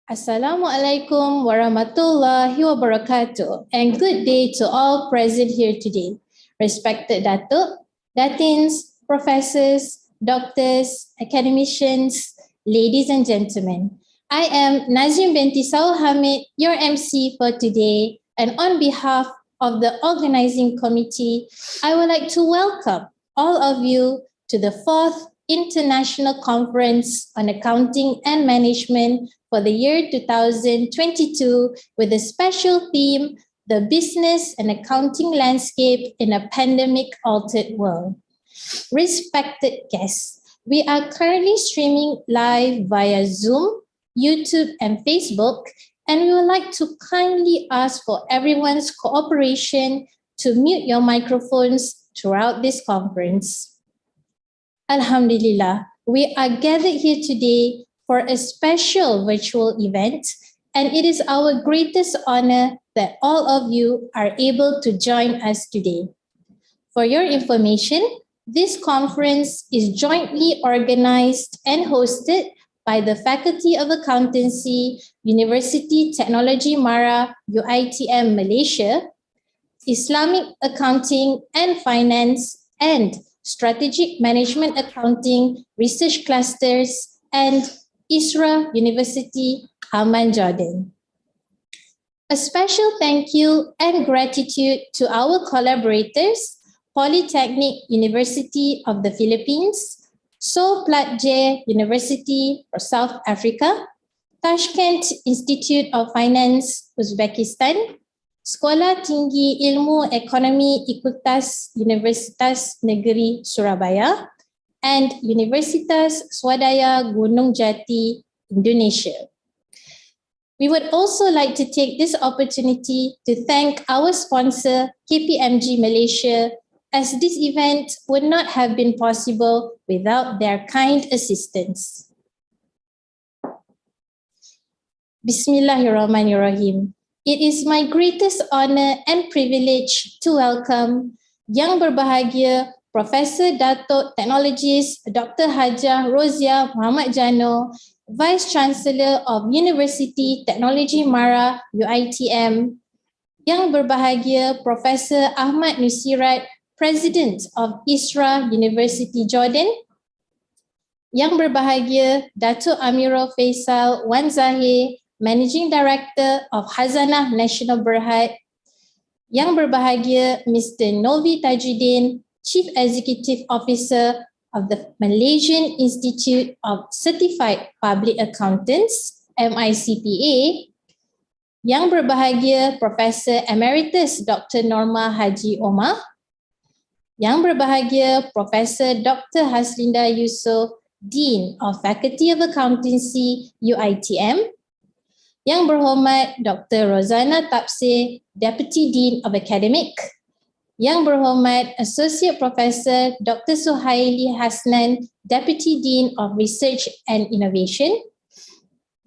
Assalamualaikum warahmatullahi wabarakatuh, and good day to all present here today. Respected Datuk, Datins, professors, doctors, academicians, ladies and gentlemen. I am Nazim binti Saul Hamid, your MC for today, and on behalf of the organizing committee, I would like to welcome all of you to the 4th International Conference on Accounting and Management for the year 2022 with a special theme, The Business and Accounting Landscape in a Pandemic-Altered World. Respected guests, we are currently streaming live via Zoom, YouTube, and Facebook, and we would like to kindly ask for everyone's cooperation to mute your microphones throughout this conference. Alhamdulillah, we are gathered here today for a special virtual event, and it is our greatest honor that all of you are able to join us today. For your information, this conference is jointly organized and hosted by the Faculty of Accountancy, Universiti Teknologi MARA, UiTM Malaysia, Islamic Accounting and Finance, and Strategic Management Accounting Research Clusters, and ISRA University, Amman, Jordan. A special thank you and gratitude to our collaborators, Polytechnic University of the Philippines, Seoul Platje University for South Africa, Tashkent Institute of Finance, Uzbekistan, Sekolah Tinggi Ilmu Ekonomi Ikutas Universitas Negeri Surabaya, and Universitas Swadaya Gunung Jati, Indonesia. We would also like to take this opportunity to thank our sponsor, KPMG Malaysia, as this event would not have been possible without their kind assistance. Bismillahirrahmanirrahim. It is my greatest honor and privilege to welcome Yang Berbahagia Professor Datuk Teknologis Dr. Hajah Rozia Muhammad Jano, Vice Chancellor of Universiti Teknologi MARA, UiTM. Yang Berbahagia Professor Ahmad Nusirat, President of ISRA University Jordan. Yang Berbahagia Datuk Amirul Faisal Wan Zahir, Managing Director of Hazanah Nasional Berhad. Yang Berbahagia Mr. Novi Tajuddin, Chief Executive Officer of the Malaysian Institute of Certified Public Accountants, MICPA. Yang Berbahagia Professor Emeritus Dr. Norma Haji Omar. Yang Berbahagia Professor Dr. Haslinda Yusof, Dean of Faculty of Accountancy, UiTM. Yang Berhormat Dr. Rozana Tapsir, Deputy Dean of Academic. Yang Berhormat Associate Professor Dr. Suhaili Hasnan, Deputy Dean of Research and Innovation.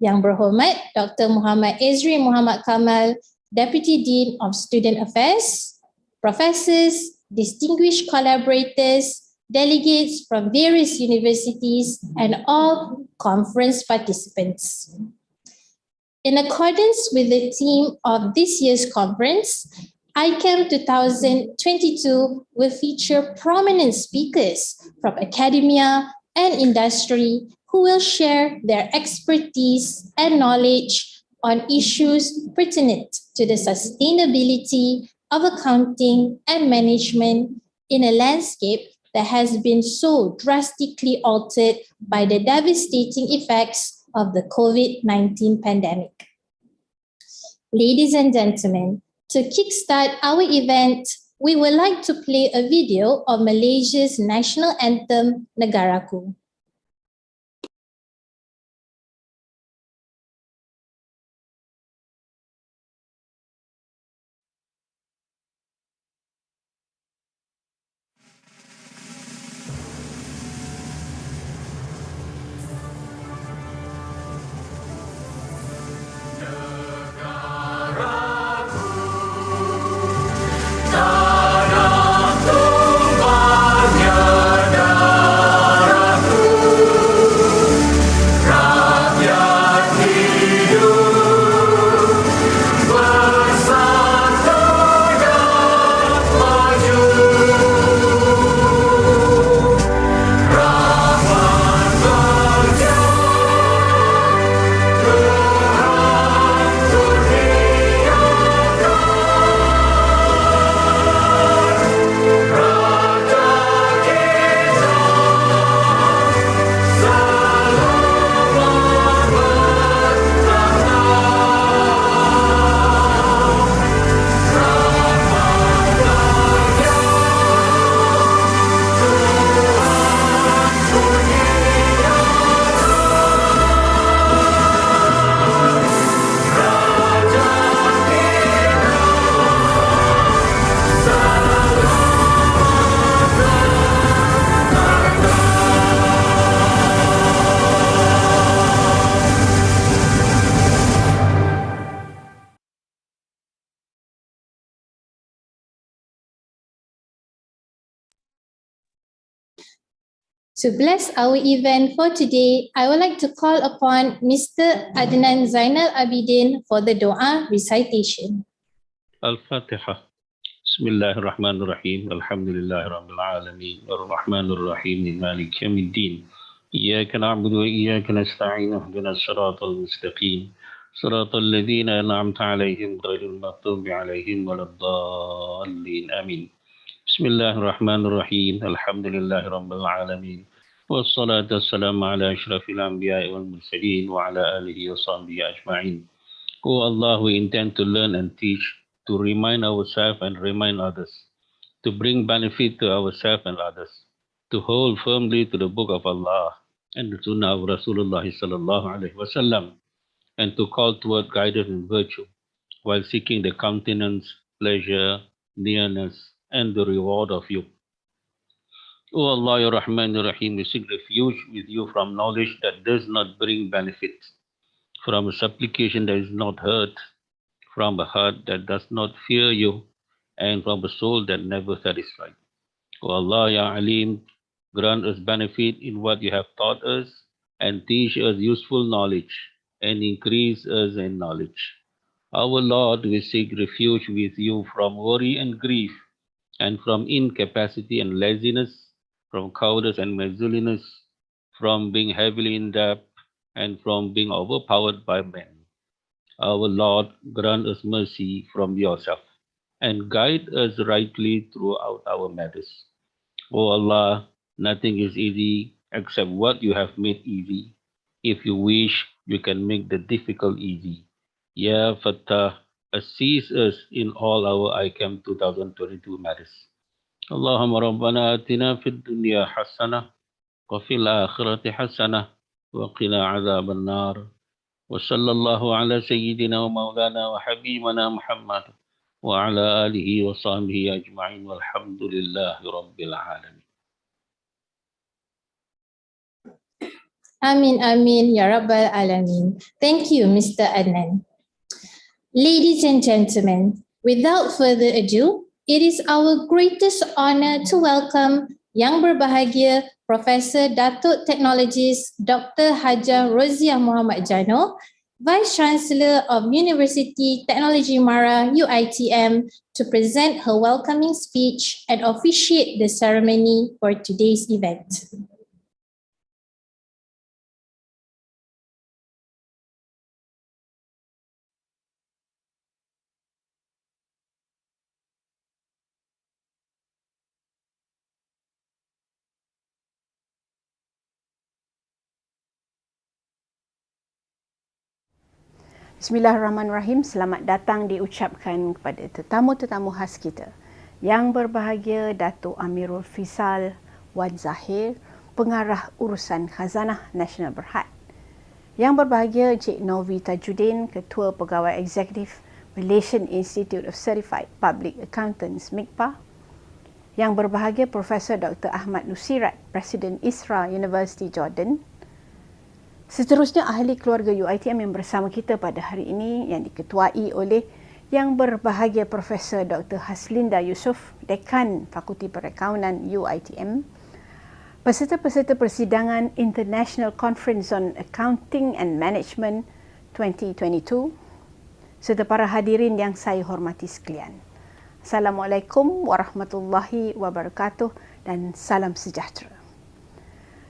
Yang Berhormat Dr. Muhammad Ezri Muhammad Kamal, Deputy Dean of Student Affairs. Professors, distinguished collaborators, delegates from various universities, and all conference participants. In accordance with the theme of this year's conference, ICAM2022 will feature prominent speakers from academia and industry who will share their expertise and knowledge on issues pertinent to the sustainability of accounting and management in a landscape that has been so drastically altered by the devastating effects of the COVID-19 pandemic. Ladies and gentlemen, to kickstart our event, we would like to play a video of Malaysia's national anthem, Negaraku. Tanah tumpahnya darahku. To bless our event for today, I would like to call upon Mr. Adnan Zainal Abidin for the Dua recitation. Al-Fatiha. Bismillahirrahmanirrahim. Alhamdulillahirabbil alamin. Arrahmanir rahim. Maliki yaumiddin. Iyyaka na'budu wa iyyaka nasta'in. Ihdinas siratal mustaqim. Siratal ladzina an'amta 'alaihim ghairil maghdubi 'alaihim waladdallin. Amin. Bismillahirrahmanirrahim. Alhamdulillahirabbil alamin. Wassalatu wassalamu ala asyrafil anbiya'i wal mursalin wa ala alihi wa sahbihi ajma'in. O Allah, we intend to learn and teach, to remind ourselves and remind others, to bring benefit to ourselves and others, to hold firmly to the Book of Allah and the Sunnah of Rasulullah sallallahu alaihi wasallam, and to call toward guidance and virtue, while seeking the countenance, pleasure, nearness, and the reward of you. O Allah, Ya Rahman, Ya Rahim, we seek refuge with you from knowledge that does not bring benefit, from a supplication that is not heard, from a heart that does not fear you, and from a soul that never satisfies. O Allah, Ya Alim, grant us benefit in what you have taught us, and teach us useful knowledge, and increase us in knowledge. Our Lord, we seek refuge with you from worry and grief, and from incapacity and laziness, from cowardice and miserliness, from being heavily in debt, and from being overpowered by men. Our Lord, grant us mercy from yourself, and guide us rightly throughout our matters. O Allah, nothing is easy except what you have made easy. If you wish, you can make the difficult easy. Ya Fattah, assist us in all our ICAM 2022 matters. Allahumma Rabbana atina fid dunya hasanah, wa fil akhirati hasanah, wa qina azaban nar. وصلى الله على سيدنا ومولانا وحبيبنا محمد وعلى آله وصحبه أجمعين والحمد لله رب العالمين. Amin, amin, ya Rabbal Alamin. Thank you, Mr. Adnan. Ladies and gentlemen, without further ado, it is our greatest honor to welcome Yang Berbahagia Profesor Datuk Teknologis Dr. Hajah Roziah Muhammad Jano, Vice Chancellor of Universiti Teknologi MARA UiTM, to present her welcoming speech and officiate the ceremony for today's event. Bismillahirrahmanirrahim. Selamat datang diucapkan kepada tetamu-tetamu khas kita. Yang berbahagia Datuk Amirul Fisal Wan Zahir, Pengarah Urusan Khazanah Nasional Berhad. Yang berbahagia Encik Novi Tajuddin, Ketua Pegawai Eksekutif Malaysian Institute of Certified Public Accountants (MICPA. Yang berbahagia Profesor Dr. Ahmad Nusirat, Presiden ISRA University Jordan. Seterusnya ahli keluarga UiTM yang bersama kita pada hari ini yang diketuai oleh Yang berbahagia Profesor Dr. Haslinda Yusof, Dekan Fakulti Perakaunan UiTM, peserta-peserta persidangan International Conference on Accounting and Management 2022, serta para hadirin yang saya hormati sekalian. Assalamualaikum warahmatullahi wabarakatuh dan salam sejahtera.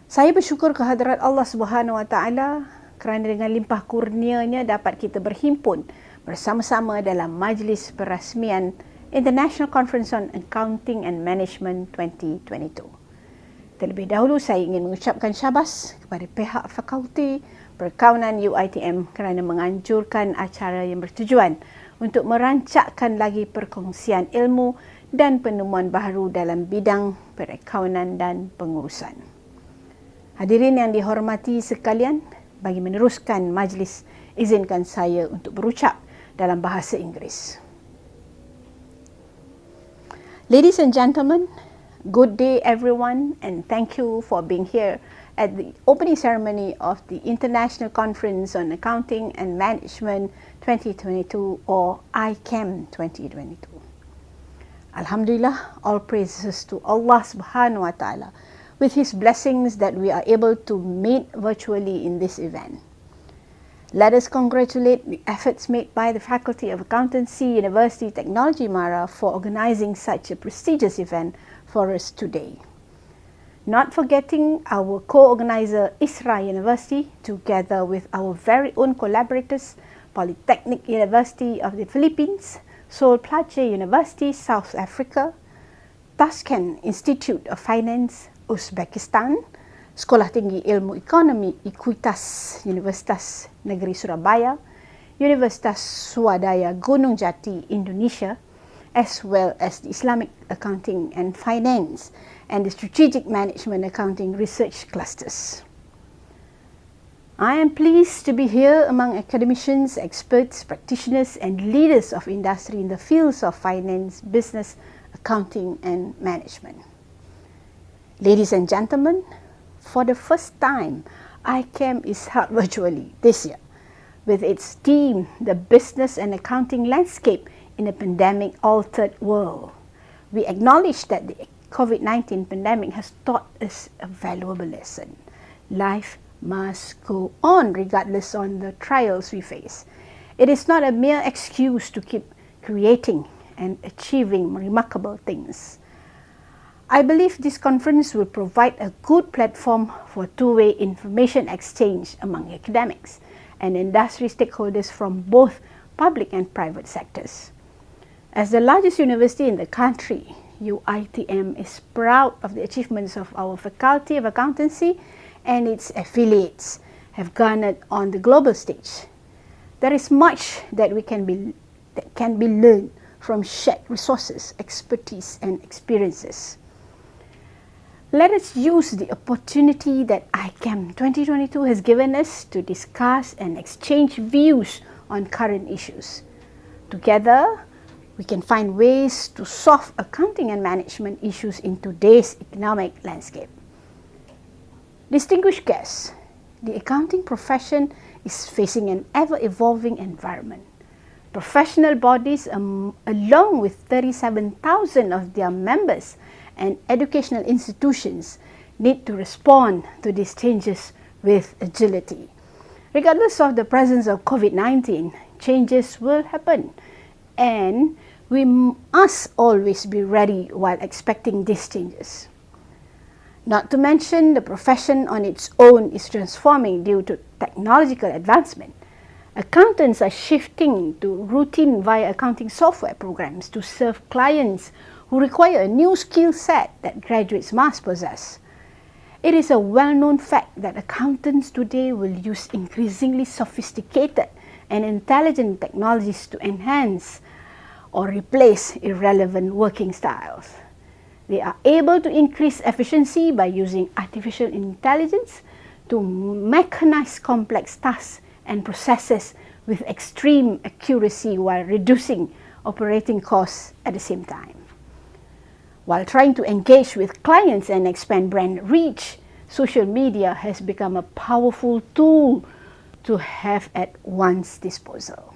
Saya bersyukur kehadrat Allah Subhanahu Wa Taala kerana dengan limpah kurnianya dapat kita berhimpun bersama-sama dalam majlis perasmian International Conference on Accounting and Management 2022. Terlebih dahulu saya ingin mengucapkan syabas kepada pihak Fakulti Perakaunan UiTM kerana menganjurkan acara yang bertujuan untuk merancakkan lagi perkongsian ilmu dan penemuan baharu dalam bidang perakaunan dan pengurusan. Hadirin yang dihormati sekalian, bagi meneruskan majlis, izinkan saya untuk berucap dalam bahasa Inggeris. Ladies and gentlemen, good day everyone, and thank you for being here at the opening ceremony of the International Conference on Accounting and Management 2022 or ICAM2022. Alhamdulillah, all praises to Allah Subhanahu Wa Taala with His blessings that we are able to meet virtually in this event. Let us congratulate the efforts made by the Faculty of Accountancy, Universiti Teknologi MARA for organizing such a prestigious event for us today. Not forgetting our co-organizer ISRA University, together with our very own collaborators, Polytechnic University of the Philippines, Sol Plaatje University, South Africa, Tashkent Institute of Finance, Uzbekistan, Sekolah Tinggi Ilmu Ekonomi Ekuitas Universitas Negeri Surabaya, Universitas Swadaya Gunung Jati, Indonesia, as well as the Islamic Accounting and Finance and the Strategic Management Accounting Research Clusters. I am pleased to be here among academicians, experts, practitioners, and leaders of industry in the fields of finance, business, accounting, and management. Ladies and gentlemen, for the first time, ICAM is held virtually this year, with its theme, The Business and Accounting Landscape in a Pandemic-Altered World. We acknowledge that the COVID-19 pandemic has taught us a valuable lesson. Life must go on regardless of the trials we face. It is not a mere excuse to keep creating and achieving remarkable things. I believe this conference will provide a good platform for two-way information exchange among academics and industry stakeholders from both public and private sectors. As the largest university in the country, UiTM is proud of the achievements of our Faculty of Accountancy and its affiliates have garnered on the global stage. There is much that can be learned from shared resources, expertise, and experiences. Let us use the opportunity that ICAM2022 has given us to discuss and exchange views on current issues. Together, we can find ways to solve accounting and management issues in today's economic landscape. Distinguished guests, the accounting profession is facing an ever-evolving environment. Professional bodies, along with 37,000 of their members and educational institutions, need to respond to these changes with agility. Regardless of the presence of COVID-19, changes will happen, and we must always be ready while expecting these changes. Not to mention, the profession on its own is transforming due to technological advancement. Accountants are shifting to routine via accounting software programs to serve clients who require a new skill set that graduates must possess. It is a well-known fact that accountants today will use increasingly sophisticated and intelligent technologies to enhance or replace irrelevant working styles. They are able to increase efficiency by using artificial intelligence to mechanize complex tasks and processes with extreme accuracy while reducing operating costs at the same time. While trying to engage with clients and expand brand reach, social media has become a powerful tool to have at one's disposal.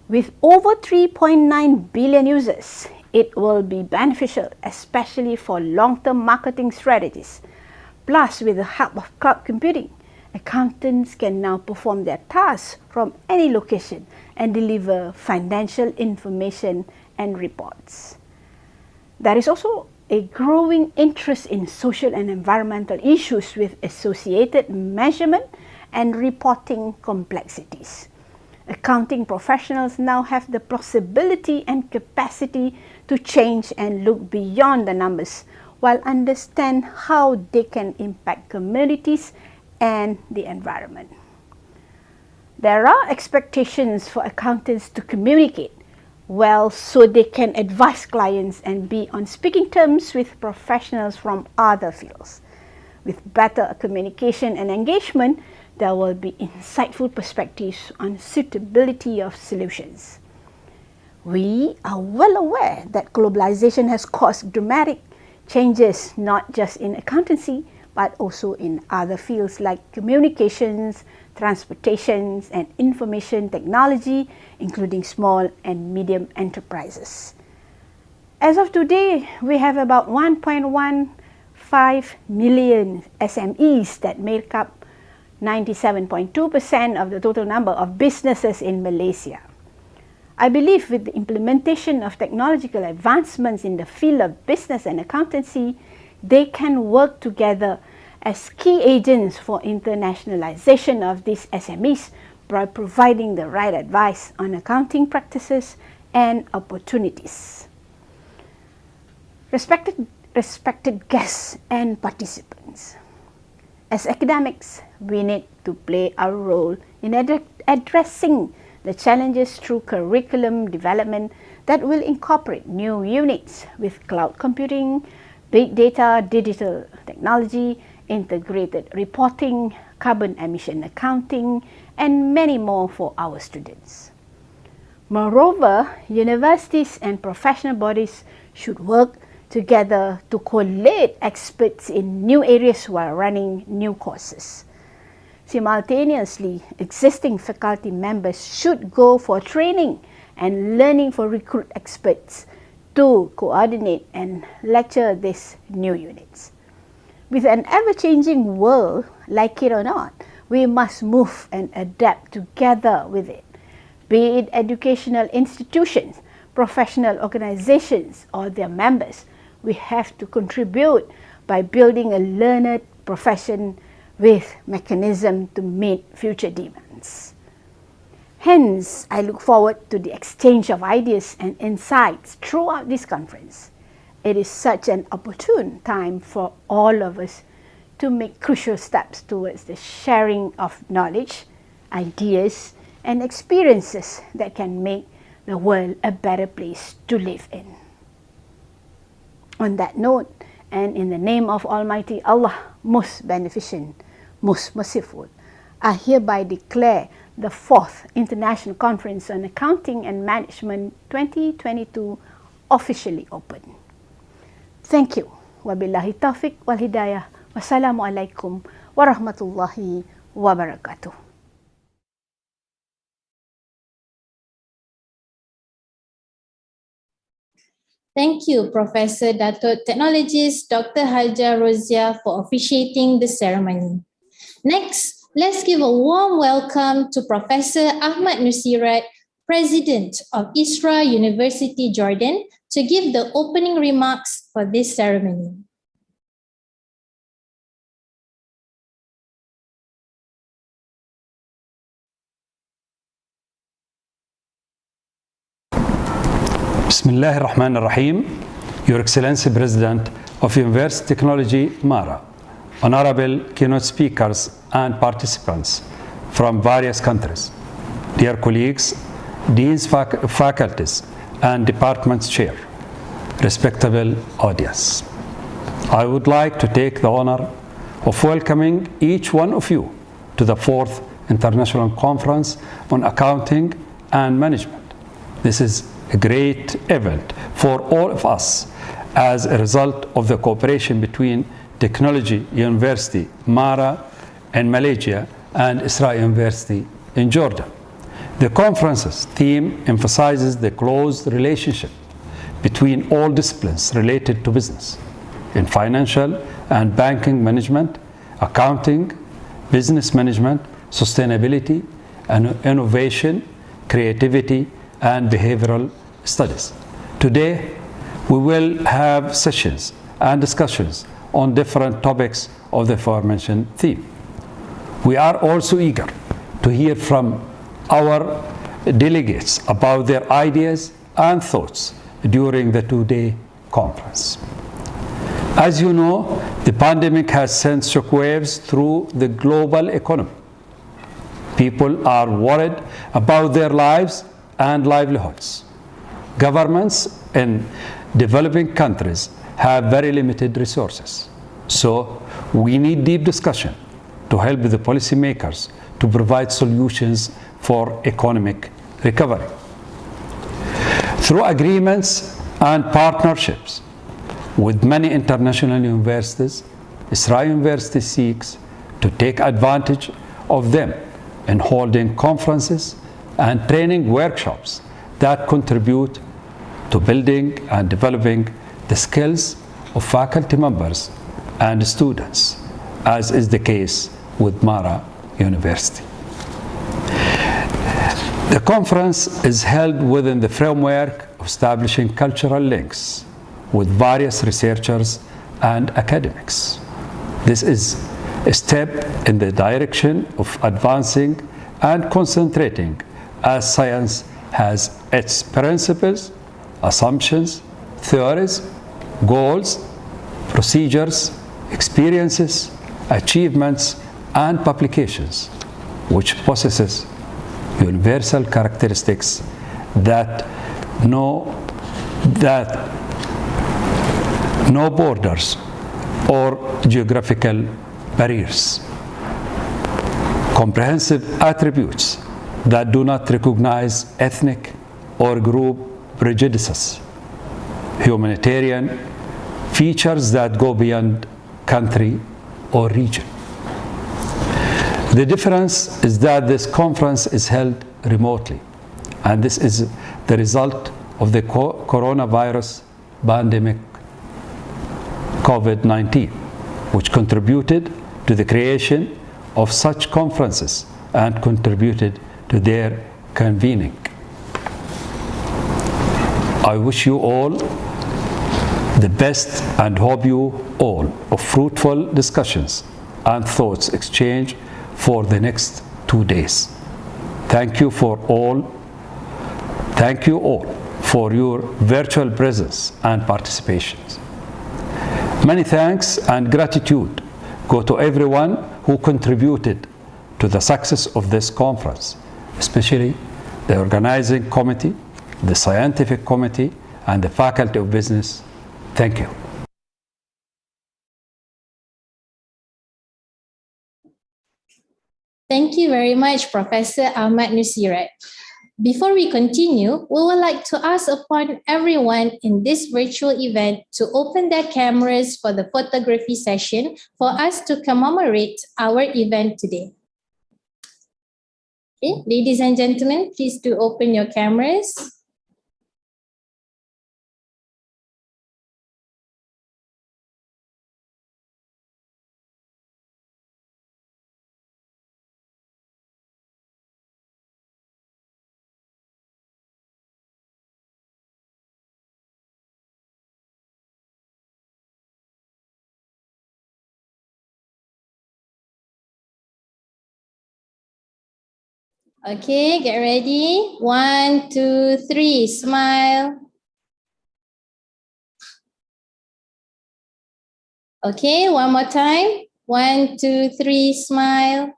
With over 3.9 billion users, it will be beneficial, especially for long-term marketing strategies. Plus, with the help of cloud computing, accountants can now perform their tasks from any location and deliver financial information and reports. There is also a growing interest in social and environmental issues with associated measurement and reporting complexities. Accounting professionals now have the possibility and capacity to change and look beyond the numbers while understand how they can impact communities and the environment. There are expectations for accountants to communicate well so they can advise clients and be on speaking terms with professionals from other fields. With better communication and engagement, there will be insightful perspectives on suitability of solutions. We are well aware that globalization has caused dramatic changes not just in accountancy but also in other fields like communications, transportation, and information technology, including small and medium enterprises. As of today, we have about 1.1 5 million SMEs that make up 97.2% of the total number of businesses in Malaysia. I believe with the implementation of technological advancements in the field of business and accountancy, they can work together as key agents for internationalization of these SMEs by providing the right advice on accounting practices and opportunities. Respected guests and participants, as academics, we need to play our role in addressing the challenges through curriculum development that will incorporate new units with cloud computing, big data, digital technology, integrated reporting, carbon emission accounting, and many more for our students. Moreover, universities and professional bodies should work together to collate experts in new areas while running new courses. Simultaneously, existing faculty members should go for training and learning for recruit experts to coordinate and lecture these new units. With an ever-changing world, like it or not, we must move and adapt together with it. Be it educational institutions, professional organizations, or their members, we have to contribute by building a learned profession with mechanism to meet future demands. Hence, I look forward to the exchange of ideas and insights throughout this conference. It is such an opportune time for all of us to make crucial steps towards the sharing of knowledge, ideas, and experiences that can make the world a better place to live in. On that note, and in the name of Almighty Allah, most beneficent, most merciful, I hereby declare the 4th International Conference on Accounting and Management 2022 officially open. Thank you. Wabillahi taufiq wal hidayah. Wassalamualaikum warahmatullahi wabarakatuh. Thank you, Professor Dato' Technologist Dr. Hajah Rozia, for officiating the ceremony. Next, let's give a warm welcome to Professor Ahmad Nusirat, President of Isra University Jordan, to give the opening remarks for this ceremony. Bismillah ar-Rahman ar-Rahim. Your Excellency President of Universiti Teknologi MARA, honorable keynote speakers and participants from various countries, dear colleagues, deans, faculties, and departments chair, respectable audience. I would like to take the honor of welcoming each one of you to the 4th International Conference on Accounting and Management. This is a great event for all of us as a result of the cooperation between Technology University MARA in Malaysia and Isra University in Jordan. The conference's theme emphasizes the close relationship between all disciplines related to business in financial and banking management, accounting, business management, sustainability, and innovation, creativity, and behavioral studies. Today, we will have sessions and discussions on different topics of the aforementioned theme. We are also eager to hear from our delegates about their ideas and thoughts during the two-day conference. As you know, the pandemic has sent shockwaves through the global economy. People are worried about their lives and livelihoods. Governments in developing countries have very limited resources. So we need deep discussion to help the policymakers to provide solutions for economic recovery. Through agreements and partnerships with many international universities, Isra University seeks to take advantage of them in holding conferences and training workshops that contribute to building and developing the skills of faculty members and students, as is the case with MARA University. The conference is held within the framework of establishing cultural links with various researchers and academics. This is a step in the direction of advancing and concentrating as science has its principles, assumptions, theories, goals, procedures, experiences, achievements, and publications, which possesses universal characteristics that no borders or geographical barriers, comprehensive attributes that do not recognize ethnic or group prejudices, humanitarian features that go beyond country or region. The difference is that this conference is held remotely, and this is the result of the coronavirus pandemic, COVID-19, which contributed to the creation of such conferences and contributed to their convening. I wish you all the best and hope you all of fruitful discussions and thoughts exchange for the next 2 days. Thank you all for your virtual presence and participation. Many thanks and gratitude go to everyone who contributed to the success of this conference, especially the organizing committee, the scientific committee, and the Faculty of Business. Thank you. Thank you very much, Professor Ahmad Nusirat. Before we continue, we would like to ask upon everyone in this virtual event to open their cameras for the photography session for us to commemorate our event today. Okay, ladies and gentlemen, please do open your cameras. Okay, get ready. 1, 2, 3, smile. Okay, one more time. 1, 2, 3, smile.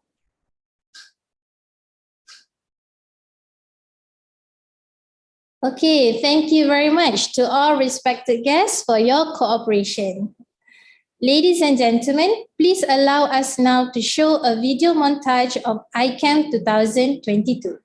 Okay, thank you very much to all respected guests for your cooperation. Ladies and gentlemen, please allow us now to show a video montage of ICAM 2022.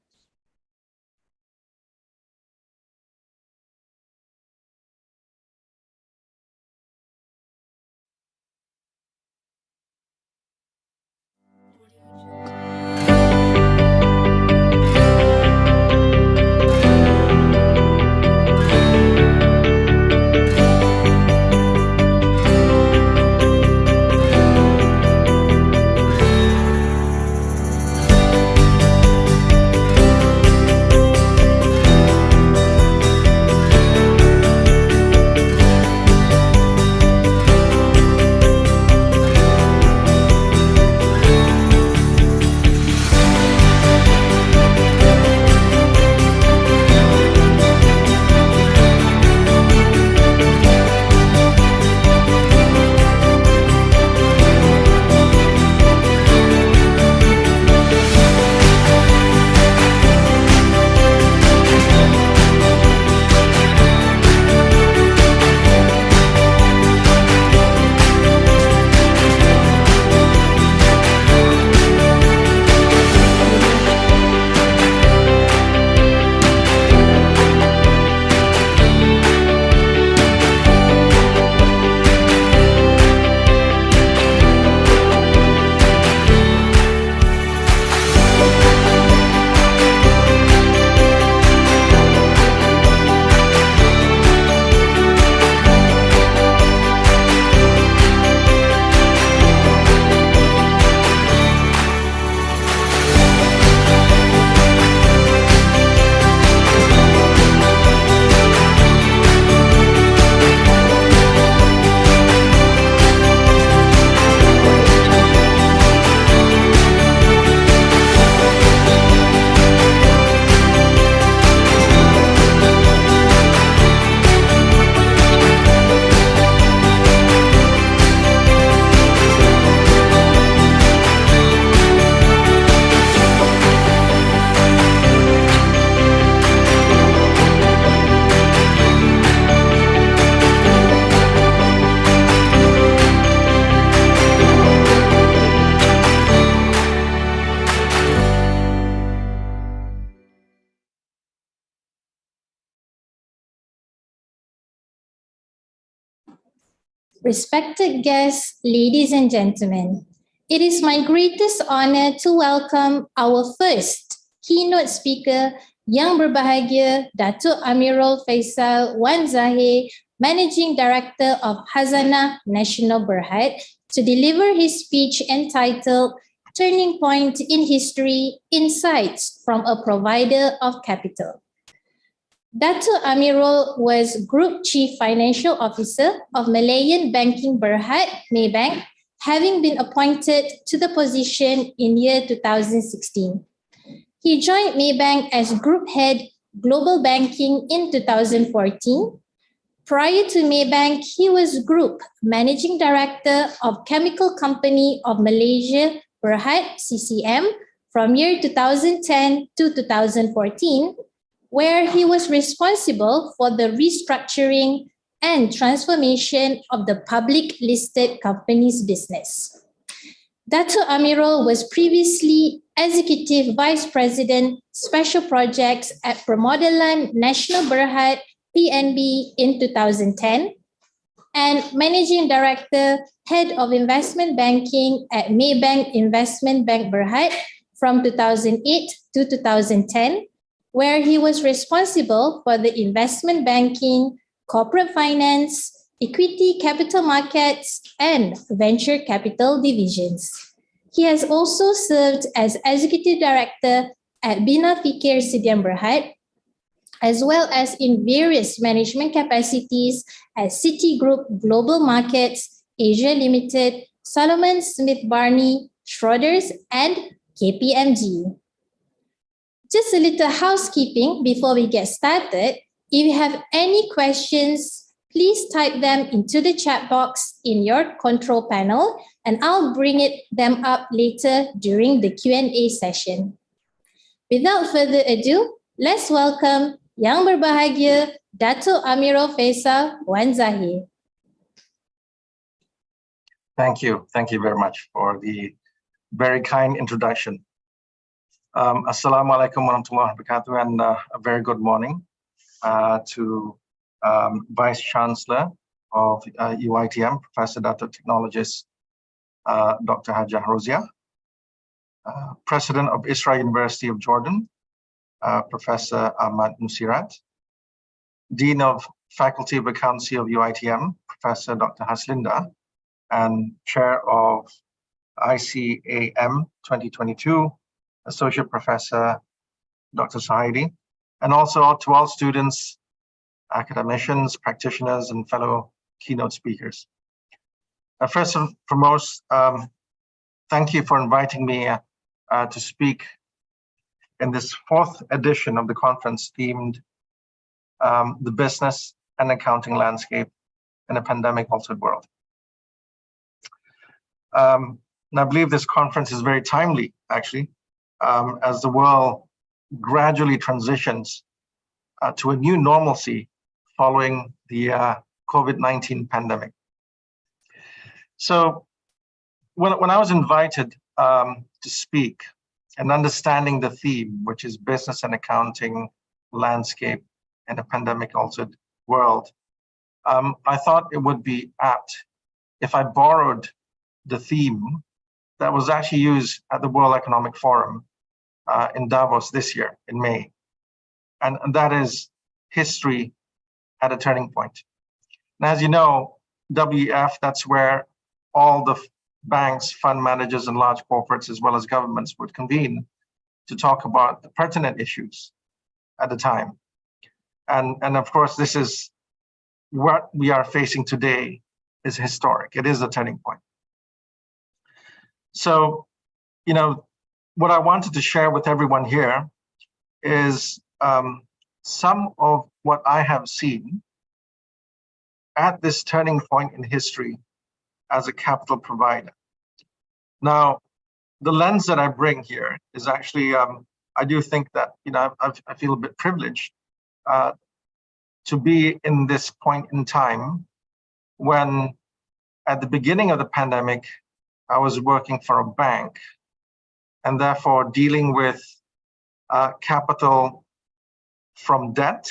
respected guests, ladies and gentlemen. It is my greatest honor to welcome our first keynote speaker, Yang Berbahagia Datuk Amirul Faisal Wan Zahir, Managing Director of Khazanah Nasional Berhad, to deliver his speech entitled Turning Point in History, Insights from a Provider of Capital. Datuk Amirul was Group Chief Financial Officer of Malayan Banking Berhad, Maybank, having been appointed to the position in year 2016. He joined Maybank as Group Head Global Banking in 2014. Prior to Maybank, he was Group Managing Director of Chemical Company of Malaysia, Berhad, CCM, from year 2010 to 2014, where he was responsible for the restructuring and transformation of the public listed company's business. Datuk Amirul was previously Executive Vice President Special Projects at Permodalan Nasional Berhad, PNB, in 2010, and Managing Director, Head of Investment Banking at Maybank Investment Bank Berhad from 2008 to 2010, where he was responsible for the investment banking, corporate finance, equity capital markets, and venture capital divisions. He has also served as Executive Director at Bina Fikir Sidian Berhad, as well as in various management capacities at Citigroup Global Markets, Asia Limited, Solomon Smith Barney, Schroders, and KPMG. Just a little housekeeping before we get started. If you have any questions, please type them into the chat box in your control panel, and I'll bring them up later during the Q&A session. Without further ado, let's welcome Yang Berbahagia Datuk Amirul Faisal Wan Zahir. Thank you. Thank you very much for the very kind introduction. Assalamualaikum warahmatullahi wabarakatuh, and a very good morning to Vice Chancellor of UiTM, Professor Datuk Technologist Dr. Hajah Rozia, President of Isra University of Jordan, Professor Ahmad Musirat, Dean of Faculty of Accountancy of UiTM, Professor Dr. Haslinda, and Chair of ICAM2022, Associate Professor Dr. Sahidi, and also to all students, academicians, practitioners, and fellow keynote speakers. First and foremost, thank you for inviting me to speak in this fourth edition of the conference themed The Business and Accounting Landscape in a Pandemic-Altered World. And I believe this conference is very timely, actually, as the world gradually transitions to a new normalcy following the COVID-19 pandemic. So when I was invited to speak and understanding the theme, which is business and accounting landscape in a pandemic-altered world, I thought it would be apt if I borrowed the theme that was actually used at the World Economic Forum in Davos this year, in May. And that is history at a turning point. And as you know, WEF, that's where all the banks, fund managers, and large corporates, as well as governments, would convene to talk about the pertinent issues at the time. And of course, this is what we are facing today is historic. It is a turning point. So, you know, what I wanted to share with everyone here is some of what I have seen at this turning point in history as a capital provider. Now, the lens that I bring here is actually, I do think that, you know, I feel a bit privileged to be in this point in time when at the beginning of the pandemic, I was working for a bank and therefore dealing with capital from debt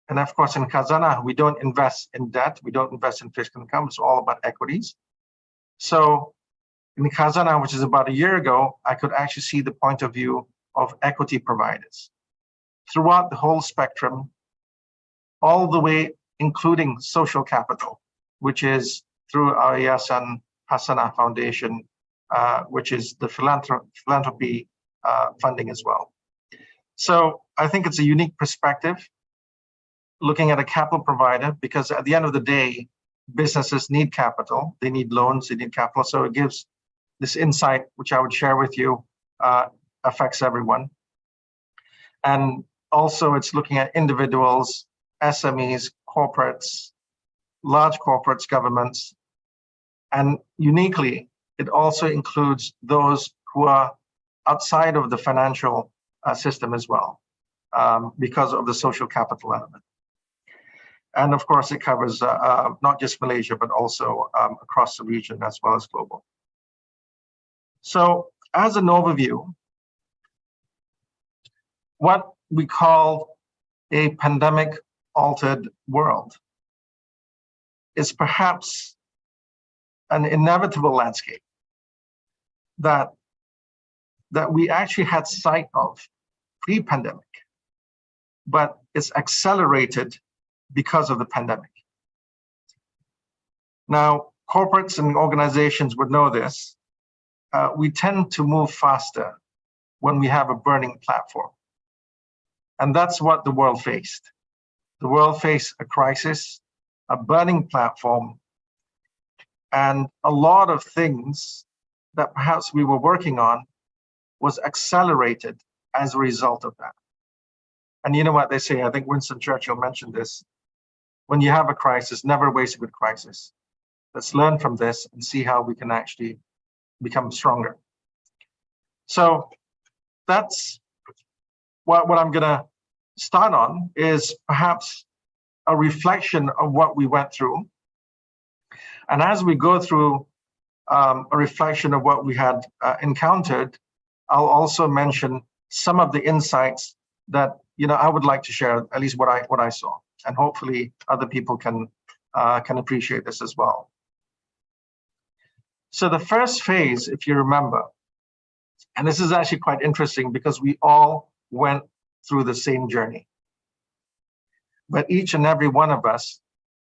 And of course, in Khazanah, we don't invest in debt. We don't invest in fixed income. It's all about equities. So in Khazanah, which is about a year ago, I could actually see the point of view of equity providers throughout the whole spectrum, all the way, including social capital, which is through our Yayasan Hasanah Foundation, which is the philanthropy funding as well. So I think it's a unique perspective looking at a capital provider, because at the end of the day, businesses need capital, they need loans, they need capital. So it gives this insight, which I would share with you, affects everyone. And also it's looking at individuals, SMEs, corporates, large corporates, governments, and uniquely, it also includes those who are outside of the financial system as well, because of the social capital element. And of course, it covers not just Malaysia, but also across the region as well as global. So as an overview, what we call a pandemic-altered world is perhaps an inevitable landscape that we actually had sight of pre-pandemic, but it's accelerated because of the pandemic. Now, corporates and organizations would know this. We tend to move faster when we have a burning platform. And that's what the world faced. The world faced a crisis, a burning platform, and a lot of things that perhaps we were working on was accelerated as a result of that. And you know what they say, I think Winston Churchill mentioned this, when you have a crisis, never waste a good crisis. Let's learn from this and see how we can actually become stronger. So that's what I'm gonna start on, is perhaps a reflection of what we went through. And as we go through a reflection of what we had encountered, I'll also mention some of the insights that I would like to share, at least what I saw, and hopefully other people can appreciate this as well. So the first phase, if you remember, and this is actually quite interesting because we all went through the same journey, but each and every one of us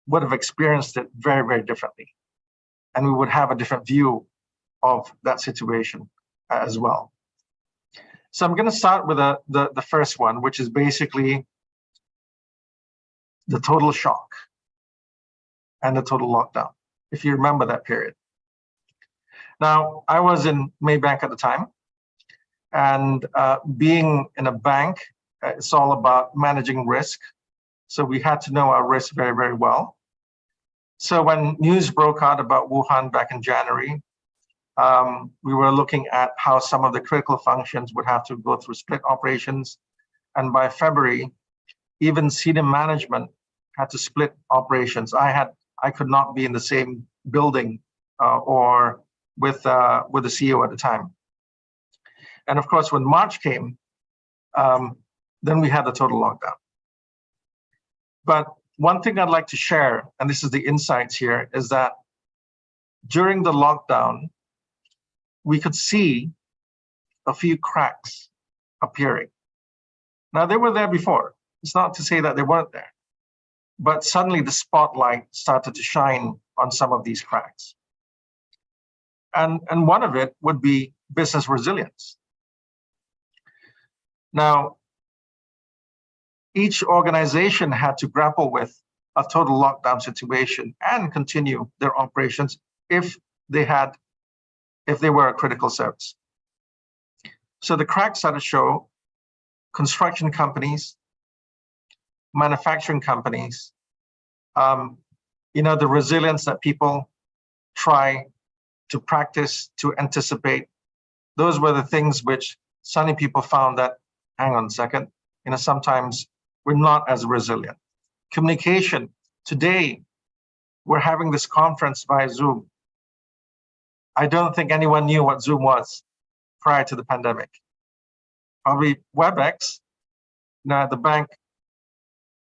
would have experienced it very, very differently, and we would have a different view of that situation as well. So I'm going to start with the first one, which is basically the total shock and the total lockdown, if you remember that period. Now, I was in Maybank at the time, and being in a bank, it's all about managing risk. So we had to know our risk very, very well. So when news broke out about Wuhan back in January, we were looking at how some of the critical functions would have to go through split operations. And by February, even senior management had to split operations. I could not be in the same building or with the CEO at the time. And of course, when March came, then we had the total lockdown. But one thing I'd like to share, and this is the insights here, is that during the lockdown, we could see a few cracks appearing. Now, they were there before. It's not to say that they weren't there, but suddenly the spotlight started to shine on some of these cracks. And one of it would be business resilience. Now, each organization had to grapple with a total lockdown situation and continue their operations if they were a critical service. So the cracks started to show construction companies, manufacturing companies, the resilience that people try to practice, to anticipate. Those were the things which some people found that, hang on a second, sometimes we're not as resilient. Communication. Today, we're having this conference via Zoom. I don't think anyone knew what Zoom was prior to the pandemic. Probably WebEx. Now, the bank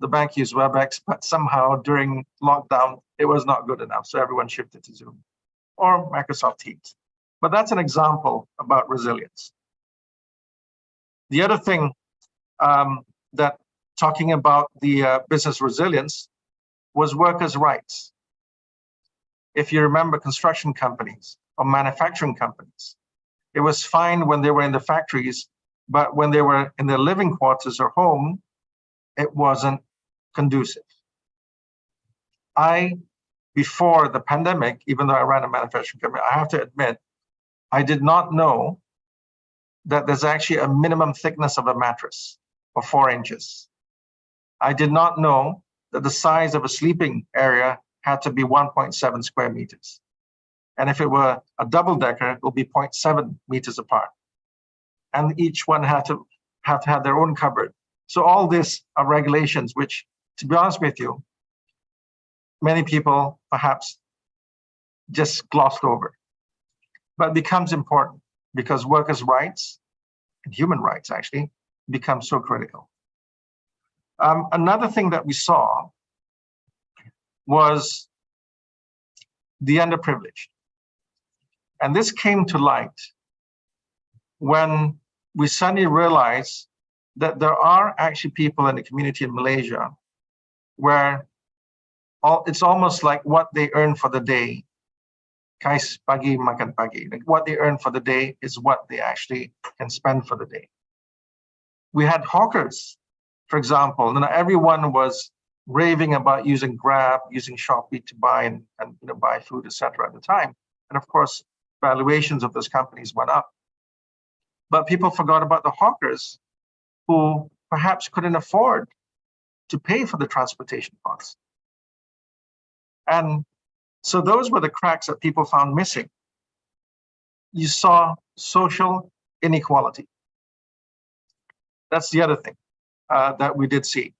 the bank used WebEx, but somehow during lockdown, it was not good enough. So everyone shifted to Zoom or Microsoft Teams. But that's an example about resilience. The other thing that talking about the business resilience was workers' rights. If you remember construction companies or manufacturing companies, it was fine when they were in the factories, but when they were in their living quarters or home, it wasn't conducive. Before the pandemic, even though I ran a manufacturing company, I have to admit, I did not know that there's actually a minimum thickness of a mattress of 4 inches. I did not know that the size of a sleeping area had to be 1.7 square meters. And if it were a double decker, it will be 0.7 meters apart. And each one had to have their own cupboard. So all this are regulations, which, to be honest with you, many people perhaps just glossed over. But it becomes important because workers' rights and human rights actually become so critical. Another thing that we saw was the underprivileged. And this came to light when we suddenly realized that there are actually people in the community in Malaysia where it's almost like what they earn for the day. Kais pagi makan pagi. Like what they earn for the day is what they actually can spend for the day. We had hawkers, for example, and everyone was raving about using Grab, using Shopee to buy and buy food, etc. at the time. And of course, valuations of those companies went up. But people forgot about the hawkers who perhaps couldn't afford to pay for the transportation costs. And so those were the cracks that people found missing. You saw social inequality. That's the other thing that we did see.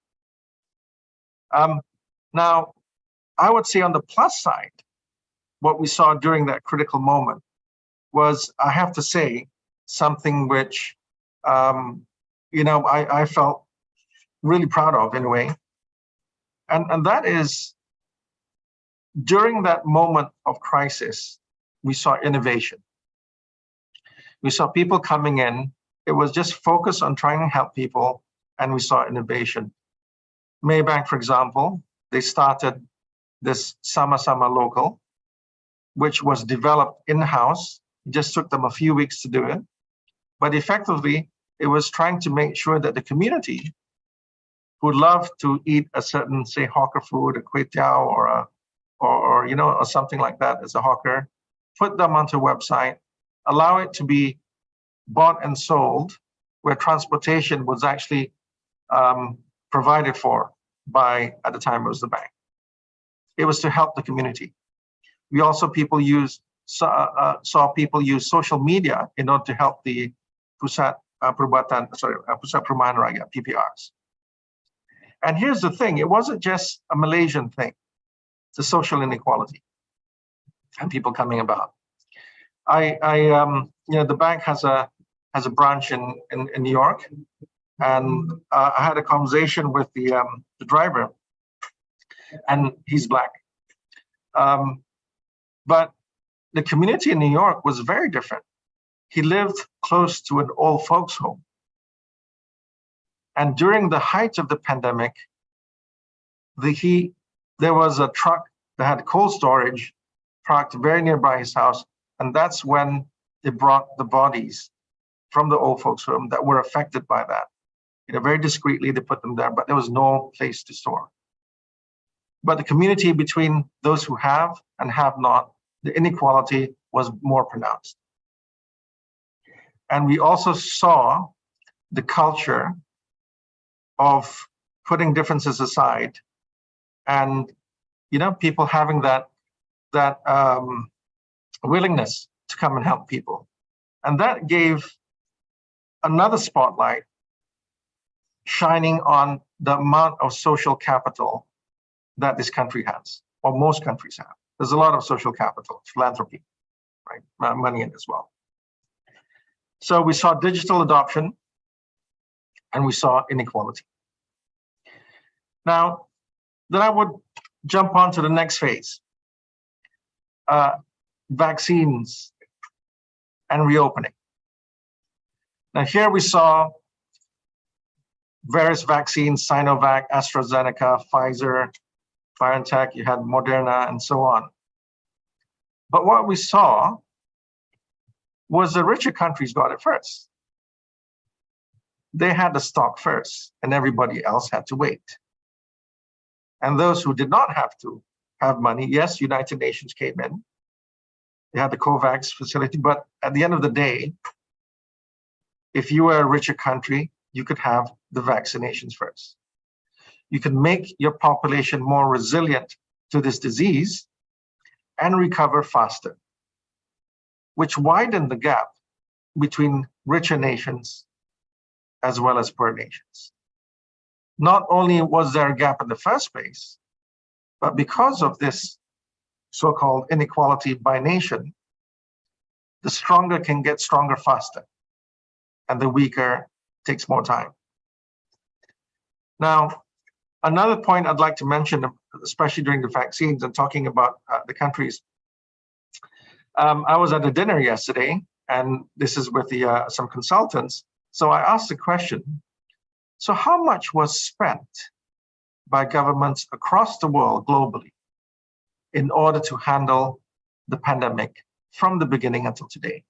Now, I would say on the plus side, what we saw during that critical moment was, I have to say, something which I felt really proud of in a way. And that is, during that moment of crisis, we saw innovation. We saw people coming in. It was just focused on trying to help people, and we saw innovation. Maybank, for example, they started this Sama-Sama Local, which was developed in-house. It just took them a few weeks to do it. But effectively, it was trying to make sure that the community who love to eat a certain, say, hawker food, a kway teow, or something like that as a hawker, put them onto a website, allow it to be bought and sold, where transportation was actually provided for by, at the time, it was the bank. It was to help the community. We also saw people use social media in order to help the Pusat Perumahan Rakyat, PPRs. And here's the thing, it wasn't just a Malaysian thing, the social inequality and people coming about. The bank has a branch in New York, and I had a conversation with the driver, and he's black. But the community in New York was very different. He lived close to an old folks' home. And during the height of the pandemic, there was a truck that had cold storage parked very nearby his house, and that's when they brought the bodies from the old folks' home that were affected by that. Very discreetly, they put them there, but there was no place to store. But the community between those who have and have not, the inequality was more pronounced. And we also saw the culture of putting differences aside, and people having that willingness to come and help people. And that gave another spotlight shining on the amount of social capital that this country has, or most countries have. There's a lot of social capital, philanthropy, right? Money in as well. So we saw digital adoption, and we saw inequality. Now, then I would jump on to the next phase, vaccines and reopening. Now here we saw various vaccines, Sinovac, AstraZeneca, Pfizer, BioNTech, you had Moderna, and so on. But what we saw was the richer countries got it first. They had the stock first, and everybody else had to wait. And those who did not have to have money, yes, United Nations came in. They had the COVAX facility, but at the end of the day, if you were a richer country, you could have the vaccinations first. You can make your population more resilient to this disease and recover faster, which widened the gap between richer nations as well as poor nations. Not only was there a gap in the first place, but because of this so-called inequality by nation, the stronger can get stronger faster, and the weaker takes more time. Now, another point I'd like to mention, especially during the vaccines and talking about the countries, I was at a dinner yesterday, and this is with some consultants. So I asked the question, so how much was spent by governments across the world globally in order to handle the pandemic from the beginning until today?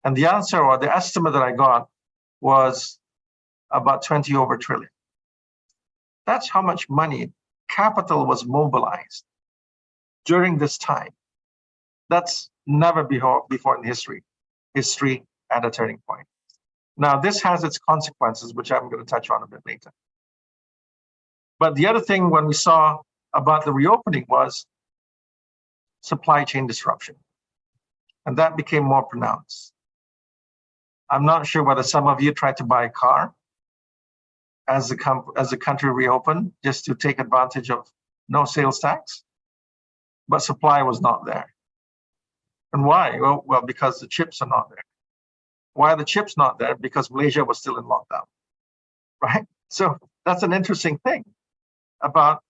And the answer, or the estimate that I got, was about 20 over trillion. That's how much money, capital, was mobilized during this time. That's never before in history at a turning point. Now, this has its consequences, which I'm going to touch on a bit later. But the other thing when we saw about the reopening was supply chain disruption. And that became more pronounced. I'm not sure whether some of you tried to buy a car as the country reopened, just to take advantage of no sales tax, but supply was not there. And why? Well, because the chips are not there. Why are the chips not there? Because Malaysia was still in lockdown, right? So that's an interesting thing about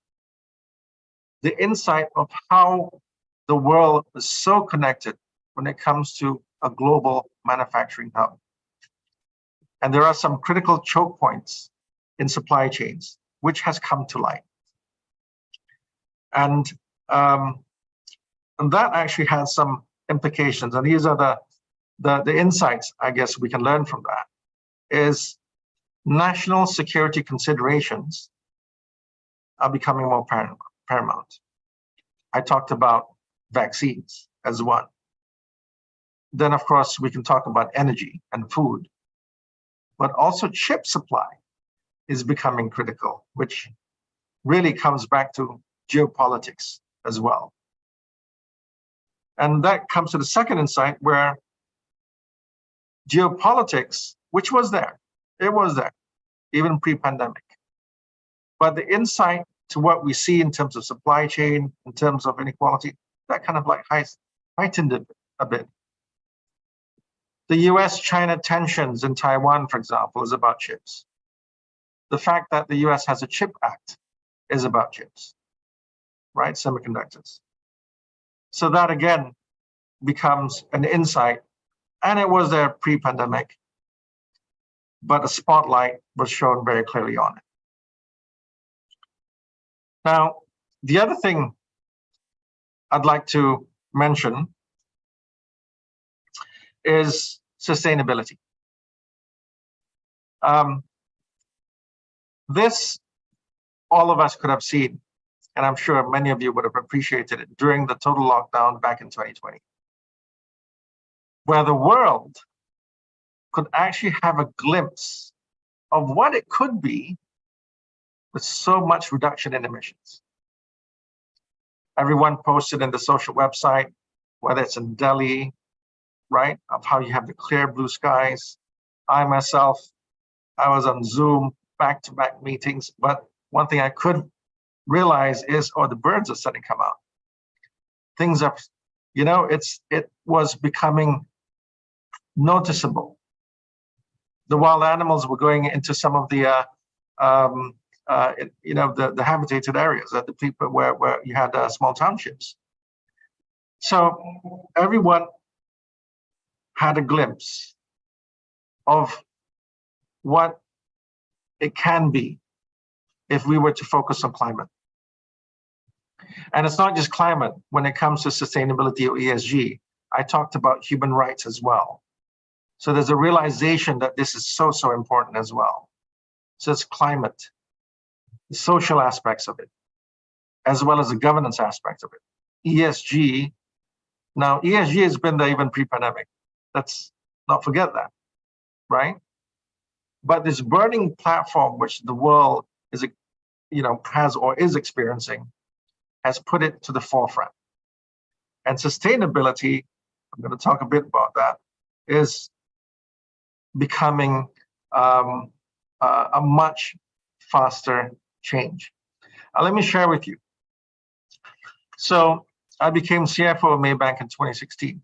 the insight of how the world is so connected when it comes to a global manufacturing hub. And there are some critical choke points in supply chains, which has come to light. And that actually has some implications. And these are the insights, I guess, we can learn from that, is national security considerations are becoming more paramount. I talked about vaccines as one. Then, of course, we can talk about energy and food, but also chip supply is becoming critical, which really comes back to geopolitics as well. And that comes to the second insight, where geopolitics, which was there, it was there, even pre-pandemic. But the insight to what we see in terms of supply chain, in terms of inequality, that kind of like heightened it a bit. The US-China tensions in Taiwan, for example, is about chips. The fact that the US has a chip act is about chips, right? Semiconductors. So that again becomes an insight, and it was there pre-pandemic, but a spotlight was shown very clearly on it. Now, the other thing I'd like to mention is sustainability. This, all of us could have seen, and I'm sure many of you would have appreciated it during the total lockdown back in 2020, where the world could actually have a glimpse of what it could be with so much reduction in emissions. Everyone posted in the social website, whether it's in Delhi, right, of how you have the clear blue skies. I myself, I was on Zoom, back-to-back meetings, but one thing I could realize is, oh, the birds are starting to come out. Things are, you know, it was becoming noticeable. The wild animals were going into some of the the habitated areas, the people where you had small townships. So everyone had a glimpse of what it can be if we were to focus on climate. And it's not just climate. When it comes to sustainability or ESG, I talked about human rights as well. So there's a realization that this is so, so important as well. So it's climate, the social aspects of it, as well as the governance aspects of it. ESG, now ESG has been there even pre-pandemic. Let's not forget that, right? But this burning platform which the world is, has or is experiencing, has put it to the forefront. And sustainability, I'm going to talk a bit about that, is becoming a much faster change. Let me share with you. So I became CFO of Maybank in 2016.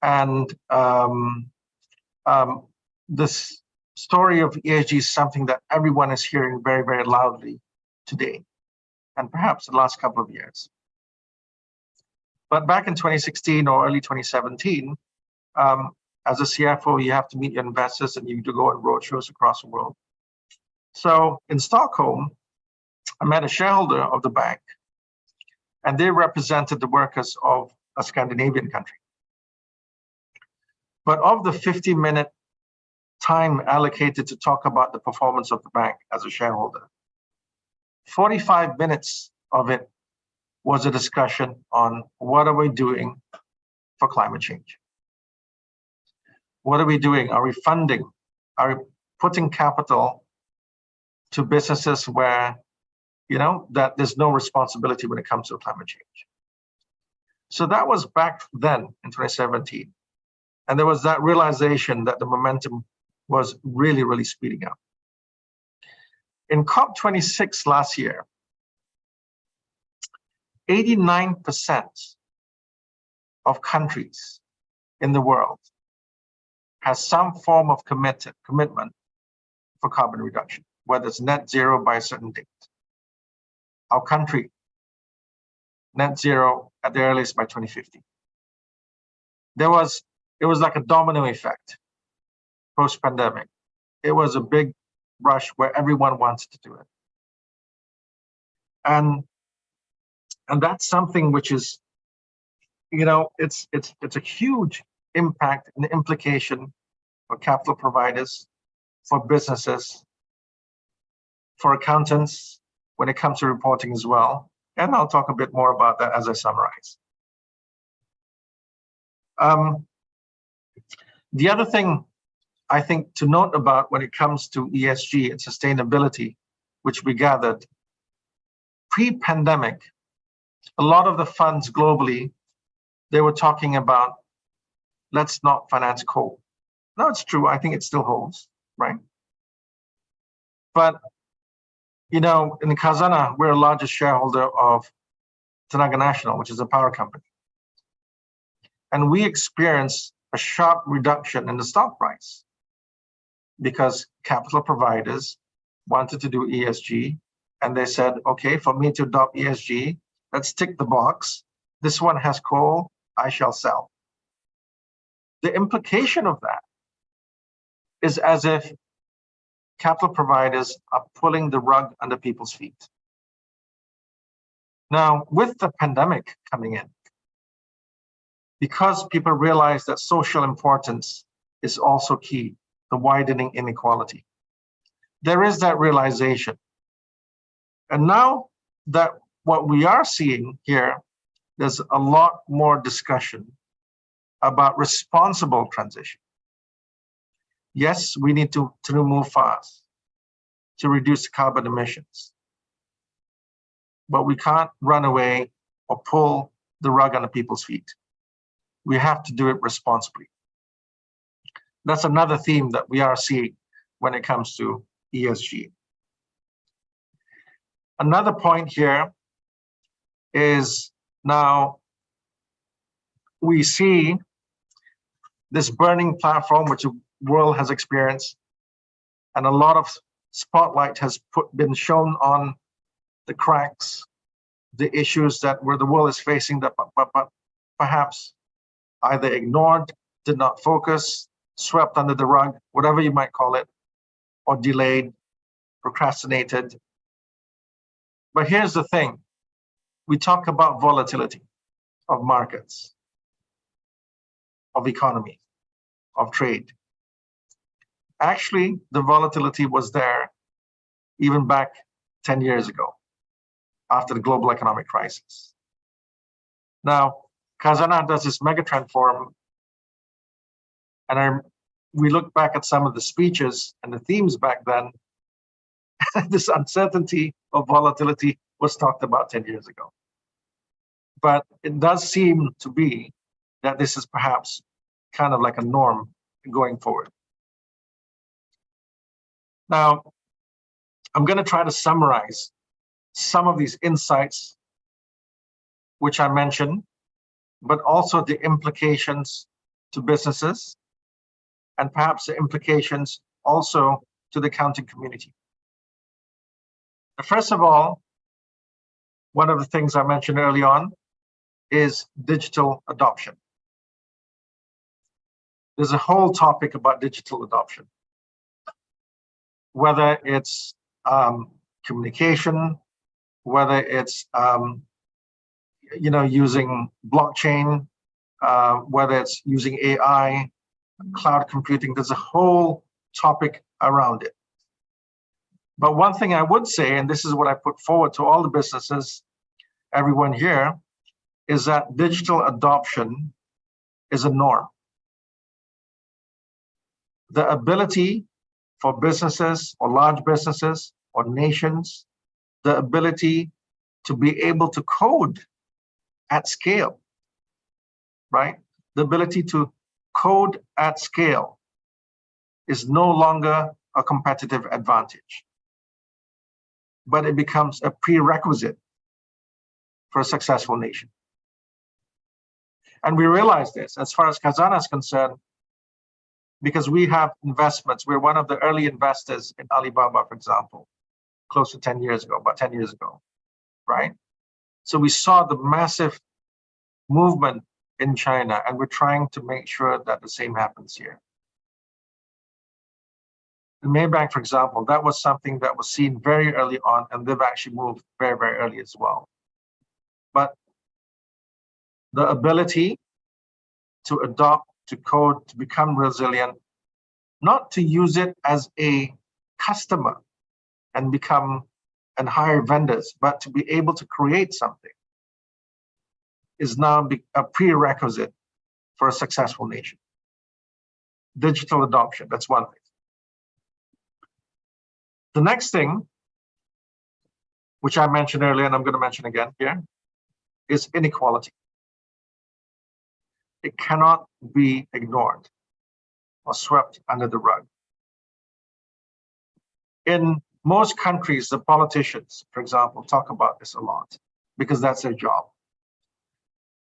And this story of ESG is something that everyone is hearing very, very loudly today, and perhaps the last couple of years. But back in 2016 or early 2017, as a CFO, you have to meet your investors and you need to go on roadshows across the world. So in Stockholm, I met a shareholder of the bank, and they represented the workers of a Scandinavian country. But of the 50-minute time allocated to talk about the performance of the bank as a shareholder, 45 minutes of it was a discussion on what are we doing for climate change? What are we doing? Are we funding? Are we putting capital to businesses where, that there's no responsibility when it comes to climate change? So that was back then in 2017. And there was that realization that the momentum was really, really speeding up. In COP26 last year, 89% of countries in the world has some form of commitment for carbon reduction, whether it's net zero by a certain date. Our country, net zero at the earliest by 2050. It was like a domino effect post-pandemic. It was a big rush where everyone wanted to do it. And that's something which is, it's a huge impact and implication for capital providers, for businesses, for accountants when it comes to reporting as well. And I'll talk a bit more about that as I summarize. The other thing I think to note about when it comes to ESG and sustainability, which we gathered pre-pandemic, a lot of the funds globally, they were talking about, let's not finance coal. No, it's true. I think it still holds, right? But, in Khazanah, we're the largest shareholder of Tenaga Nasional, which is a power company. And we experienced a sharp reduction in the stock price because capital providers wanted to do ESG. And they said, okay, for me to adopt ESG, let's tick the box. This one has coal, I shall sell. The implication of that is as if capital providers are pulling the rug under people's feet. Now, with the pandemic coming in, because people realize that social importance is also key, the widening inequality, there is that realization. And now that what we are seeing here, there's a lot more discussion about responsible transition. Yes, we need to move fast to reduce carbon emissions, but we can't run away or pull the rug under people's feet. We have to do it responsibly. That's another theme that we are seeing when it comes to ESG. Another point here is now we see this burning platform which the world has experienced, and a lot of spotlight has been shown on the cracks, the issues that where the world is facing that but perhaps either ignored, did not focus, swept under the rug, whatever you might call it, or delayed, procrastinated. But here's the thing. We talk about volatility of markets, of economy, of trade. Actually, the volatility was there even back 10 years ago, after the global economic crisis. Now, Khazanah does this Megatrend Forum, and we look back at some of the speeches and the themes back then. This uncertainty of volatility was talked about 10 years ago. But it does seem to be that this is perhaps kind of like a norm going forward. Now, I'm going to try to summarize some of these insights which I mentioned, but also the implications to businesses and perhaps the implications also to the accounting community. First of all, one of the things I mentioned early on is digital adoption. There's a whole topic about digital adoption, whether it's communication, whether it's using blockchain, whether it's using AI, cloud computing. There's a whole topic around it. But one thing I would say, and this is what I put forward to all the businesses, everyone here, is that digital adoption is a norm. The ability for businesses or large businesses or nations, the ability to be able to code at scale, right? The ability to code at scale is no longer a competitive advantage, but it becomes a prerequisite for a successful nation. And we realize this as far as Khazanah is concerned, because we have investments. We're one of the early investors in Alibaba, for example, close to 10 years ago, about 10 years ago, right? So we saw the massive movement in China, and we're trying to make sure that the same happens here. In Maybank, for example, that was something that was seen very early on, and they've actually moved very, very early as well. But the ability to adopt, to code, to become resilient, not to use it as a customer and hire vendors, but to be able to create something is now a prerequisite for a successful nation. Digital adoption, that's one thing. The next thing, which I mentioned earlier, and I'm going to mention again here, is inequality. It cannot be ignored or swept under the rug. In most countries, the politicians, for example, talk about this a lot because that's their job.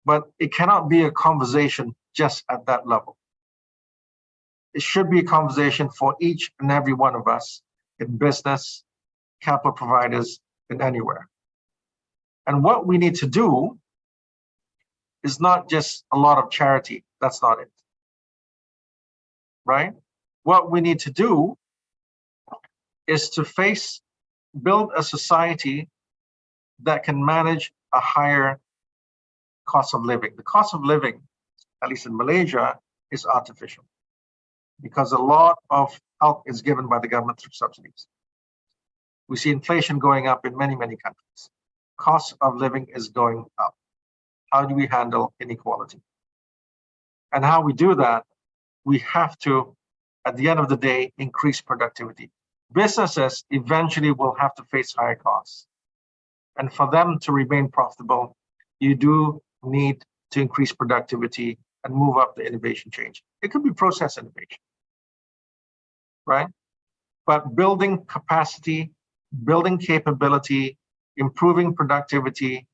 But it cannot be a conversation just at that level. It should be a conversation for each and every one of us in business, capital providers, and anywhere. And what we need to do is not just a lot of charity. That's not it, right? What we need to do is to build a society that can manage a higher cost of living. The cost of living, at least in Malaysia, is artificial because a lot of help is given by the government through subsidies. We see inflation going up in many, many countries. Cost of living is going up. How do we handle inequality? And how we do that, we have to, at the end of the day, increase productivity. Businesses eventually will have to face higher costs. And for them to remain profitable, you do need to increase productivity and move up the innovation change. It could be process innovation, right? But building capacity, building capability, improving productivity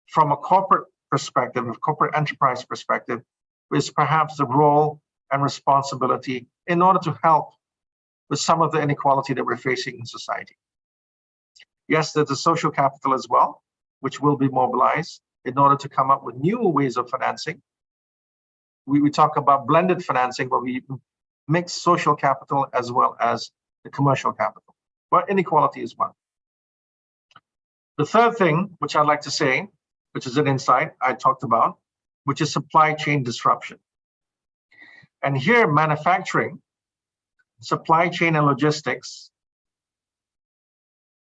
from a corporate perspective, a corporate enterprise perspective, is perhaps the role and responsibility in order to help with some of the inequality that we're facing in society. Yes, there's a social capital as well, which will be mobilized in order to come up with new ways of financing. We talk about blended financing, but we mix social capital as well as the commercial capital. But inequality is one. The third thing, which I'd like to say, which is an insight I talked about, which is supply chain disruption. And here, manufacturing, supply chain and logistics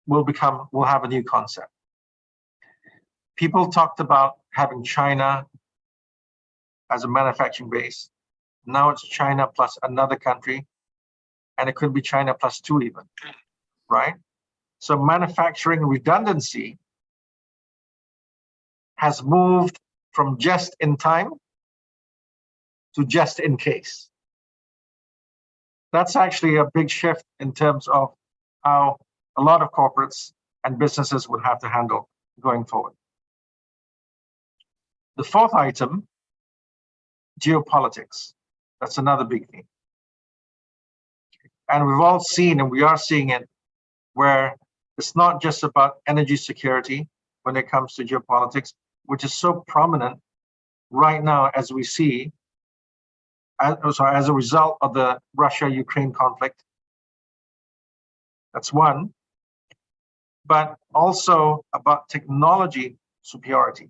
will have a new concept. People talked about having China as a manufacturing base. Now it's China plus another country, and it could be China plus 2 even, right? So manufacturing redundancy has moved from just in time to just in case. That's actually a big shift in terms of how a lot of corporates and businesses would have to handle going forward. The fourth item, geopolitics. That's another big thing. And we've all seen, and we are seeing it, where it's not just about energy security when it comes to geopolitics, which is so prominent right now as we see, as a result of the Russia-Ukraine conflict. That's one. But also about technology superiority.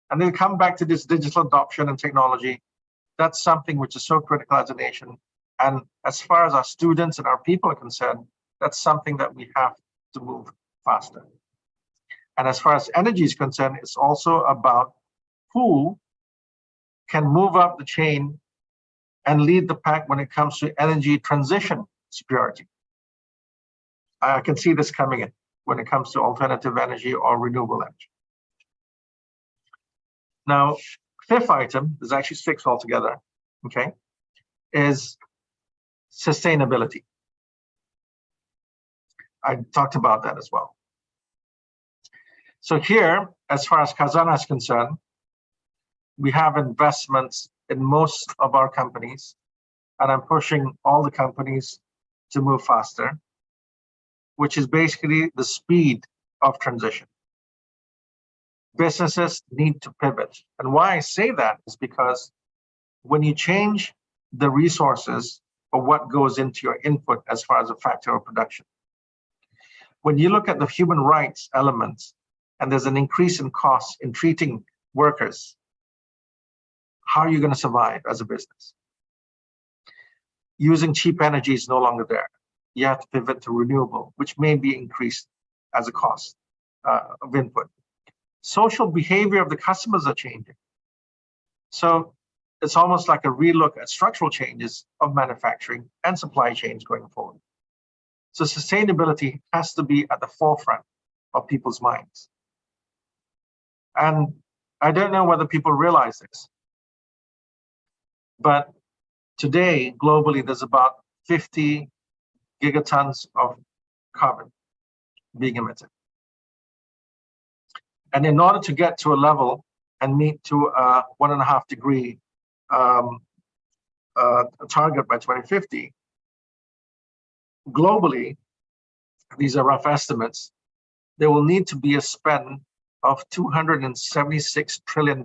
And then come back to this digital adoption and technology. That's something which is so critical as a nation. And as far as our students and our people are concerned, that's something that we have to move faster. And as far as energy is concerned, it's also about who can move up the chain and lead the pack when it comes to energy transition superiority. I can see this coming in when it comes to alternative energy or renewable energy. Now, fifth item, there's actually 6 altogether, okay, is sustainability. I talked about that as well. So here, as far as Khazanah is concerned, we have investments in most of our companies, and I'm pushing all the companies to move faster, which is basically the speed of transition. Businesses need to pivot. And why I say that is because when you change the resources of what goes into your input as far as a factor of production, when you look at the human rights elements and there's an increase in costs in treating workers, how are you going to survive as a business? Using cheap energy is no longer there. You have to pivot to renewable, which may be increased as a cost of input. Social behavior of the customers are changing. So it's almost like a relook at structural changes of manufacturing and supply chains going forward. So sustainability has to be at the forefront of people's minds. And I don't know whether people realize this, but today, globally, there's about 50 gigatons of carbon being emitted. And in order to get to a level and meet to a 1.5 degree target by 2050, globally, these are rough estimates, there will need to be a spend of $276 trillion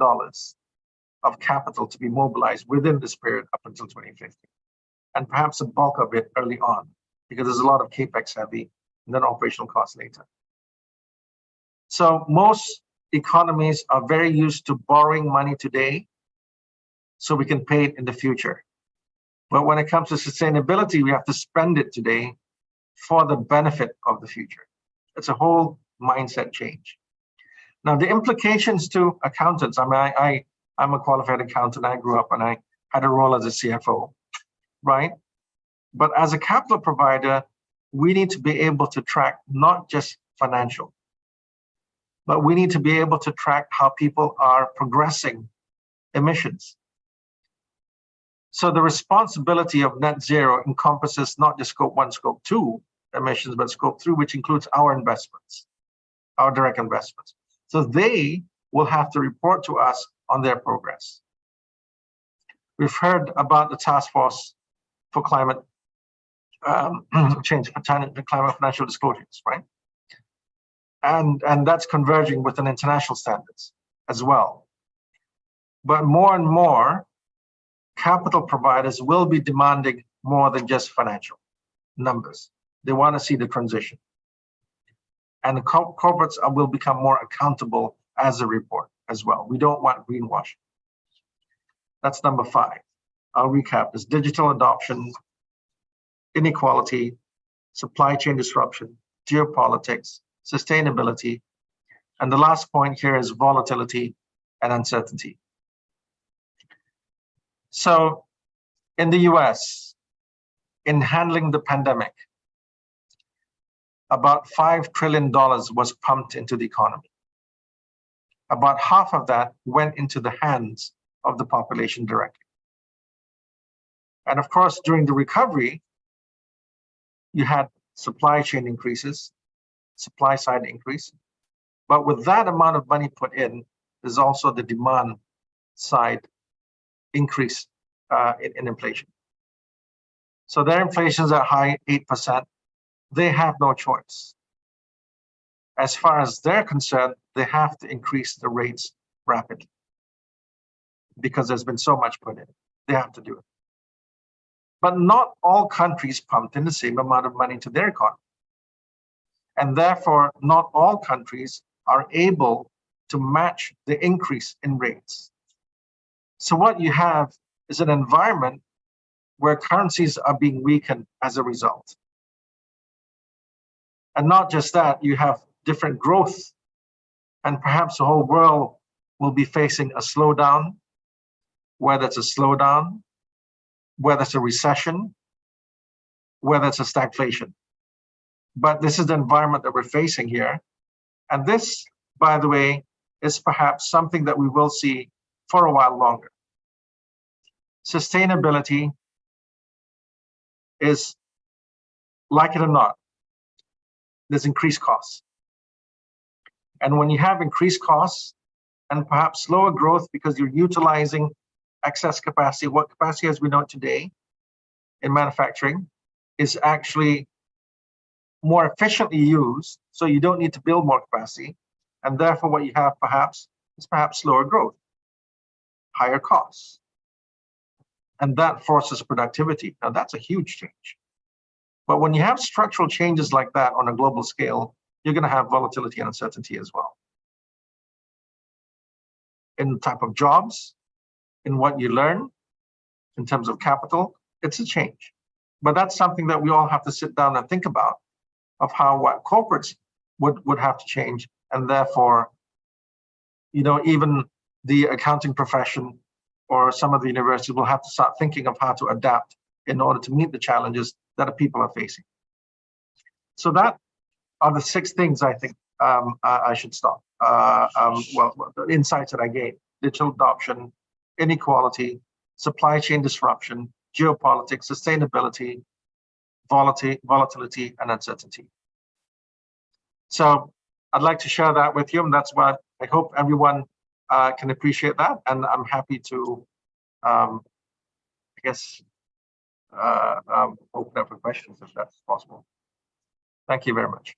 of capital to be mobilized within this period up until 2050. And perhaps a bulk of it early on, because there's a lot of capex heavy and then operational costs later. So most economies are very used to borrowing money today so we can pay it in the future. But when it comes to sustainability, we have to spend it today for the benefit of the future. It's a whole mindset change. Now, the implications to accountants, I mean, I'm a qualified accountant. I grew up and I had a role as a CFO, right? But as a capital provider, we need to be able to track not just financial, but we need to be able to track how people are progressing emissions. So the responsibility of net zero encompasses not just scope 1, scope 2 emissions, but scope 3, which includes our investments, our direct investments. So they will have to report to us on their progress. We've heard about the task force for climate change for climate financial disclosures, right? And that's converging with an international standards as well. But more and more capital providers will be demanding more than just financial numbers. They want to see the transition. And the corporates will become more accountable as a report as well. We don't want greenwashing. That's number 5. I'll recap this: digital adoption, inequality, supply chain disruption, geopolitics, sustainability, and the last point here is volatility and uncertainty. So in the US, in handling the pandemic, about $5 trillion was pumped into the economy. About half of that went into the hands of the population directly. And of course, during the recovery, you had supply chain increases, supply side increase. But with that amount of money put in, there's also the demand side increase in inflation. So their inflation is at high 8%. They have no choice. As far as they're concerned, they have to increase the rates rapidly because there's been so much put in. They have to do it. But not all countries pumped in the same amount of money to their economy. And therefore, not all countries are able to match the increase in rates. So what you have is an environment where currencies are being weakened as a result. And not just that, you have different growth, and perhaps the whole world will be facing a slowdown, whether it's a slowdown, whether it's a recession, whether it's a stagflation. But this is the environment that we're facing here. And this, by the way, is perhaps something that we will see for a while longer. Sustainability is, like it or not, there's increased costs. And when you have increased costs and perhaps slower growth because you're utilizing excess capacity, what capacity as we know it today in manufacturing is actually more efficiently used, so you don't need to build more capacity, and therefore what you have perhaps is slower growth, higher costs, and that forces productivity. Now that's a huge change. But when you have structural changes like that on a global scale, you're going to have volatility and uncertainty as well. In the type of jobs, in what you learn, in terms of capital, it's a change. But that's something that we all have to sit down and think about, of how what corporates would have to change. And therefore, you know, even the accounting profession or some of the universities will have to start thinking of how to adapt in order to meet the challenges that the people are facing. So that are the 6 things I think I should stop. Well, the insights that I gave: digital adoption, inequality, supply chain disruption, geopolitics, sustainability, volatility, and uncertainty. So I'd like to share that with you, and that's what I hope everyone can appreciate that. And I'm happy to, I guess, open up for questions if that's possible. Thank you very much.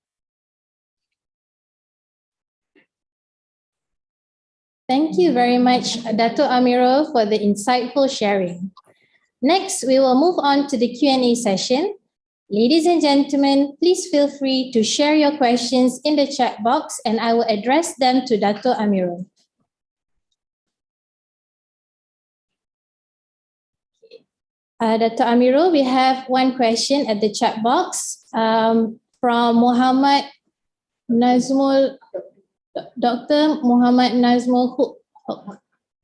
Thank you very much, Dato' Amirul, for the insightful sharing. Next, we will move on to the Q&A session. Ladies and gentlemen, please feel free to share your questions in the chat box and I will address them to Dato' Amirul. Dato' Amirul, we have one question at the chat box from Muhammad Nazmul, Dr. Muhammad Nazmul Huq.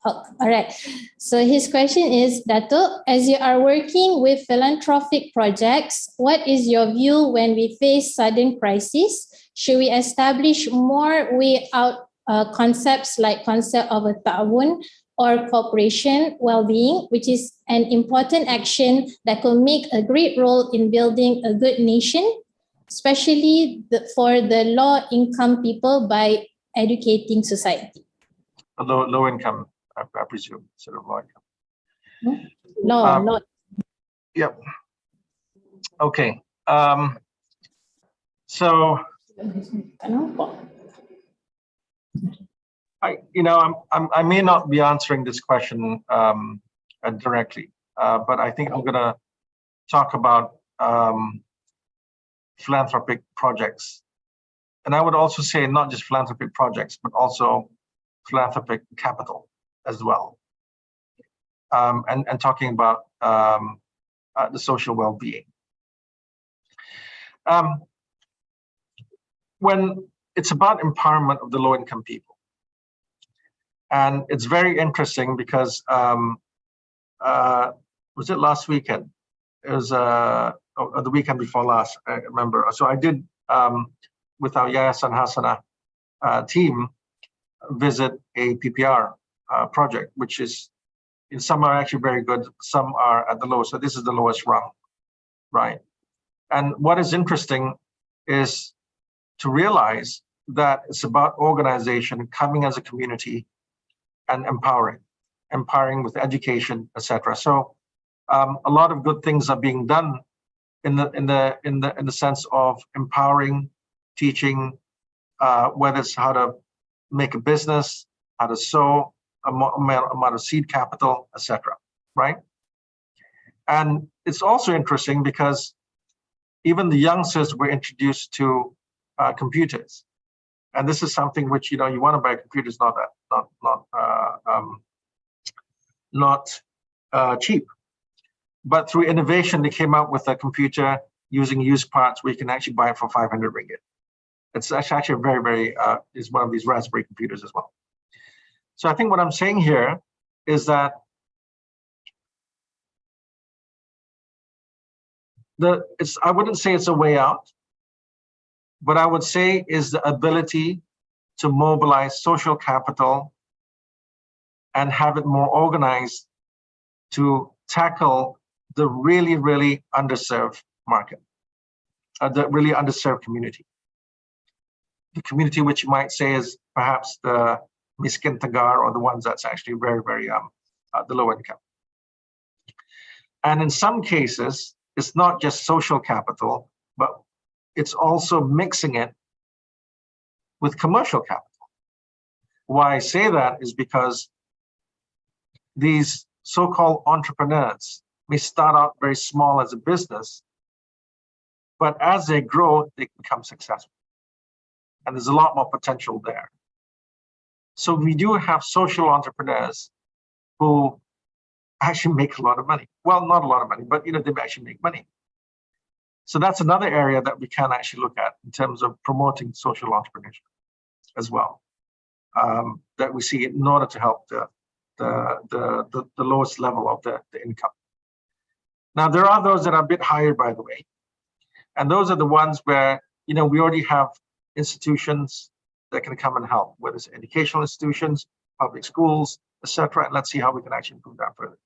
All right. So his question is, Dato', as you are working with philanthropic projects, what is your view when we face sudden crisis? Should we establish more way out concepts like concept of a ta'awun or cooperation well-being, which is an important action that could make a great role in building a good nation, especially for the low-income people by educating society? Low income, I presume, sort of low income. Low. Yep. Okay. So I may not be answering this question directly, but I think I'm going to talk about philanthropic projects. And I would also say not just philanthropic projects, but also philanthropic capital as well. And talking about the social well-being. When it's about empowerment of the low-income people. And it's very interesting because, was it last weekend? It was the weekend before last, I remember. So I did, with our Yayasan Hasana team, visit a PPR project, which is, some are actually very good, some are at the lowest. So this is the lowest rung, right? And what is interesting is to realize that it's about organization, coming as a community, and empowering with education, etc. So a lot of good things are being done in the sense of empowering, teaching, whether it's how to make a business, how to sow, amount of seed capital, etc. Right? And it's also interesting because even the youngsters were introduced to computers, and this is something which you want to buy a computer is not cheap, but through innovation they came out with a computer using used parts where you can actually buy it for 500 ringgit. It's actually a very is one of these Raspberry computers as well. So I think what I'm saying here is that I wouldn't say it's a way out, but I would say is the ability to mobilize social capital and have it more organized to tackle the really underserved market, the really underserved community. The community which you might say is perhaps the miskin tagar, or the ones that's actually very the low income. And in some cases, it's not just social capital, but it's also mixing it with commercial capital. Why I say that is because these so-called entrepreneurs may start out very small as a business, but as they grow, they become successful. And there's a lot more potential there. So we do have social entrepreneurs who actually make a lot of money. Well, not a lot of money, but they actually make money. So that's another area that we can actually look at in terms of promoting social entrepreneurship as well, that we see in order to help the lowest level of the income. Now, there are those that are a bit higher, by the way, and those are the ones where we already have institutions that can come and help, whether it's educational institutions, public schools, etc. And let's see how we can actually improve that further.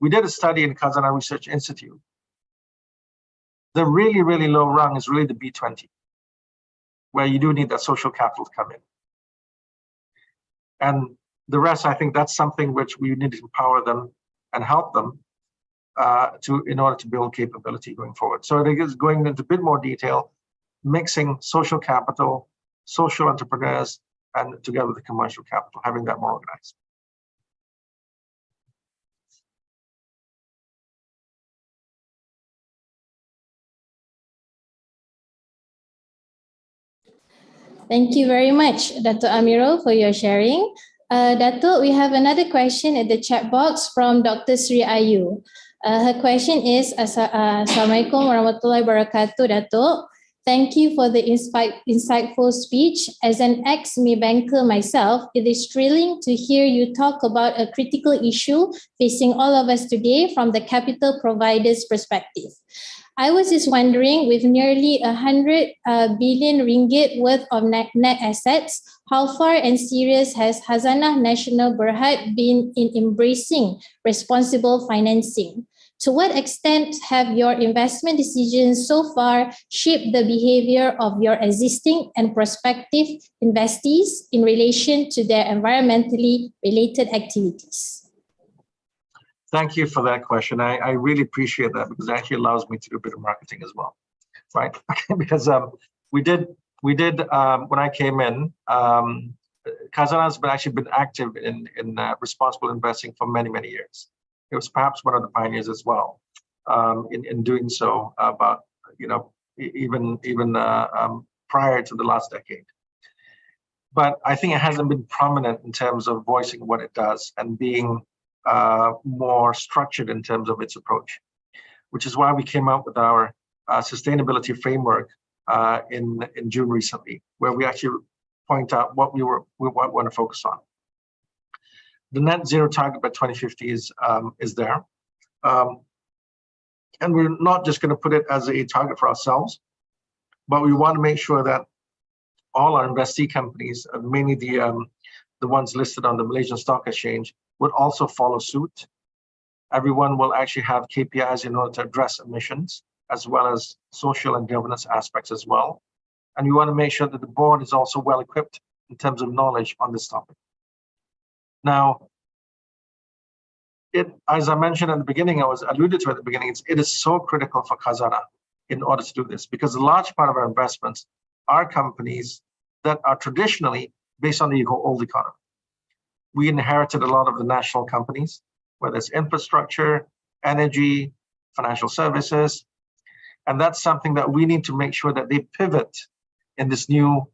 We did a study in Khazanah Research Institute. The really low rung is really the B20, where you do need that social capital to come in. And the rest, I think that's something which we need to empower them and help them in order to build capability going forward. So it is going into a bit more detail, mixing social capital, social entrepreneurs, and together with the commercial capital, having that more organized. Thank you very much, Dato' Amirul, for your sharing. Dato', we have another question at the chat box from Dr. Sri Ayu. Her question is, Assalamualaikum warahmatullahi wabarakatuh, Dato'. Thank you for the insightful speech. As an ex-ME banker myself, it is thrilling to hear you talk about a critical issue facing all of us today from the capital provider's perspective. I was just wondering, with nearly 100 billion ringgit worth of net assets, how far and serious has Khazanah Nasional Berhad been in embracing responsible financing? To what extent have your investment decisions so far shaped the behavior of your existing and prospective investees in relation to their environmentally related activities? Thank you for that question. I really appreciate that because it actually allows me to do a bit of marketing as well, right? Because we did when I came in, Khazanah has actually been active in responsible investing for many years. It was perhaps one of the pioneers as well in doing so. About even prior to the last decade. But I think it hasn't been prominent in terms of voicing what it does and being more structured in terms of its approach, which is why we came out with our sustainability framework in June recently, where we actually point out what we want to focus on. The net zero target by 2050 is there. And we're not just going to put it as a target for ourselves, but we want to make sure that all our investee companies, mainly the ones listed on the Malaysian Stock Exchange, would also follow suit. Everyone will actually have KPIs in order to address emissions, as well as social and governance aspects as well. And we want to make sure that the board is also well equipped in terms of knowledge on this topic. Now, as I mentioned at the beginning, I was alluded to at the beginning, it is so critical for Khazanah in order to do this, because a large part of our investments are companies that are traditionally based on the old economy. We inherited a lot of the national companies, whether it's infrastructure, energy, financial services, and that's something that we need to make sure that they pivot in this new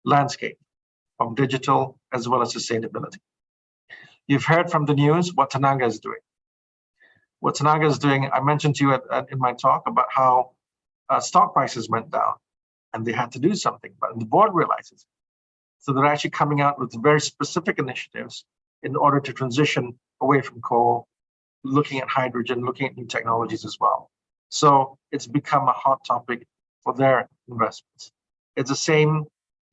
landscape of digital as well as sustainability. You've heard from the news what Tenaga is doing. What Tenaga is doing, I mentioned to you in my talk about how stock prices went down and they had to do something, but the board realizes. So they're actually coming out with very specific initiatives in order to transition away from coal, looking at hydrogen, looking at new technologies as well. So it's become a hot topic for their investments. It's the same,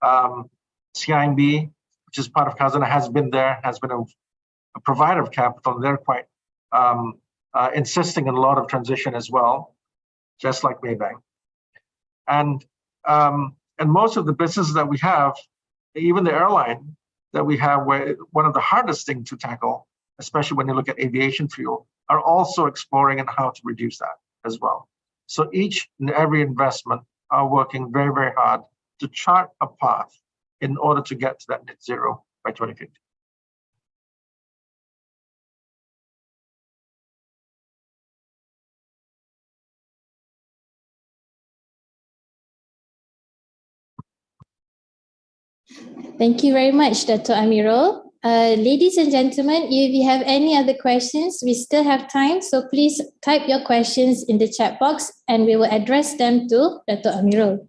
CIMB, which is part of Khazanah, has been there, has been a provider of capital. They're quite insisting on a lot of transition as well, just like Maybank. And most of the businesses that we have, even the airline that we have, where one of the hardest things to tackle, especially when you look at aviation fuel, are also exploring on how to reduce that as well. So each and every investment are working very hard to chart a path in order to get to that net zero by 2050. Thank you very much, Dr. Amirul. Ladies and gentlemen, if you have any other questions, we still have time, so please type your questions in the chat box and we will address them to Dr. Amirul.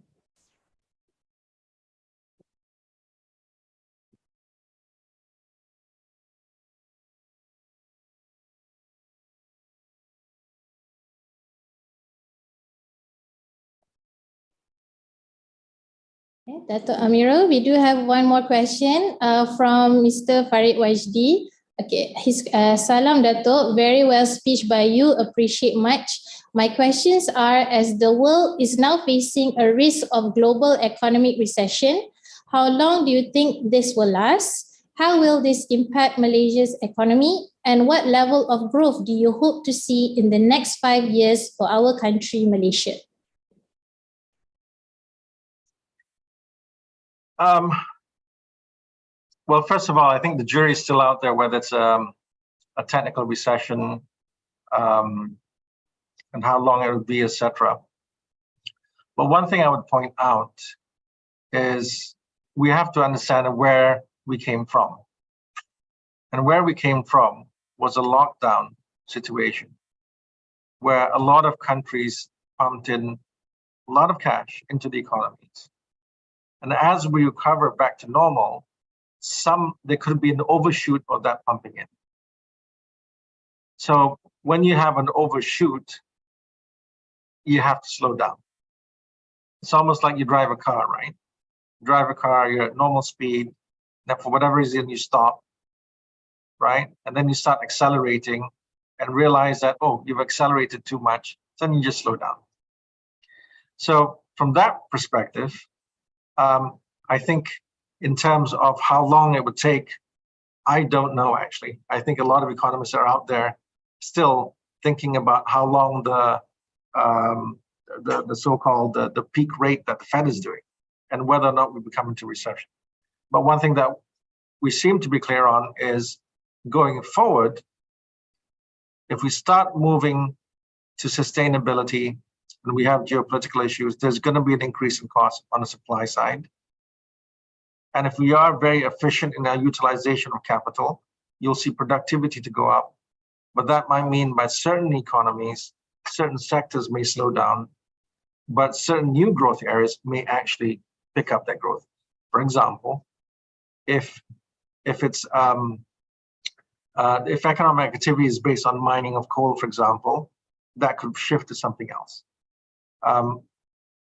Okay, Dr. Amirul, we do have one more question from Mr. Farid Wajdi. Okay, his salam Dato, very well speech by you, appreciate much. My questions are, as the world is now facing a risk of global economic recession, how long do you think this will last? How will this impact Malaysia's economy? And what level of growth do you hope to see in the next 5 years for our country, Malaysia? Well, first of all, I think the jury is still out there whether it's a technical recession and how long it would be, etc. But one thing I would point out is we have to understand where we came from. And where we came from was a lockdown situation where a lot of countries pumped in a lot of cash into the economies. And as we recover back to normal, there could be an overshoot of that pumping in. So when you have an overshoot, you have to slow down. It's almost like you drive a car, right? You drive a car, you're at normal speed, then for whatever reason you stop, right? And then you start accelerating and realize that, oh, you've accelerated too much, then you just slow down. So from that perspective, I think in terms of how long it would take, I don't know actually. I think a lot of economists are out there still thinking about how long the so-called the peak rate that the Fed is doing, and whether or not we become into recession. But one thing that we seem to be clear on is going forward, if we start moving to sustainability and we have geopolitical issues, there's going to be an increase in cost on the supply side. And if we are very efficient in our utilization of capital, you'll see productivity to go up. But that might mean by certain economies, certain sectors may slow down, but certain new growth areas may actually pick up that growth. For example, if economic activity is based on mining of coal, for example, that could shift to something else.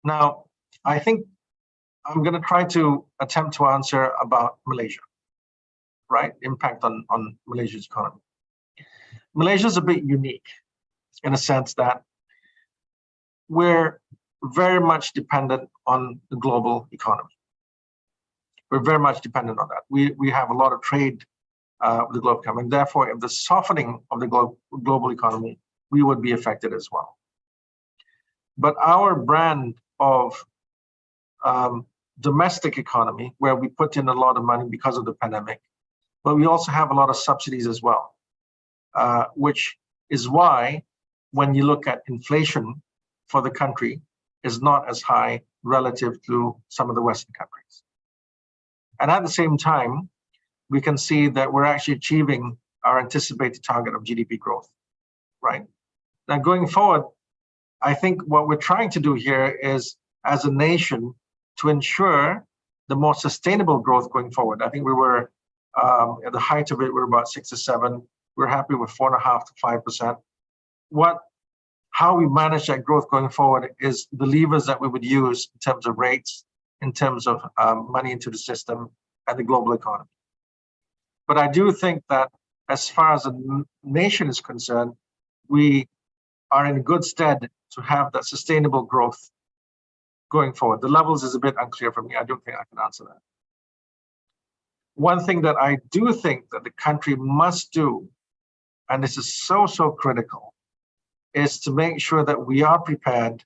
Now, I think I'm going to try to attempt to answer about Malaysia, right? Impact on Malaysia's economy. Malaysia is a bit unique in a sense that we're very much dependent on the global economy. We're very much dependent on that. We have a lot of trade with the global economy, and therefore, if the softening of the global economy, we would be affected as well. But our brand of domestic economy, where we put in a lot of money because of the pandemic, but we also have a lot of subsidies as well, which is why when you look at inflation for the country is not as high relative to some of the Western countries. And at the same time, we can see that we're actually achieving our anticipated target of GDP growth, right? Now, going forward, I think what we're trying to do here is, as a nation, to ensure the more sustainable growth going forward. I think we were, at the height of it, we were about 6 to 7. We're happy with 4.5 to 5%. How we manage that growth going forward is the levers that we would use in terms of rates, in terms of money into the system and the global economy. But I do think that as far as the nation is concerned, we are in good stead to have that sustainable growth going forward. The levels is a bit unclear for me. I don't think I can answer that. One thing that I do think that the country must do, and this is so critical, is to make sure that we are prepared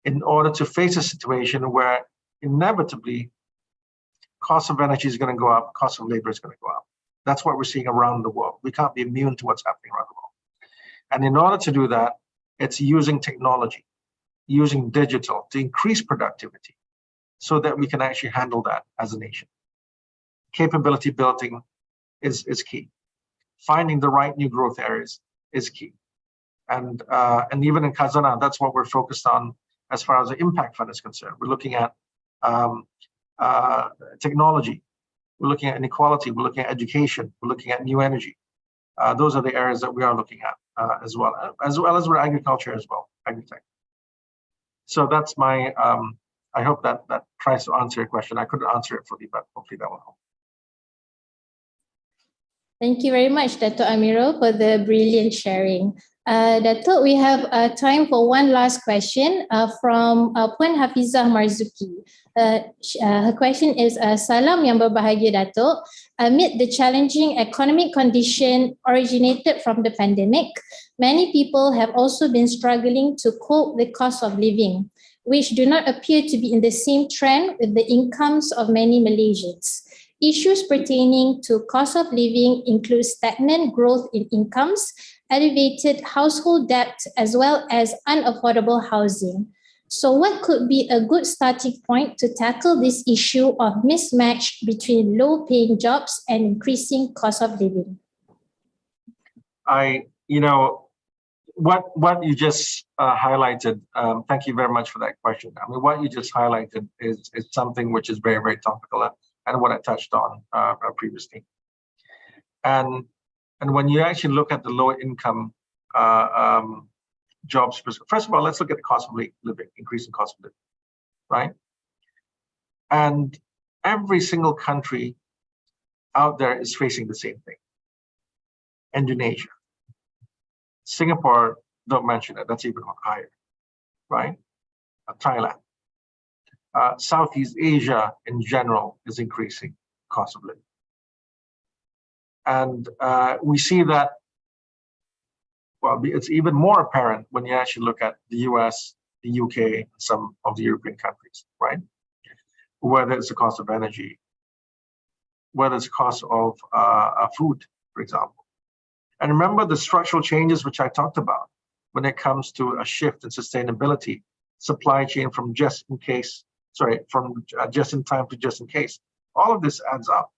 in order to face a situation where inevitably cost of energy is going to go up, cost of labor is going to go up. That's what we're seeing around the world. We can't be immune to what's happening around the world. And in order to do that, it's using technology, using digital to increase productivity so that we can actually handle that as a nation. Capability building is key. Finding the right new growth areas is key. And even in Khazanah, that's what we're focused on as far as the impact fund is concerned. We're looking at technology, we're looking at inequality, we're looking at education, we're looking at new energy. Those are the areas that we are looking at as well as we're agriculture as well, agri-tech. So that's my, I hope that tries to answer your question. I couldn't answer it fully, but hopefully that will help. Thank you very much, Dato' Amirul, for the brilliant sharing. Dato', we have time for one last question from Puan Hafizah Marzuki. Her question is, Salam yang berbahagia, Dato'. Amid the challenging economic condition originated from the pandemic, many people have also been struggling to cope with the cost of living, which do not appear to be in the same trend with the incomes of many Malaysians. Issues pertaining to cost of living include stagnant growth in incomes, elevated household debt, as well as unaffordable housing. So what could be a good starting point to tackle this issue of mismatch between low-paying jobs and increasing cost of living? What you just highlighted, thank you very much for that question. I mean, what you just highlighted is something which is very, very topical and what I touched on previously. And when you actually look at the low income jobs, first of all, let's look at the cost of living, increasing cost of living, right? And every single country out there is facing the same thing. Indonesia, Singapore, don't mention it, that's even higher, right? Thailand. Southeast Asia in general is increasing cost of living. And we see that well, it's even more apparent when you actually look at the US, the UK, some of the European countries, right? Whether it's the cost of energy, whether it's the cost of food, for example. And remember the structural changes which I talked about when it comes to a shift in sustainability, supply chain from just in case, from just in time to just in case. All of this adds up.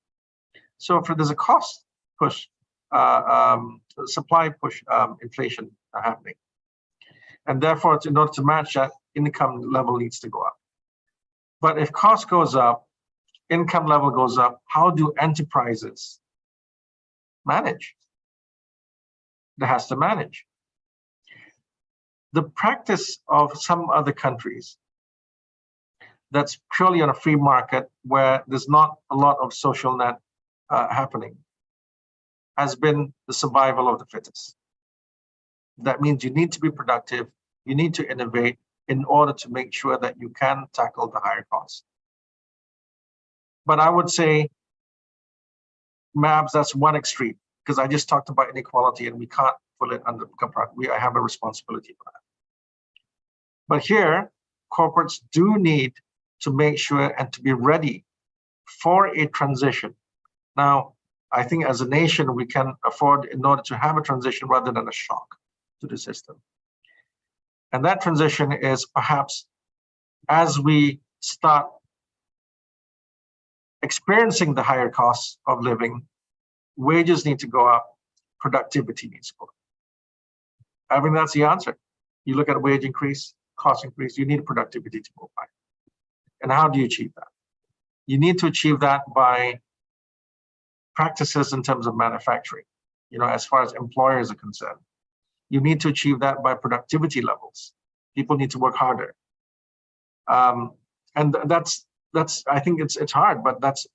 So if there's a cost push, supply push inflation happening. And therefore, in order to match that, income level needs to go up. But if cost goes up, income level goes up, how do enterprises manage? That has to manage. The practice of some other countries that's purely on a free market where there's not a lot of social net happening has been the survival of the fittest. That means you need to be productive, you need to innovate in order to make sure that you can tackle the higher costs. But I would say, MABs, that's one extreme, because I just talked about inequality and we can't put it under, I have a responsibility for that. But here, corporates do need to make sure and to be ready for a transition. Now, I think as a nation, we can afford in order to have a transition rather than a shock to the system. And that transition is perhaps as we start experiencing the higher costs of living, wages need to go up, productivity needs to go up. I mean, that's the answer. You look at wage increase, cost increase, you need productivity to go up. And how do you achieve that? You need to achieve that by practices in terms of manufacturing, as far as employers are concerned. You need to achieve that by productivity levels. People need to work harder. And that's I think it's hard, but that's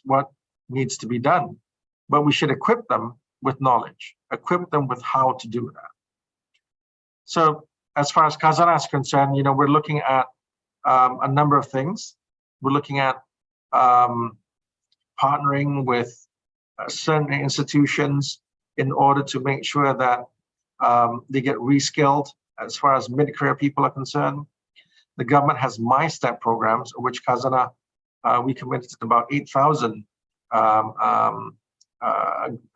what needs to be done. But we should equip them with knowledge, equip them with how to do that. So as far as Khazanah is concerned, we're looking at a number of things. We're looking at partnering with certain institutions in order to make sure that they get reskilled as far as mid-career people are concerned. The government has My Step programs, which Khazanah, we committed to about 8,000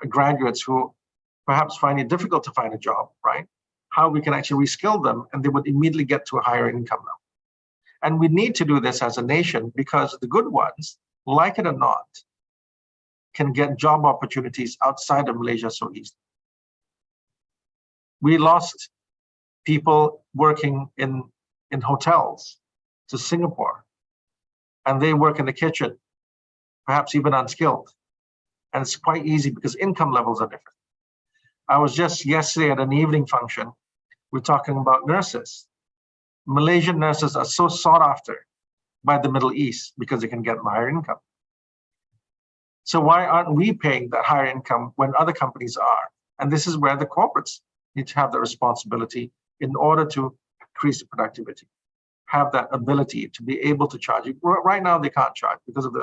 graduates who perhaps find it difficult to find a job, right? How we can actually reskill them and they would immediately get to a higher income level. And we need to do this as a nation because the good ones, like it or not, can get job opportunities outside of Malaysia so easily. We lost people working in hotels to Singapore, and they work in the kitchen, perhaps even unskilled. And it's quite easy because income levels are different. I was just yesterday at an evening function, we're talking about nurses. Malaysian nurses are so sought after by the Middle East because they can get higher income. So why aren't we paying that higher income when other companies are? And this is where the corporates need to have the responsibility in order to increase the productivity, have that ability to be able to charge. Right now they can't charge because of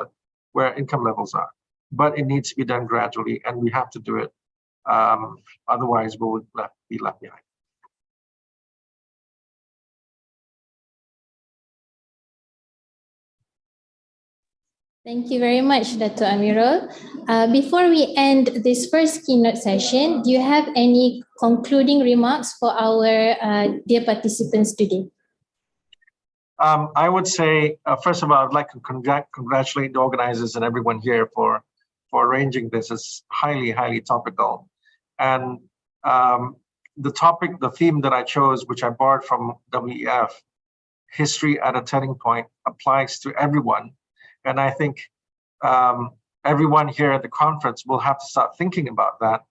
where income levels are, but it needs to be done gradually and we have to do it. Otherwise we will be left behind. Thank you very much, Dr. Amirul. Before we end this first keynote session, do you have any concluding remarks for our dear participants today? I would say, first of all, I'd like to congratulate the organizers and everyone here for arranging this. It's highly, highly topical. And the theme that I chose, which I borrowed from WEF, History at a Turning Point, applies to everyone. And I think everyone here at the conference will have to start thinking about that.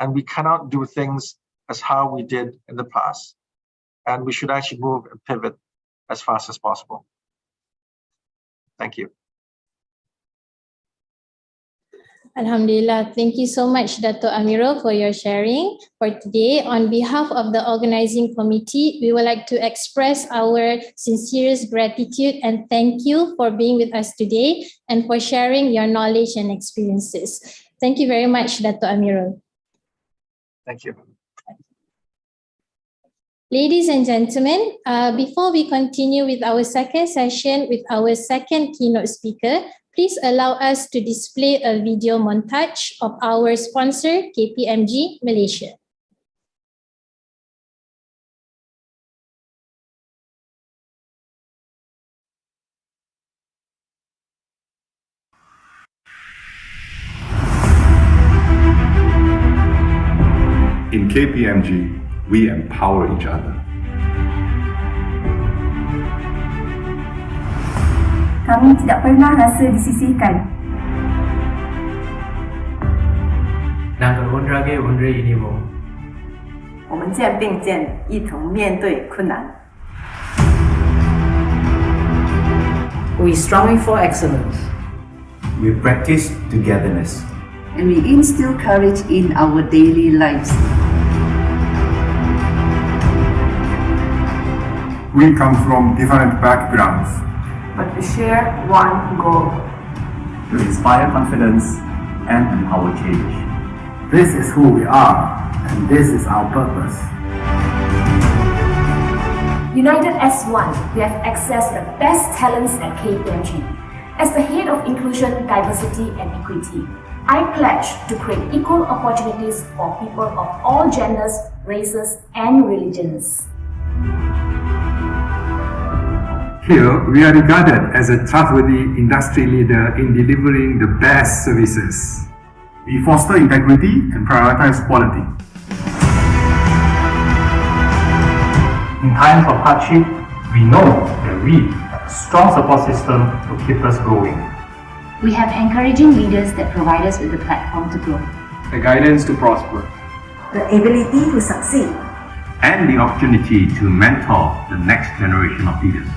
And we cannot do things as how we did in the past. And we should actually move and pivot as fast as possible. Thank you. Alhamdulillah. Thank you so much, Dr. Amirul, for your sharing. For today, on behalf of the organizing committee, we would like to express our sincerest gratitude and thank you for being with us today and for sharing your knowledge and experiences. Thank you very much, Dr. Amirul. Thank you. Ladies and gentlemen, before we continue with our second session with our second keynote speaker, please allow us to display a video montage of our sponsor, KPMG Malaysia. In KPMG, we empower each other. Kami tidak pernah rasa disisihkan. 那个温热给温热一点不？我们肩并肩，一同面对困难。We strive for excellence. We practice togetherness. And we instill courage in our daily lives. We come from different backgrounds, but we share one goal. To inspire confidence and empower change. This is who we are, and this is our purpose. United as one, we have accessed the best talents at KPMG. As the head of Inclusion, Diversity and Equity, I pledge to create equal opportunities for people of all genders, races and religions. Here, we are regarded as a trustworthy industry leader in delivering the best services. We foster integrity and prioritize quality. In times of hardship, we know that we have a strong support system to keep us going. We have encouraging leaders that provide us with the platform to grow. The guidance to prosper. The ability to succeed. And the opportunity to mentor the next generation of leaders.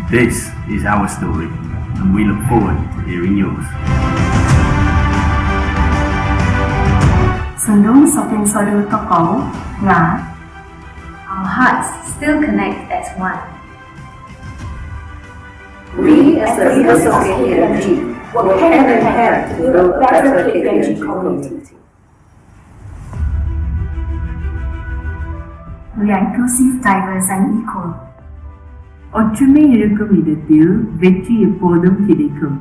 This is our story, and we look forward to hearing yours. Sundung Sopin Sodu Tokong, Nga. Our hearts still connect as one. We as the leaders of KPMG work hand in hand to build a better KPMG community. We are inclusive, diverse and equal. ஒற்றுமை இருக்கும் இடத்தில் வெற்றி எப்போதும் கிடைக்கும்.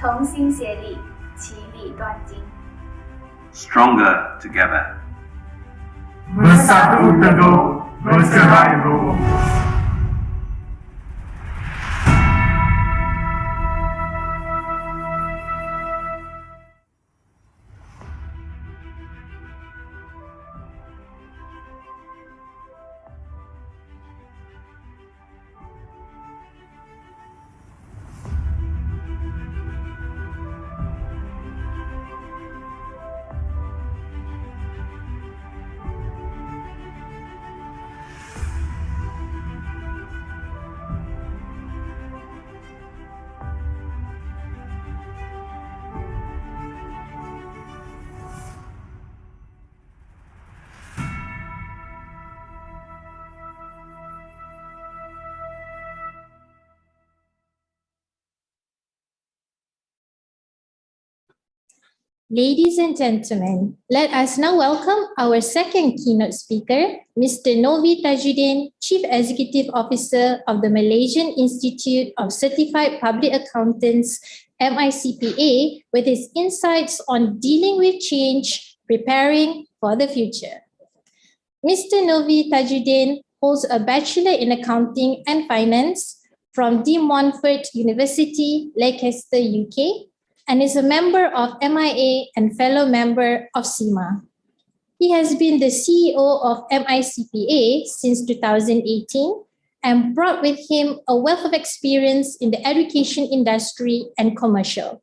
同心协力，其利断金。 Stronger together. Bersatu teguh, bercerai roboh. Ladies and gentlemen, let us now welcome our second keynote speaker, Mr. Novi Tajuddin, Chief Executive Officer of the Malaysian Institute of Certified Public Accountants, MICPA, with his insights on dealing with change, preparing for the future. Mr. Novi Tajuddin holds a Bachelor in Accounting and Finance from De Montfort University, Leicester, UK, and is a member of MIA and fellow member of CIMA. He has been the CEO of MICPA since 2018 and brought with him a wealth of experience in the education industry and commercial.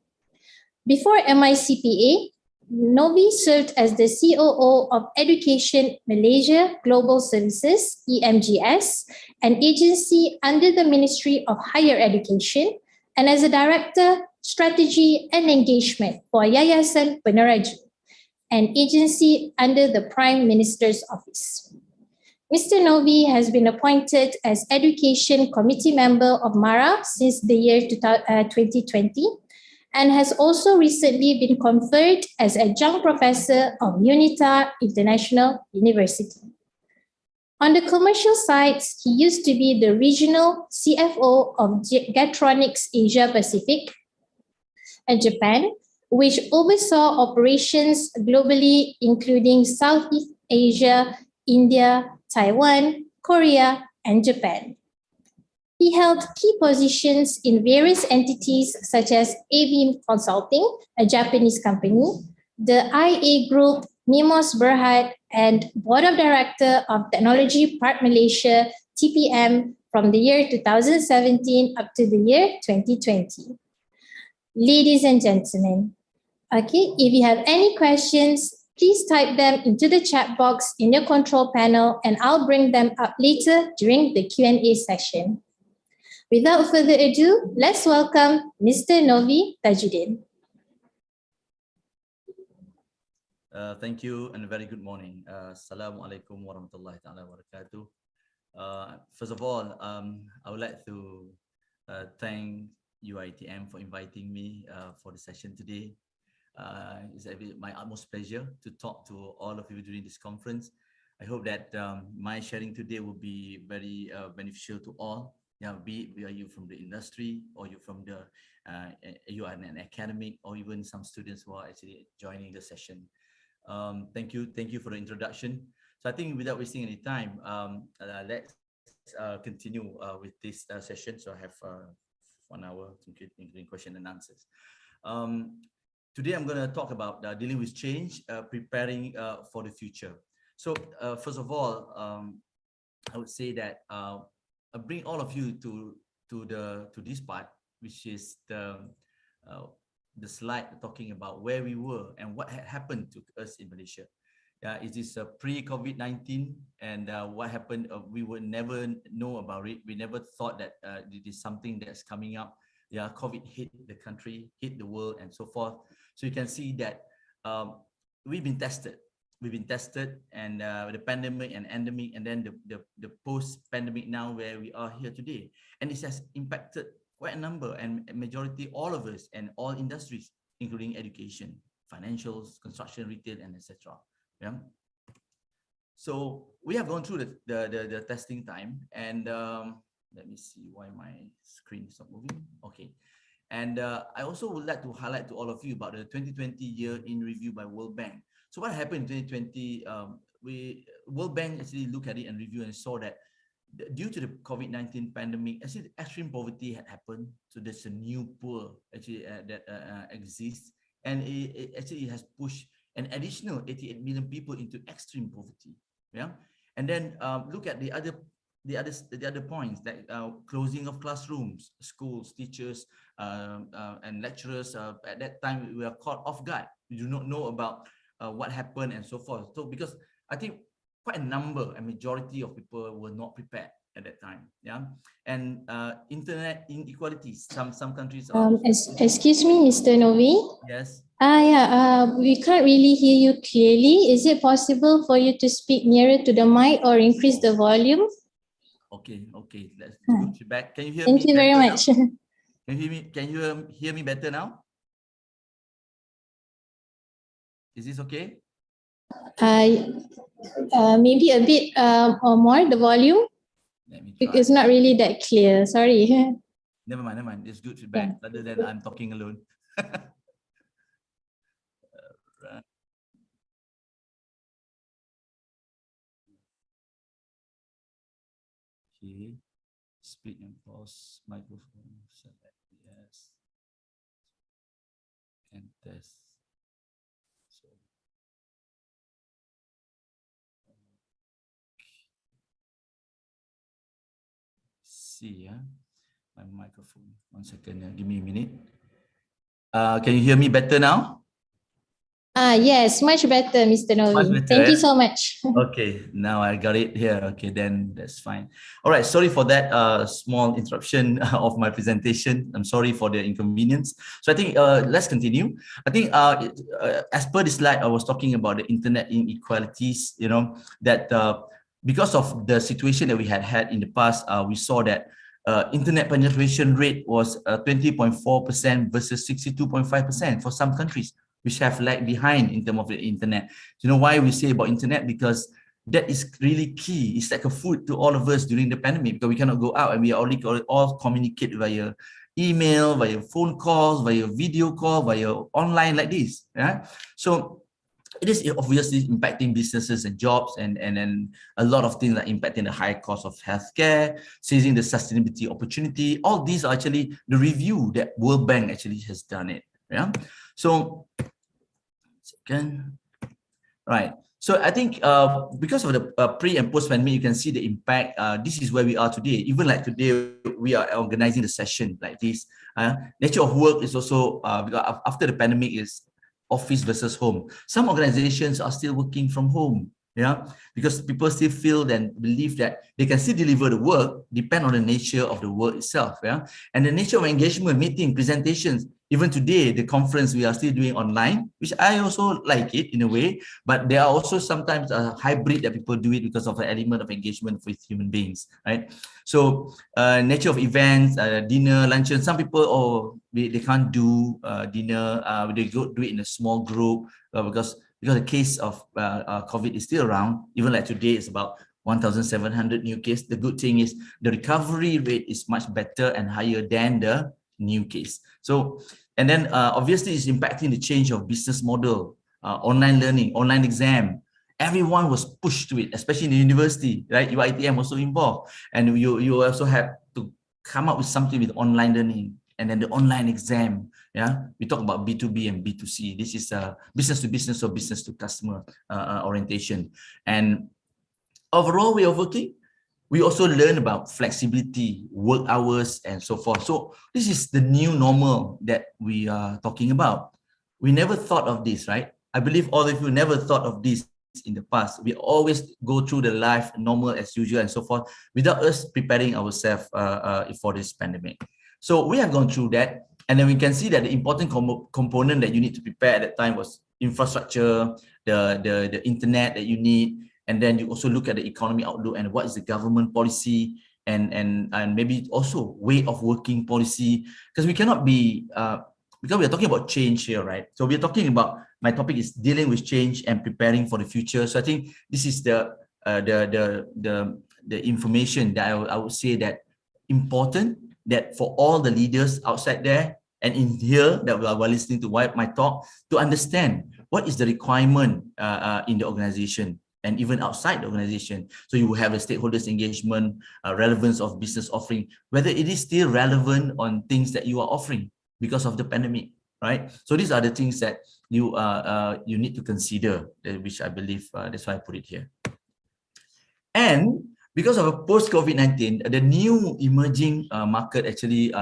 Before MICPA, Novi served as the COO of Education Malaysia Global Services, EMGS, an agency under the Ministry of Higher Education, and as a Director, Strategy and Engagement for Yayasan Peneraju, an agency under the Prime Minister's Office. Mr. Novi has been appointed as Education Committee Member of MARA since the year 2020 and has also recently been conferred as Adjunct Professor of UNITA International University. On the commercial sides, he used to be the regional CFO of Gatronics Asia Pacific and Japan, which oversaw operations globally, including Southeast Asia, India, Taiwan, Korea, and Japan. He held key positions in various entities such as AV Consulting, a Japanese company, the IA Group, Mimos Berhad, and Board of Director of Technology Park Malaysia, TPM, from the year 2017 up to the year 2020. Ladies and gentlemen, okay, if you have any questions, please type them into the chat box in your control panel and I'll bring them up later during the Q&A session. Without further ado, let's welcome Mr. Novi Tajuddin. Thank you and a very good morning. Assalamualaikum warahmatullahi wabarakatuh. First of all, I would like to thank UiTM for inviting me for the session today. It's my utmost pleasure to talk to all of you during this conference. I hope that my sharing today will be very beneficial to all. Yeah, be you from the industry or you from the you are an academic or even some students who are actually joining the session. Thank you for the introduction. So I think without wasting any time, let's continue with this session. So I have 1 hour including question and answers. Today I'm going to talk about dealing with change, preparing for the future. So first of all, I would say that I bring all of you to this part, which is the slide talking about where we were and what had happened to us in Malaysia. It is pre-COVID-19 and what happened, we would never know about it. We never thought that it is something that's coming up. COVID hit the country, hit the world and so forth. So you can see that we've been tested. We've been tested and the pandemic and endemic and then the post-pandemic now where we are here today. And this has impacted quite a number and majority all of us and all industries, including education, financials, construction, retail, and etc. Yeah. So we have gone through the testing time and let me see why my screen is not moving. Okay. And I also would like to highlight to all of you about the 2020 year in review by World Bank. So what happened in 2020, World Bank actually looked at it and reviewed and saw that due to the COVID-19 pandemic, actually extreme poverty had happened. So there's a new poor actually that exists, and it actually has pushed an additional 88 million people into extreme poverty. Yeah, and then look at the other points, like closing of classrooms, schools, teachers, and lecturers. At that time, we were caught off guard. We do not know about what happened and so forth. So because I think quite a number, a majority of people were not prepared at that time. Yeah, and internet inequalities. Some countries. Excuse me, Mr. Novi. Yes. We can't really hear you clearly. Is it possible for you to speak nearer to the mic or increase the volume? Okay. Let's go back. Can you hear me? Thank you very much. Can you hear me? Can you hear me better now? Is this okay? Maybe a bit or more the volume. It's not really that clear. Sorry. Never mind. It's good feedback rather than I'm talking alone. Right. Okay. Speak and pause microphone. Select yes. And test. So. See, my microphone. 1 second. Give me a minute. Can you hear me better now? Yes, much better, Mr. Novi. Thank you so much. Okay, now I got it here. Okay, then that's fine. All right, sorry for that small interruption of my presentation. I'm sorry for the inconvenience. So I think let's continue. I think as per the slide, I was talking about the internet inequalities, you know, that because of the situation that we had in the past, we saw that internet penetration rate was 20.4% versus 62.5% for some countries, which have lagged behind in terms of the internet. You know why we say about internet? Because that is really key. It's like a food to all of us during the pandemic, because we cannot go out and we are all communicate via email, via phone calls, via video call, via online like this. Yeah. So it is obviously impacting businesses and jobs, and a lot of things like impacting the high cost of healthcare, seizing the sustainability opportunity. All these are actually the review that World Bank actually has done it. Yeah. So second, right. So I think because of the pre and post pandemic, you can see the impact. This is where we are today. Even like today, we are organizing the session like this. Nature of work is also because after the pandemic is office versus home. Some organizations are still working from home, yeah, because people still feel and believe that they can still deliver the work, depend on the nature of the work itself, yeah, and the nature of engagement, meeting, presentations. Even today, the conference we are still doing online, which I also like it in a way, but there are also sometimes a hybrid that people do it because of the element of engagement with human beings, right? So nature of events, dinner, luncheon, some people, they can't do dinner, they go do it in a small group because the case of COVID is still around. Even like today, it's about 1,700 new cases. The good thing is the recovery rate is much better and higher than the new case. So, and then obviously it's impacting the change of business model, online learning, online exam. Everyone was pushed to it, especially in the university, right? UiTM also involved. And you also have to come up with something with online learning and then the online exam. Yeah, we talk about B2B and B2C. This is business to business or business to customer orientation. And overall way of working, we also learn about flexibility, work hours, and so forth. So this is the new normal that we are talking about. We never thought of this, right? I believe all of you never thought of this in the past. We always go through the life normal as usual and so forth without us preparing ourselves for this pandemic. So we have gone through that. And then we can see that the important component that you need to prepare at that time was infrastructure, the internet that you need. And then you also look at the economy outlook and what is the government policy and maybe also way of working policy, because we cannot be because we are talking about change here, right? So we are talking about, my topic is dealing with change and preparing for the future. So I think this is the information that I would say that important, that for all the leaders outside there and in here that we are listening to my talk, to understand what is the requirement in the organization and even outside the organization. So you will have a stakeholders engagement, relevance of business offering, whether it is still relevant on things that you are offering because of the pandemic, right? So these are the things that you need to consider, which I believe that's why I put it here. And because of a post-COVID-19, the new emerging market actually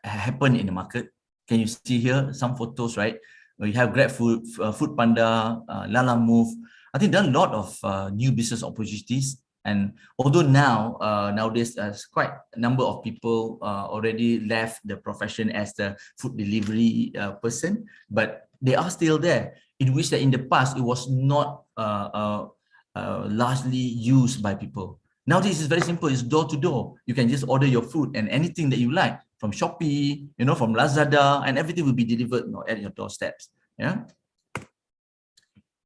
happened in the market. Can you see here some photos, right? We have GrabFood, Foodpanda, Lala Move. I think there are a lot of new business opportunities. And although nowadays there's quite a number of people already left the profession as the food delivery person, but they are still there. In which that in the past it was not largely used by people. Now this is very simple. It's door to door. You can just order your food and anything that you like from Shopee, from Lazada, and everything will be delivered at your doorsteps. Yeah.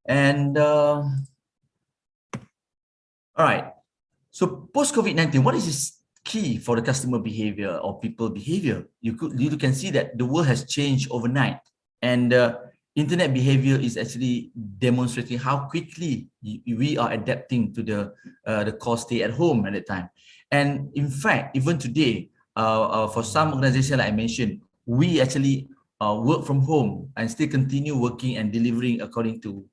And all right. So post COVID-19, what is key for the customer behavior or people behavior? You can see that the world has changed overnight, and internet behavior is actually demonstrating how quickly we are adapting to the cost stay at home at the time. And in fact, even today, for some organizations like I mentioned, we actually work from home and still continue working and delivering according to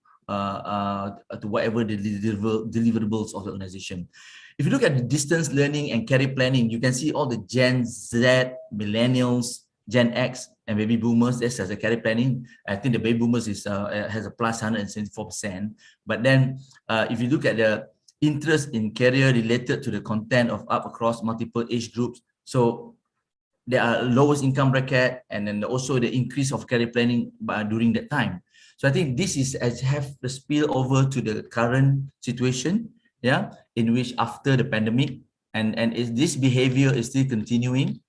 whatever the deliverables of the organization. If you look at the distance learning and career planning, you can see all the Gen Z, millennials, Gen X, and baby boomers. This as a career planning. I think the baby boomers has a plus 174%. But then if you look at the interest in career related to the content of up across multiple age groups, so there are lowest income bracket, and then also the increase of career planning during that time. So I think this is have the spill over to the current situation, yeah, in which after the pandemic, and this behavior is still continuing.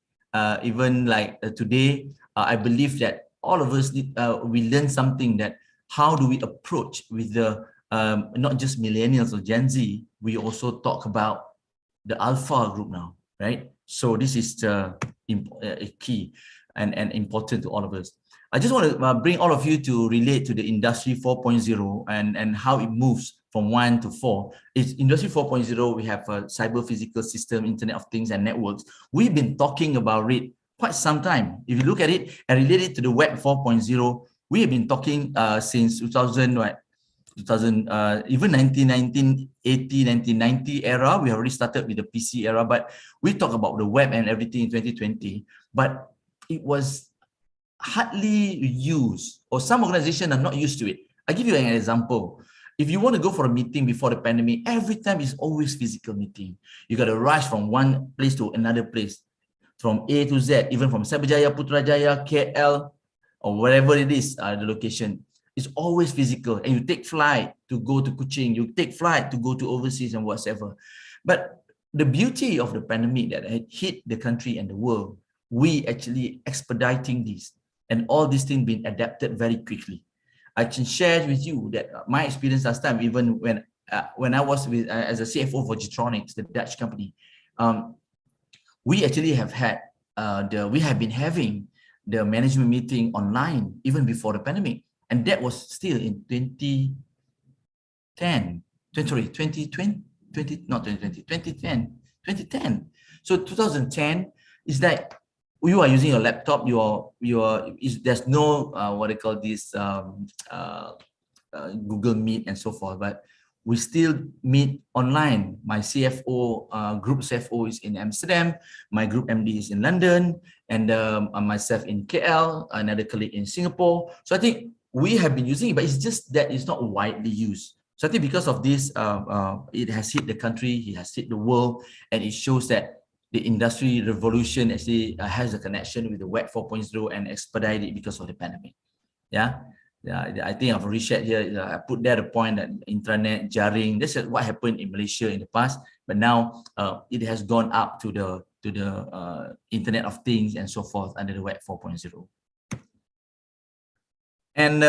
Even like today, I believe that all of us we learn something, that how do we approach with the not just millennials or Gen Z, we also talk about the alpha group now, right? So this is the key and important to all of us. I just want to bring all of you to relate to the Industry 4.0 and how it moves from 1 to 4. It's Industry 4.0, we have a cyber physical system, Internet of Things and networks. We've been talking about it quite some time. If you look at it and relate it to the Web 4.0, we have been talking since 2000, even 1980, 1990 era, we have already started with the PC era, but we talk about the web and everything in 2020, but it was hardly used, or some organizations are not used to it. I give you an example. If you want to go for a meeting before the pandemic, every time is always physical meeting. You got to rush from one place to another place, from A to Z, even from Cyberjaya, Putrajaya, KL, or wherever it is, the location. It's always physical, and you take flight to go to Kuching, you take flight to go to overseas and whatever. But the beauty of the pandemic that had hit the country and the world, we actually expediting this, and all these things being adapted very quickly. I can share with you that my experience last time, even when I was with as a CFO for Getronics, the Dutch company, we actually have had we have been having the management meeting online even before the pandemic, and that was still in 2010. So 2010 is that you are using your laptop, there's no what they call this Google Meet and so forth, but we still meet online. My CFO, group CFO is in Amsterdam, my group MD is in London, and myself in KL, another colleague in Singapore. So I think we have been using it, but it's just that it's not widely used. So I think because of this, it has hit the country, it has hit the world, and it shows that the industry revolution actually has a connection with the Web 4.0 and expedited it because of the pandemic. Yeah, I think I've already shared here. I put there the point that intranet, jaring, this is what happened in Malaysia in the past, but now it has gone up to the Internet of Things and so forth under the Web 4.0. And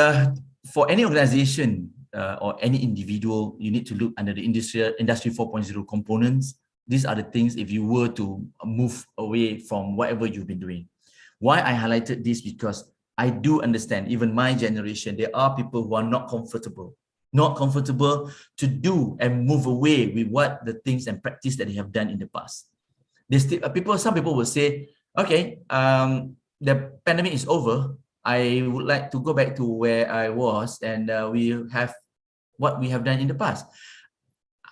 for any organization or any individual, you need to look under the Industry 4.0 components. These are the things if you were to move away from whatever you've been doing. Why I highlighted this? Because I do understand, even my generation, there are people who are not comfortable to do and move away with what the things and practice that they have done in the past. Some people will say, okay, the pandemic is over. I would like to go back to where I was, and we have what we have done in the past.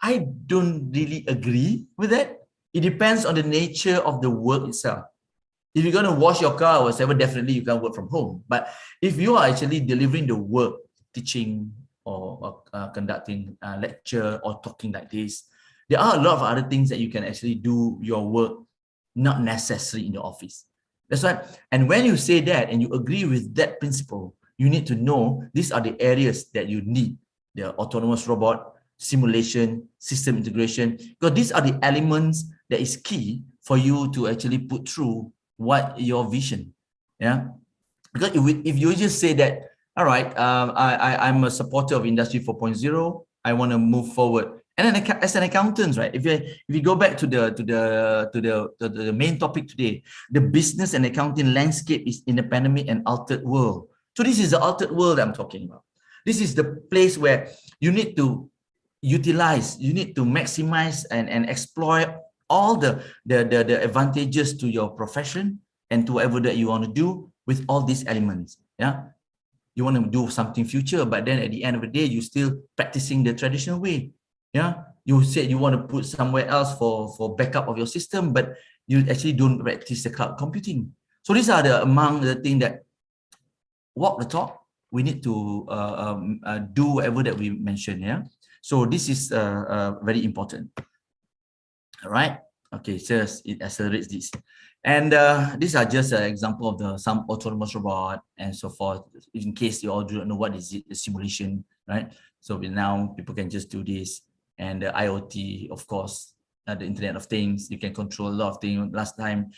I don't really agree with that. It depends on the nature of the work itself. If you're going to wash your car or whatever, definitely you can work from home. But if you are actually delivering the work, teaching or conducting a lecture or talking like this, there are a lot of other things that you can actually do your work, not necessarily in the office. That's right. And when you say that and you agree with that principle, you need to know these are the areas that you need: the autonomous robot, simulation, system integration, because these are the elements that is key for you to actually put through what your vision. Yeah, because if you just say that, all right, I'm a supporter of Industry 4.0, I want to move forward. And then as an accountant, right? If you go back to the main topic today, the business and accounting landscape is in a pandemic and altered world. So this is the altered world I'm talking about. This is the place where you need to utilize, you need to maximize and exploit all the advantages to your profession and to whatever that you want to do with all these elements. Yeah, you want to do something future, but then at the end of the day, you're still practicing the traditional way. Yeah, you said you want to put somewhere else for backup of your system, but you actually don't practice the cloud computing. So these are among the things that walk the talk. We need to do whatever that we mentioned. Yeah. So this is very important. All right. Okay. So it accelerates this, and these are just an example of some autonomous robot and so forth. In case you all do not know what is it, the simulation, right? So now people can just do this, and the IoT, of course, the Internet of Things. You can control a lot of things. Last time,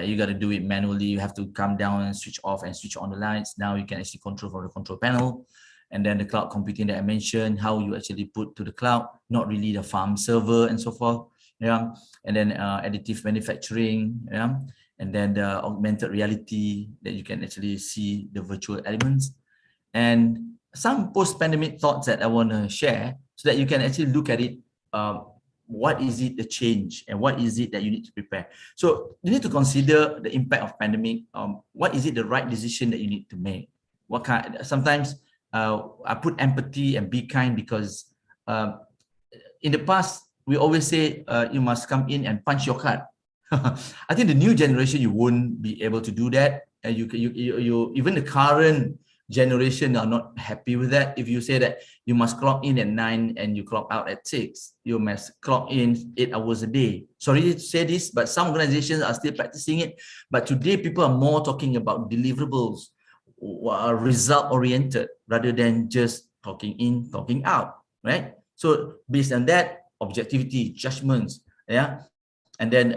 you got to do it manually. You have to come down and switch off and switch on the lights. Now you can actually control from the control panel. And then the cloud computing that I mentioned, how you actually put to the cloud, not really the farm server and so forth. Yeah. And then additive manufacturing. Yeah. And then the augmented reality that you can actually see the virtual elements. And some post-pandemic thoughts that I want to share so that you can actually look at it. What is it the change and what is it that you need to prepare? So you need to consider the impact of pandemic. What is it the right decision that you need to make? What kind? Sometimes I put empathy and be kind because in the past we always say you must come in and punch your card. I think the new generation, you won't be able to do that. You even the current generation are not happy with that. If you say that you must clock in at 9 and you clock out at 6, you must clock in 8 hours a day. Sorry to say this, but some organizations are still practicing it. But today people are more talking about deliverables, result oriented rather than just clocking in, clocking out, right? So based on that, objectivity, judgments, yeah. And then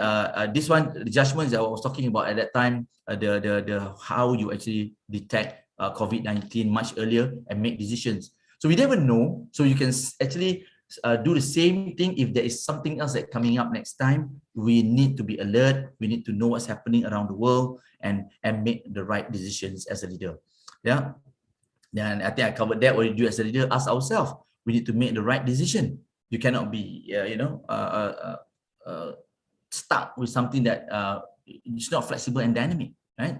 this one, the judgments that I was talking about at that time, the how you actually detect COVID-19 much earlier and make decisions. So we never know. So you can actually do the same thing. If there is something else that's coming up next time, we need to be alert. We need to know what's happening around the world and make the right decisions as a leader. Yeah. And I think I covered that. What you do as a leader, ask ourselves. We need to make the right decision. You cannot be, stuck with something that it's not flexible and dynamic, right?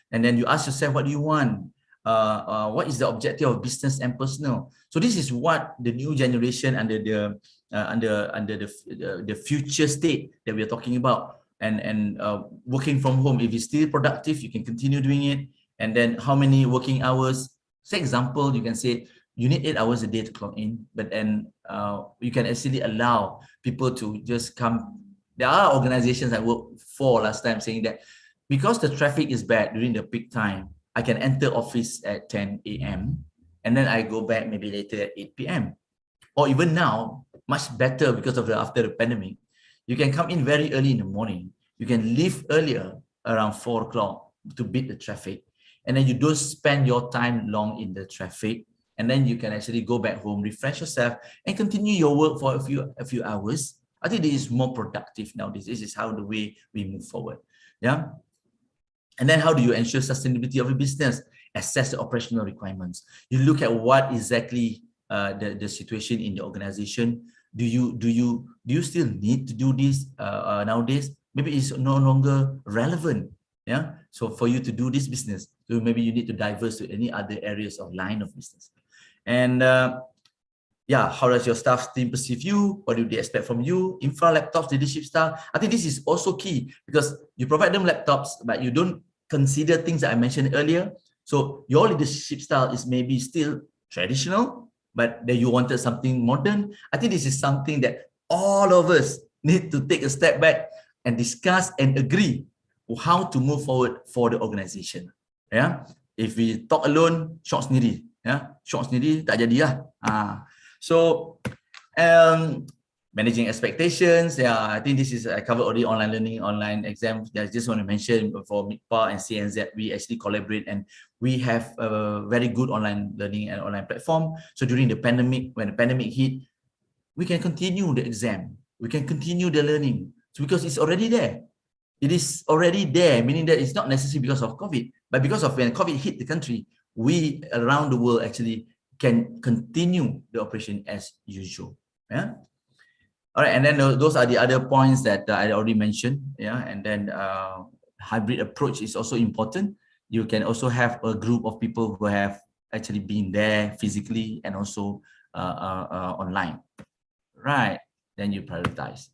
And then you ask yourself, what do you want? What is the objective of business and personal? So this is what the new generation under the future state that we are talking about. And working from home, if it's still productive, you can continue doing it. And then how many working hours? For example, you can say you need 8 hours a day to clock in, but then you can actually allow people to just come. There are organizations I worked for last time saying that because the traffic is bad during the peak time, I can enter office at 10 a.m. and then I go back maybe later at 8 p.m. Or even now, much better because of after the pandemic, you can come in very early in the morning. You can leave earlier around 4 o'clock to beat the traffic. And then you don't spend your time long in the traffic. And then you can actually go back home, refresh yourself, and continue your work for a few hours. I think this is more productive nowadays. This is how the way we move forward. Yeah. And then how do you ensure sustainability of your business? Assess the operational requirements. You look at what exactly the situation in the organization. Do you still need to do this nowadays? Maybe it's no longer relevant. Yeah. So for you to do this business, so maybe you need to diverse to any other areas of line of business. And yeah, how does your staff team perceive you? What do they expect from you? Infra, laptops, leadership style. I think this is also key because you provide them laptops, but you don't consider things that I mentioned earlier. So your leadership style is maybe still traditional, but then you wanted something modern. I think this is something that all of us need to take a step back and discuss and agree how to move forward for the organization. Yeah, if we talk alone, short sendiri. Yeah, short sendiri tak jadi lah. So, managing expectations. Yeah, I think this is, I covered already online learning, online exams. I just want to mention for MIPA and CNZ, we actually collaborate and we have a very good online learning and online platform. So during the pandemic, when the pandemic hit, we can continue the exam. We can continue the learning. So because it's already there. It is already there, meaning that it's not necessarily because of COVID, but because of when COVID hit the country, we around the world actually can continue the operation as usual. Yeah. All right, and then those are the other points that I already mentioned. Yeah, and then hybrid approach is also important. You can also have a group of people who have actually been there physically and also online. Right, then you prioritize.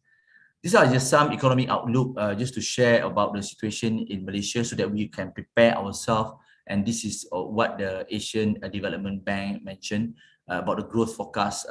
These are just some economic outlook just to share about the situation in Malaysia so that we can prepare ourselves. And this is what the Asian Development Bank mentioned about the growth forecast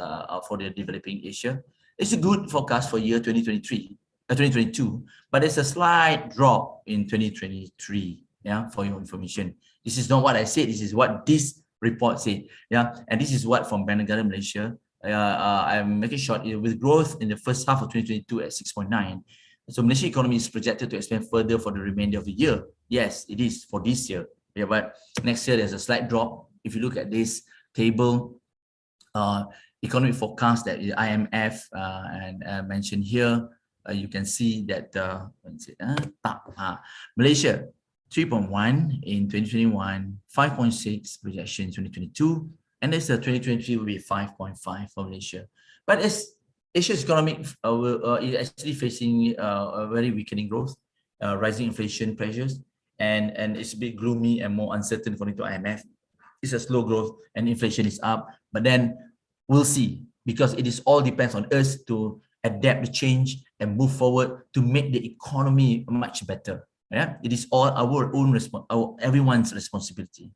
for the developing Asia. It's a good forecast for year 2022, but there's a slight drop in 2023. Yeah, for your information. This is not what I said. This is what this report said. Yeah, and this is what from Bank Negara Malaysia. I'm making short with growth in the first half of 2022 at 6.9. So Malaysia economy is projected to expand further for the remainder of the year. Yes, it is for this year. Yeah, but next year there's a slight drop. If you look at this table, economic forecast that the IMF and mentioned here, you can see that Malaysia 3.1 in 2021, 5.6 projection in 2022, and there's a 2023 will be 5.5 for Malaysia. But as Asia's economic is actually facing a very weakening growth, rising inflation pressures, and it's a bit gloomy and more uncertain according to IMF. It's a slow growth and inflation is up, but then we'll see, because it is all depends on us to adapt the change and move forward to make the economy much better. Yeah, it is all our own everyone's responsibility.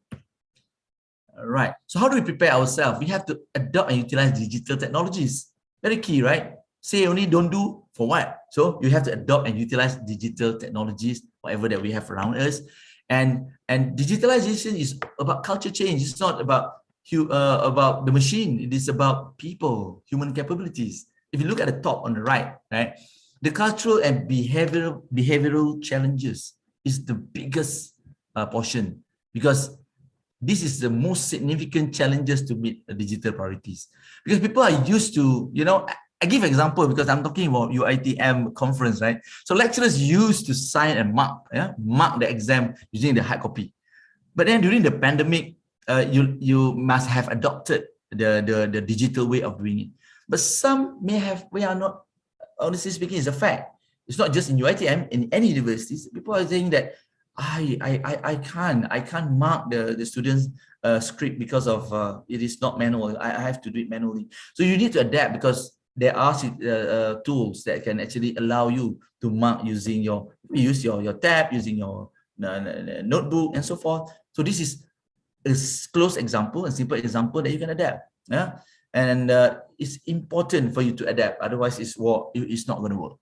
All right. So how do we prepare ourselves? We have to adopt and utilize digital technologies. Very key, right? Say only, don't do, for what? So you have to adopt and utilize digital technologies, whatever that we have around us. And digitalization is about culture change. It's not about the machine. It is about people, human capabilities. If you look at the top on the right, the cultural and behavioral challenges is the biggest portion, because this is the most significant challenges to meet the digital priorities. Because people are used to, I give an example because I'm talking about UiTM conference, right? So lecturers used to sign and mark the exam using the hard copy. But then during the pandemic, you must have adopted the digital way of doing it. But some may have, we are not, honestly speaking, it's a fact. It's not just in UiTM, in any universities, people are saying that I can't mark the students' script because of it is not manual. I have to do it manually. So you need to adapt, because there are tools that can actually allow you to mark using your tab, using your notebook and so forth. So this is a close example, a simple example that you can adapt. Yeah, and it's important for you to adapt. Otherwise, it's not going to work.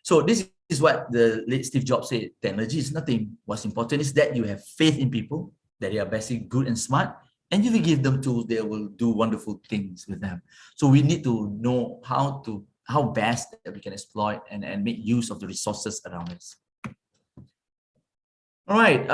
So this is what the late Steve Jobs said. Technology is nothing. What's important is that you have faith in people, that they are basically good and smart, and you will give them tools, they will do wonderful things with them. So we need to know how best that we can exploit and make use of the resources around us. All right,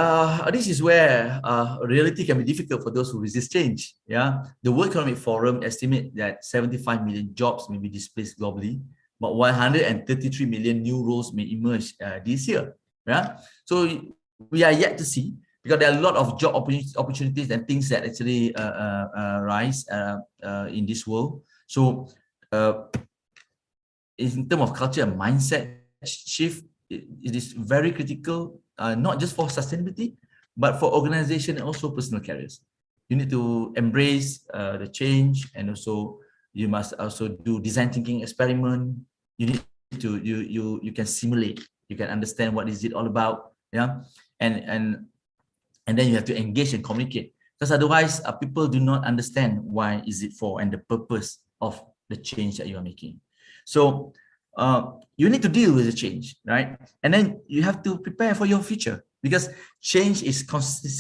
this is where reality can be difficult for those who resist change. Yeah, the World Economic Forum estimates that 75 million jobs may be displaced globally, but 133 million new roles may emerge this year. Yeah, so we are yet to see, because there are a lot of job opportunities and things that actually rise in this world. So in terms of culture and mindset shift, it is very critical, not just for sustainability, but for organization and also personal careers. You need to embrace the change, and also you must also do design thinking experiment. You need to you can simulate, you can understand what is it all about. Yeah, and then you have to engage and communicate, because otherwise people do not understand why is it for and the purpose of the change that you are making. So you need to deal with the change, right? And then you have to prepare for your future, because change is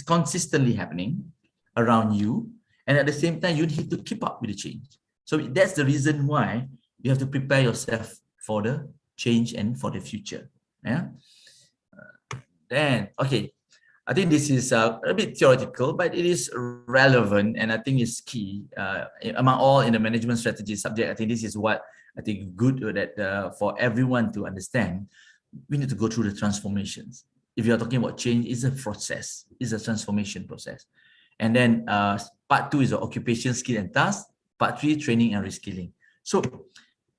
consistently happening around you, and at the same time you need to keep up with the change. So that's the reason why you have to prepare yourself for the change and for the future. Yeah. Then okay, I think this is a bit theoretical, but it is relevant, and I think it's key among all in the management strategy subject. I think this is what I think good that for everyone to understand. We need to go through the transformations. If you are talking about change, it's a process, it's a transformation process. And then part 2 is the occupation, skill and task. Part 3, training and reskilling. So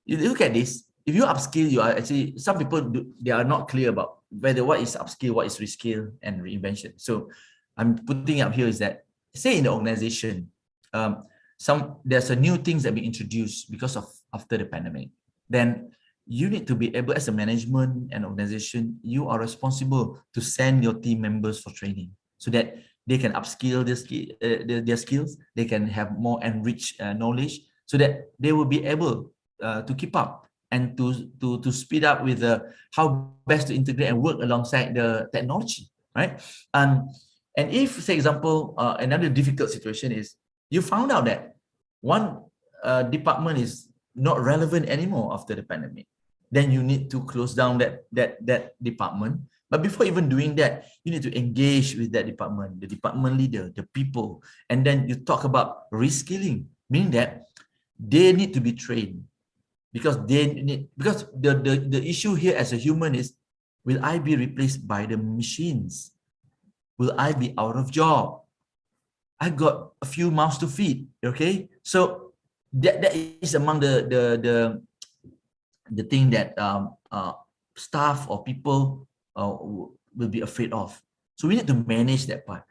you look at this. If you upskill, you are actually, some people they are not clear about whether what is upskill, what is reskill and reinvention. So I'm putting up here is that, say in the organization, there's a new things that be introduced because of after the pandemic. Then you need to be able, as a management and organization, you are responsible to send your team members for training so that they can upskill their skills, they can have more enriched knowledge, so that they will be able to keep up and to speed up with how best to integrate and work alongside the technology, right? And if, say example, another difficult situation is you found out that one department is not relevant anymore after the pandemic, then you need to close down that department. But before even doing that, you need to engage with that department, the department leader, the people, and then you talk about reskilling, meaning that they need to be trained, because the issue here as a human is, will I be replaced by the machines? Will I be out of job? I got a few mouths to feed. Okay, so that is among the thing that staff or people will be afraid of. So we need to manage that part.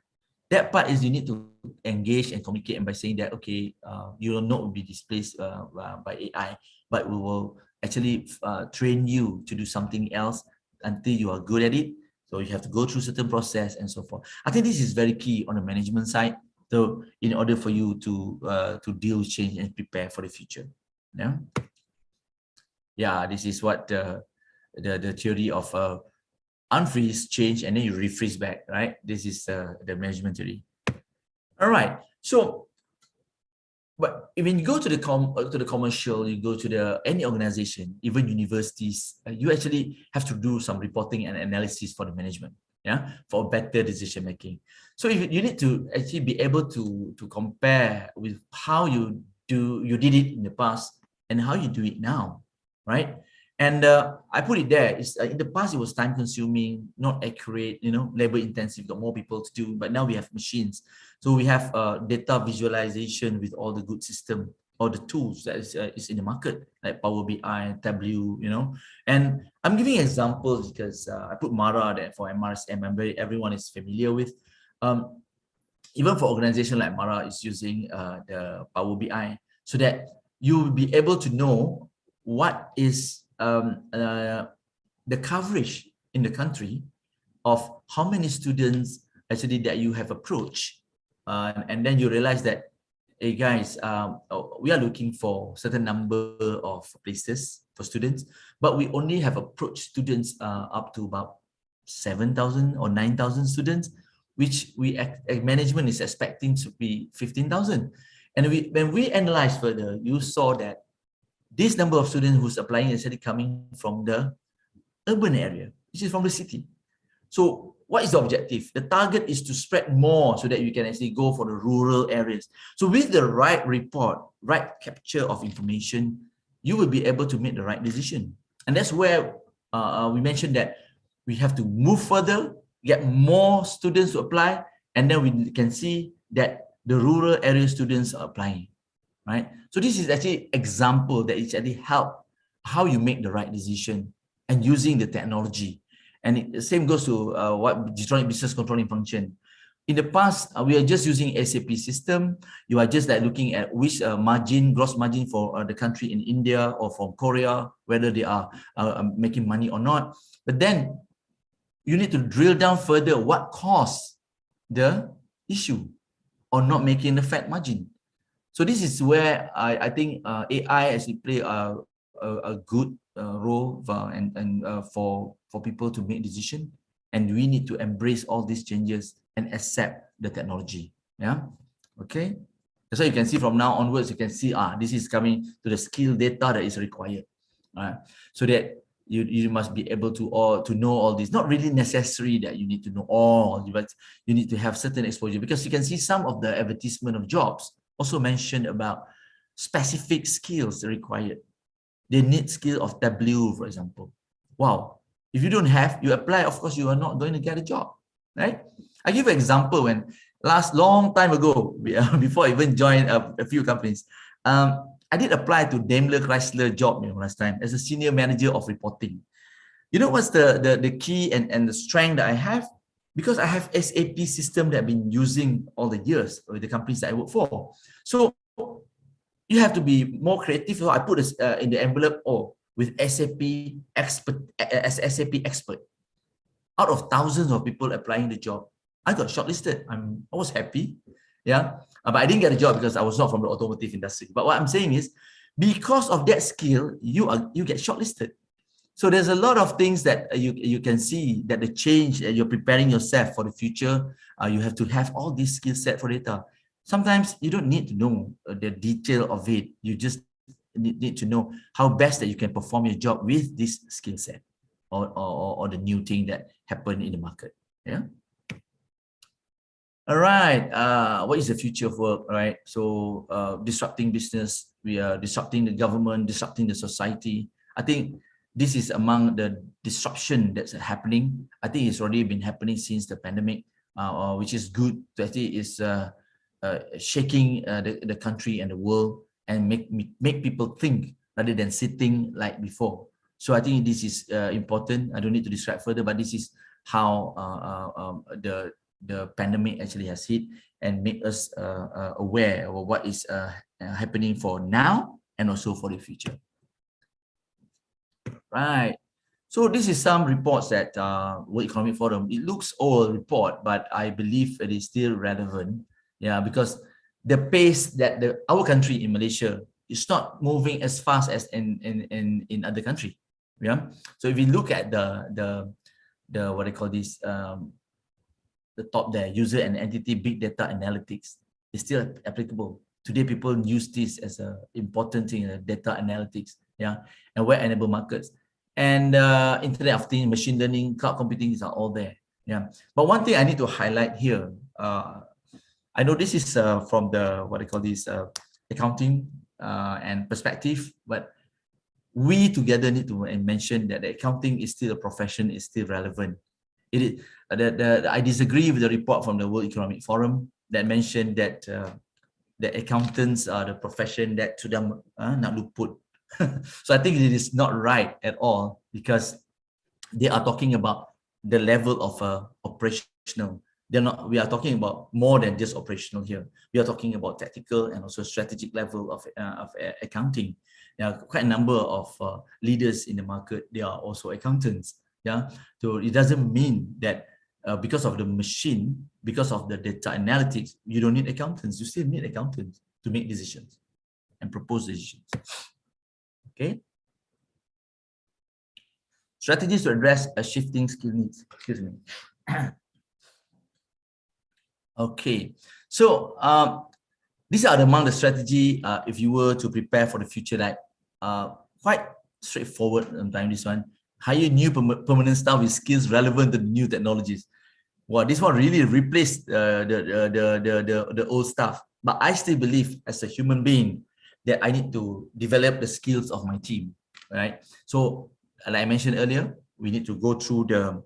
That part is you need to engage and communicate, and by saying that, okay, you will not be displaced by AI, but we will actually train you to do something else until you are good at it. So you have to go through certain process and so forth. I think this is very key on the management side. So in order for you to deal with change and prepare for the future. Yeah, this is what the theory of unfreeze, change, and then you refreeze back, right? This is the management theory. All right. So, but when you go to the commercial, you go to any organization, even universities, you actually have to do some reporting and analysis for the management, for better decision making. So if you need to actually be able to compare with how you did it in the past and how you do it now, right? And I put it there. In the past, it was time consuming, not accurate, labor intensive, got more people to do, but now we have machines. So we have data visualization with all the good system, all the tools that is in the market, like Power BI, Tableau, And I'm giving examples because I put MARA there for MRSM, everyone is familiar with. Even for organization like MARA is using the Power BI, so that you will be able to know what is the coverage in the country of how many students actually that you have approached, and then you realize that, hey guys, we are looking for certain number of places for students, but we only have approached students up to about 7,000 or 9,000 students, which management is expecting to be 15,000. And when we analyze further, you saw that this number of students who's applying is actually coming from the urban area, which is from the city. So what is the objective? The target is to spread more so that you can actually go for the rural areas. So with the right report, right capture of information, you will be able to make the right decision. And that's where we mentioned that we have to move further, get more students to apply, and then we can see that the rural area students are applying. Right? So this is actually example that it actually help how you make the right decision and using the technology. And the same goes to what electronic business controlling function. In the past, we are just using SAP system. You are just like looking at which gross margin for the country in India or from Korea, whether they are making money or not. But then you need to drill down further what caused the issue or not making the fat margin. So this is where I think AI actually play a good role for people to make decision, and we need to embrace all these changes and accept the technology. Okay. That's why you can see from now onwards, you can see this is coming to the skill data that is required, so that you must be able to know all this. Not really necessary that you need to know all, but you need to have certain exposure, because you can see some of the advertisement of jobs also mentioned about specific skills required. They need skill of Tableau, for example. Wow. If you don't have, you apply, of course, you are not going to get a job, right? I give an example when long time ago, before I even joined a few companies, I did apply to Daimler Chrysler job last time as a senior manager of reporting. You know what's the key and the strength that I have? Because I have SAP system that I've been using all the years with the companies that I work for. So you have to be more creative. So I put this in the envelope with SAP expert as SAP expert. Out of thousands of people applying the job, I got shortlisted. I was happy, but I didn't get a job because I was not from the automotive industry. But what I'm saying is, because of that skill, you get shortlisted. So there's a lot of things that you can see that the change that you're preparing yourself for the future. You have to have all these skill set for data. Sometimes you don't need to know the detail of it. You just need to know how best that you can perform your job with this skill set or the new thing that happen in the market. Yeah. All right. What is the future of work? Right. So disrupting business, we are disrupting the government, disrupting the society. I think this is among the disruption that's happening. I think it's already been happening since the pandemic, which is good. That is shaking the country and the world and make people think rather than sitting like before. So I think this is important. I don't need to describe further, but this is how the pandemic actually has hit and make us aware of what is happening for now and also for the future. Right. So this is some reports that World Economic Forum. It looks old report, but I believe it is still relevant. Yeah, because the pace that our country in Malaysia is not moving as fast as in other country. Yeah. So if you look at the what I call this the top there, user and entity big data analytics is still applicable. Today, people use this as an important thing, data analytics, yeah, and web enable markets. And Internet of Things, machine learning, cloud computing, these are all there. Yeah. But one thing I need to highlight here, I know this is from the what I call this accounting and perspective, but we together need to mention that the accounting is still a profession, is still relevant. It is I disagree with the report from the World Economic Forum that mentioned that the accountants are the profession that sudah nak luput. So I think it is not right at all, because they are talking about the level of operational. They're not. We are talking about more than just operational here. We are talking about tactical and also strategic level of accounting. There are quite a number of leaders in the market. They are also accountants. Yeah. So it doesn't mean that because of the machine, because of the data analytics, you don't need accountants. You still need accountants to make decisions and propose decisions. Okay. Strategies to address a shifting skill needs. Excuse me. Okay. So these are among the strategy if you were to prepare for the future, like quite straightforward sometimes this one. Hire new permanent staff with skills relevant to the new technologies. Well, this one really replaced the old staff. But I still believe as a human being that I need to develop the skills of my team, right? So like I mentioned earlier, we need to go through the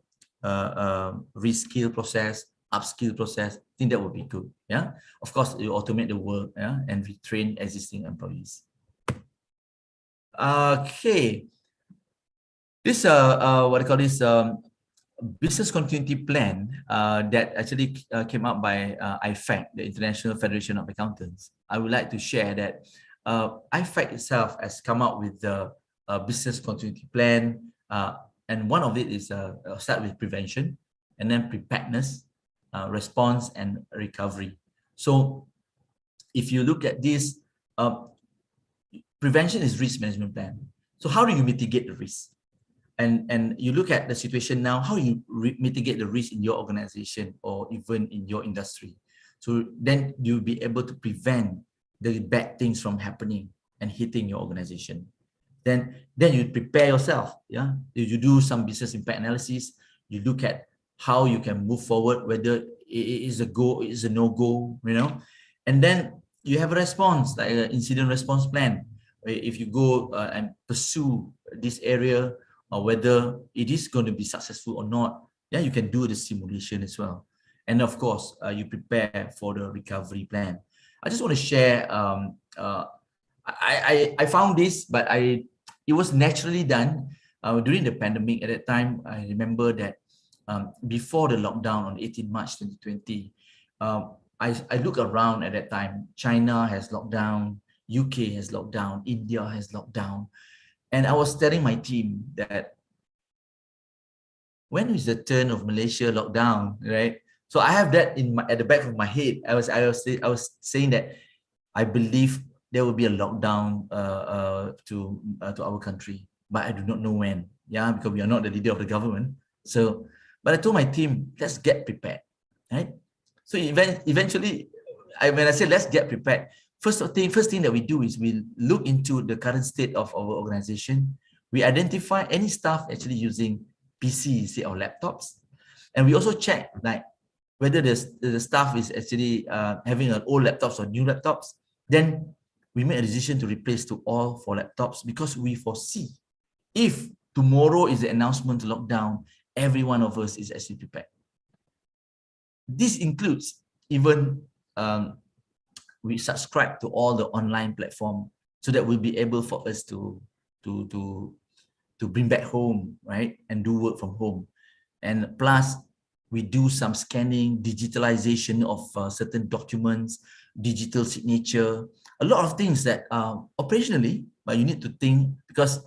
reskill process, upskill process. I think that would be good. Yeah, of course, you automate the work, yeah, and retrain existing employees. Okay, this what I call this business continuity plan that actually came up by IFAC, the International Federation of Accountants. I would like to share that IFAC itself has come up with the business continuity plan, and one of it is start with prevention, and then preparedness, response, and recovery. So if you look at this, prevention is risk management plan. So how do you mitigate the risk? And you look at the situation now, how you mitigate the risk in your organization or even in your industry. So then you'll be able to prevent the bad things from happening and hitting your organization. Then you prepare yourself. Yeah, you do some business impact analysis. You look at how you can move forward, whether it is a go, it is a no go, you know. And then you have a response, like an incident response plan. If you go and pursue this area, or whether it is going to be successful or not, yeah, you can do the simulation as well. And of course, you prepare for the recovery plan. I just want to share, I found this, but it was naturally done during the pandemic. At that time, I remember that before the lockdown on 18 March 2020, I look around at that time. China has locked down, UK has locked down, India has locked down. And I was telling my team that when is the turn of Malaysia lockdown, right? So I have that at the back of my head. I was saying that I believe there will be a lockdown to our country, but I do not know when. Yeah, because we are not the leader of the government. So, but I told my team, let's get prepared, right? So eventually, when I say let's get prepared, first thing that we do is we look into the current state of our organization. We identify any staff actually using PC instead of laptops. And we also check like whether the staff is actually having an old laptops or new laptops. Then we made a decision to replace to all 4 laptops because we foresee if tomorrow is the announcement to lockdown, every one of us is actually prepared. This includes even we subscribe to all the online platform so that we'll be able for us to bring back home, right, and do work from home. And plus, we do some scanning, digitalization of certain documents, digital signature, a lot of things that operationally, but you need to think because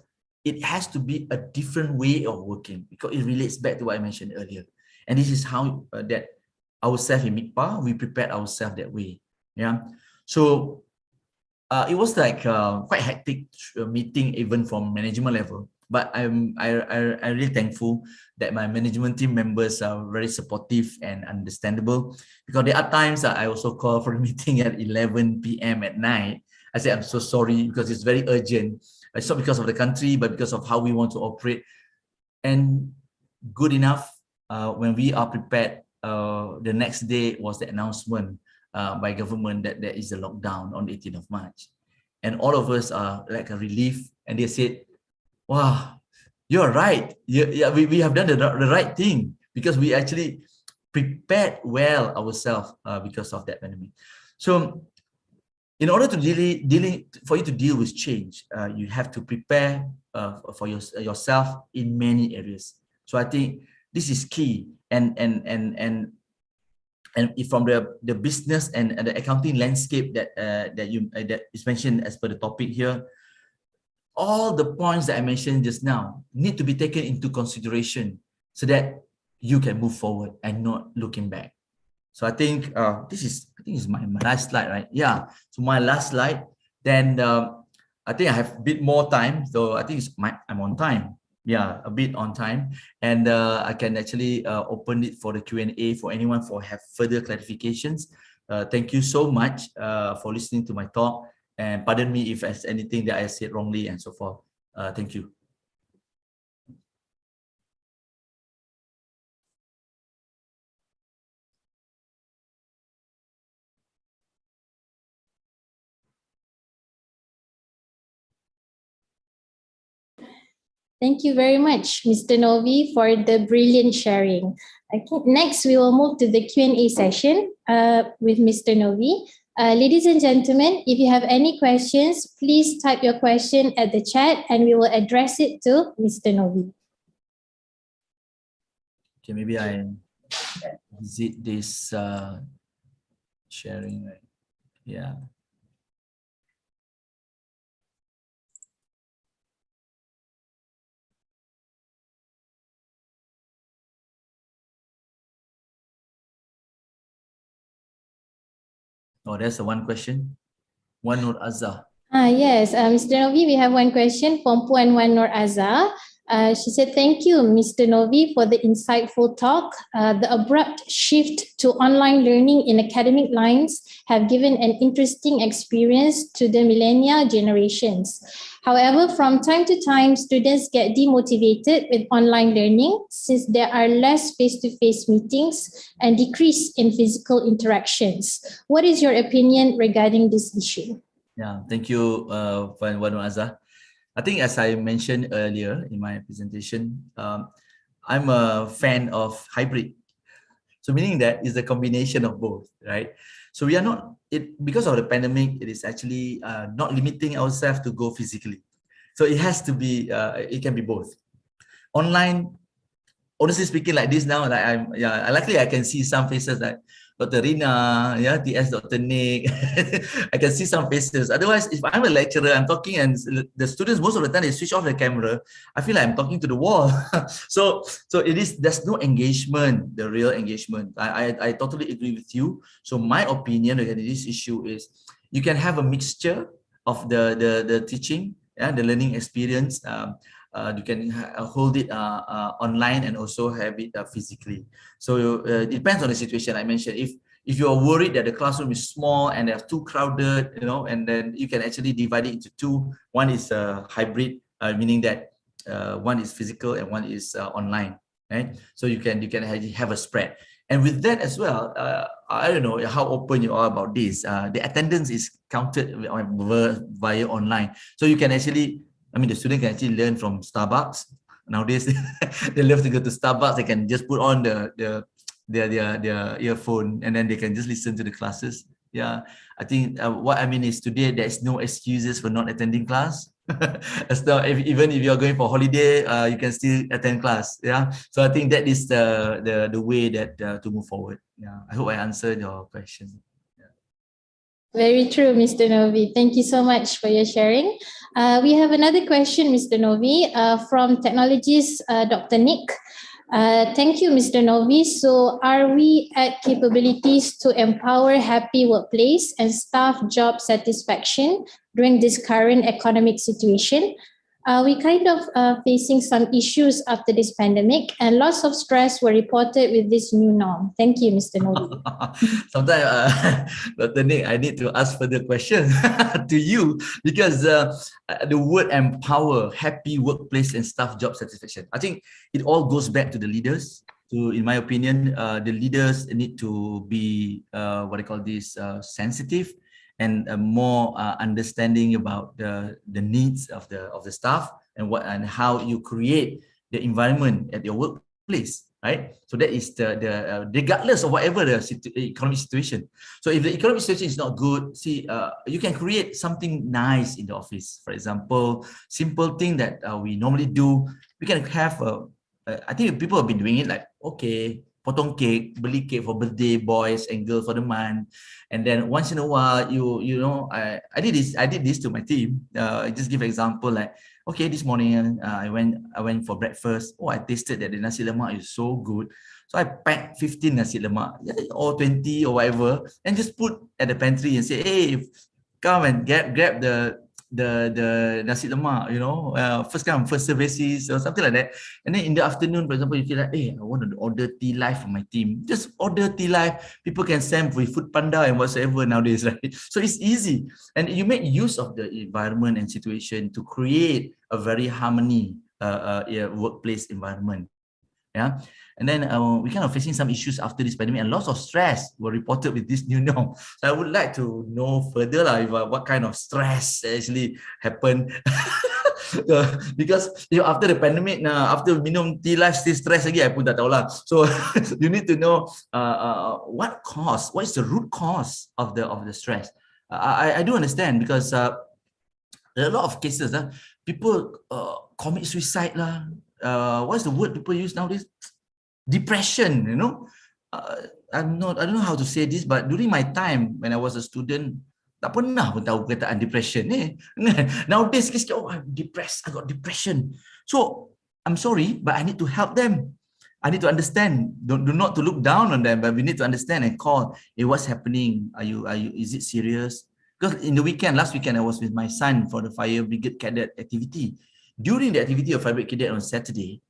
it has to be a different way of working because it relates back to what I mentioned earlier. And this is how that ourselves in MIPA, we prepared ourselves that way. Yeah. So it was like quite hectic meeting even from management level. But I'm really thankful that my management team members are very supportive and understandable because there are times that I also call for a meeting at 11 p.m. at night. I say, I'm so sorry because it's very urgent. It's not because of the country, but because of how we want to operate. And good enough, when we are prepared, the next day was the announcement by government that there is a lockdown on the 18th of March. And all of us are like a relief. And they said, wow, you're right. Yeah, we have done the right thing because we actually prepared well ourselves because of that pandemic. So in order to for you to deal with change, you have to prepare for yourself in many areas. So I think this is key. And from the business and the accounting landscape that is mentioned as per the topic here, all the points that I mentioned just now need to be taken into consideration so that you can move forward and not looking back. So I think this is my last slide, right? Yeah. So my last slide. Then I think I have a bit more time. So I think I'm on time. Yeah, a bit on time. And I can actually open it for the Q&A for anyone for have further clarifications. Thank you so much for listening to my talk. And pardon me if there's anything that I said wrongly and so forth. Thank you. Thank you very much, Mr. Novi, for the brilliant sharing. Okay, next, we will move to the Q&A session with Mr. Novi. Ladies and gentlemen, if you have any questions, please type your question at the chat and we will address it to Mr. Novi. Okay, maybe I visit this sharing. Right? Yeah. Oh, there's one question. One Nur Azza. Yes, Mr. Novi, we have one question from Puan Wan Nur Azza. She said, thank you, Mr. Novi, for the insightful talk. The abrupt shift to online learning in academic lines have given an interesting experience to the millennial generations. However, from time to time, students get demotivated with online learning since there are less face-to-face meetings and decrease in physical interactions. What is your opinion regarding this issue? Yeah, thank you, Puan Wan Nur Azza. I think as I mentioned earlier in my presentation, I'm a fan of hybrid. So meaning that is a combination of both, right? So we are not, because of the pandemic, it is actually not limiting ourselves to go physically. So it has to be, it can be both. Online, honestly speaking, like this now, like luckily I can see some faces like Dr. Rina, yeah, TS Dr. Nick. I can see some faces. Otherwise, if I'm a lecturer, I'm talking and the students, most of the time, they switch off the camera. I feel like I'm talking to the wall. So there's no engagement, the real engagement. I totally agree with you. So my opinion regarding this issue is you can have a mixture of the teaching, yeah, the learning experience. You can hold it online and also have it physically. So it depends on the situation. I mentioned if you are worried that the classroom is small and they're too crowded, you know, and then you can actually divide it into two. One is hybrid, meaning that one is physical and one is online. right? So you can have a spread. And with that as well, I don't know how open you are about this. The attendance is counted via online. So you can actually, the student can actually learn from Starbucks. Nowadays, they love to go to Starbucks. They can just put on their earphone and then they can just listen to the classes. Yeah, I think what I mean is today there's no excuses for not attending class. Even if you're going for holiday, you can still attend class. Yeah, so I think that is the way that to move forward. Yeah, I hope I answered your question. Very true, Mr. Novi. Thank you so much for your sharing. We have another question, Mr. Novi, from technologist Dr. Nick. Thank you, Mr. Novi. So are we at capabilities to empower happy workplace and staff job satisfaction during this current economic situation? We kind of facing some issues after this pandemic and lots of stress were reported with this new norm. Thank you, Mr. Novi. Sometimes, Dr. Nick, I need to ask further questions to you because the word empower, happy workplace and staff job satisfaction, I think it all goes back to the leaders. So in my opinion, the leaders need to be, sensitive and more understanding about the needs of the staff and how you create the environment at your workplace, right? So that is the regardless of whatever the economic situation. So if the economic situation is not good, you can create something nice in the office. For example, simple thing that we normally do, we can have I think people have been doing it like, okay, potong cake, beli cake for birthday boys and girls for the month, and then once in a while, I did this to my team. I just give an example like, okay, this morning I went for breakfast. Oh, I tasted that the nasi lemak is so good, so I packed 15 nasi lemak or 20 or whatever, and just put at the pantry and say, hey, come and grab the nasi lemak, first come first serve basis or something like that. And then in the afternoon, for example, you feel like, hey, I want to order tea life for my team. Just order tea life. People can send with Food Panda and whatsoever nowadays, right? So it's easy, and you make use of the environment and situation to create a very harmony workplace environment. Yeah, and then we kind of facing some issues after this pandemic, and lots of stress were reported with this new norm. So I would like to know further what kind of stress actually happened. Because after the pandemic, after minum tea life still stress lagi, I pun tak tahu lah. So you need to know what is the root cause of the stress. I do understand because there are a lot of cases. People commit suicide lah. What's the word people use nowadays? Depression, I don't know how to say this, but during my time when I was a student, tak pernah pun tahu perkataan depression. Nowadays, I'm depressed, I got depression. So I'm sorry, but I need to help them. I need to understand. Do not to look down on them, but we need to understand and call. Hey, what's happening? Is it serious? Because in the last weekend, I was with my son for the Fire Brigade Cadet activity. During the activity of Fire Brigade Cadet on Saturday,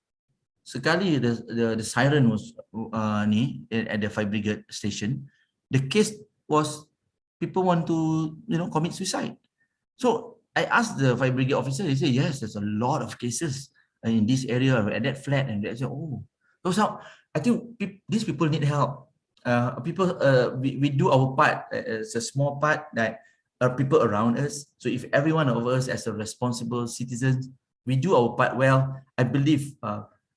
sekali the siren was at the Fire Brigade station. The case was people want to commit suicide. So I asked the Fire Brigade officer. He said, yes, there's a lot of cases in this area at that flat, and they said, oh, so I think these people need help. We do our part. It's a small part that are people around us. So if every one of us as a responsible citizens, we do our part well, I believe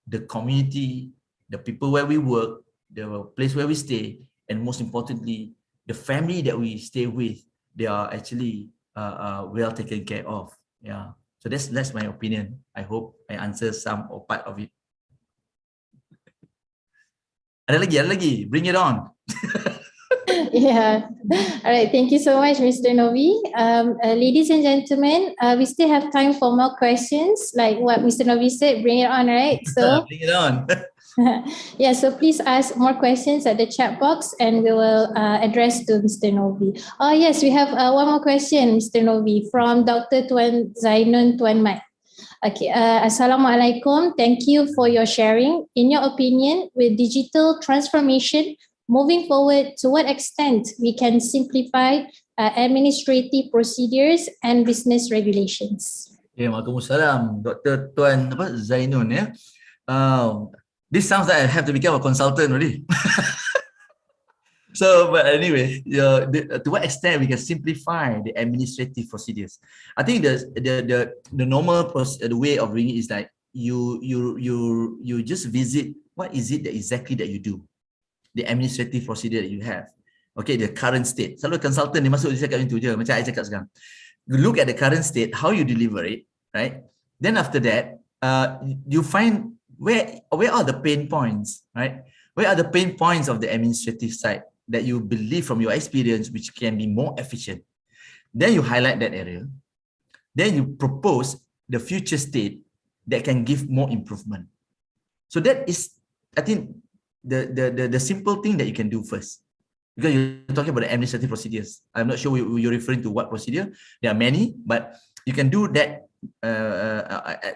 the community, the people where we work, the place where we stay, and most importantly, the family that we stay with, they are actually well taken care of. Yeah. So that's my opinion. I hope I answer some or part of it. Ada lagi, bring it on. Yeah. All right. Thank you so much, Mr. Novi. Ladies and gentlemen, we still have time for more questions. Like what Mr. Novi said, bring it on, right? So bring it on. Yeah, so please ask more questions at the chat box and we will address to Mr. Novi. Oh yes, we have one more question, Mr. Novi, from Dr. Tuan Zainun Tuan Mat. Okay, Assalamualaikum. Thank you for your sharing. In your opinion, with digital transformation moving forward, to what extent we can simplify administrative procedures and business regulations? Waalaikumsalam, Dr. Tuan Zainun. This sounds like I have to become a consultant already. So, but anyway, to what extent we can simplify the administrative procedures? I think the normal the way of doing it is like you just visit what is it that exactly that you do, the administrative procedure that you have. Okay, the current state. Selalu consultant dia masuk dia cakap itu je, macam I cakap sekarang. You look at the current state, how you deliver it, right? Then after that, you find where are the pain points, right? Where are the pain points of the administrative side that you believe from your experience which can be more efficient? Then you highlight that area. Then you propose the future state that can give more improvement. So that is, I think, the simple thing that you can do first. Because you're talking about the administrative procedures. I'm not sure you're referring to what procedure. There are many, but you can do that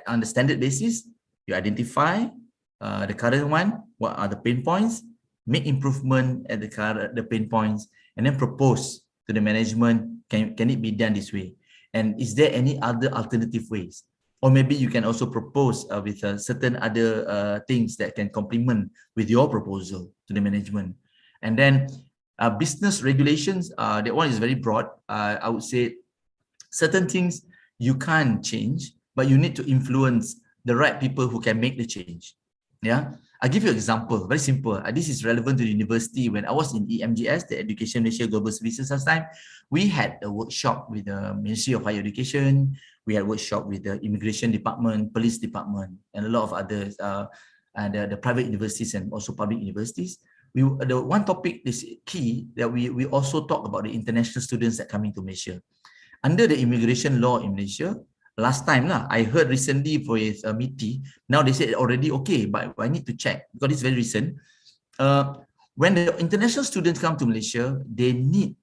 on the standard basis. You identify the current one, what are the pain points, make improvement at the pain points, and then propose to the management, can it be done this way? And is there any other alternative ways? Or maybe you can also propose with certain other things that can complement with your proposal to the management. And then business regulations, that one is very broad. I would say certain things you can't change, but you need to influence the right people who can make the change. Yeah, I'll give you an example, very simple. This is relevant to the university. When I was in EMGS, the Education Malaysia Global Services last time, we had a workshop with the Ministry of Higher Education. We had a workshop with the Immigration Department, Police Department, and a lot of others, and the private universities and also public universities. The one topic is key that we also talk about the international students that coming to Malaysia. Under the immigration law in Malaysia, last time I heard recently with MITI, now they said already okay, but I need to check because it's very recent. When the international students come to Malaysia, they need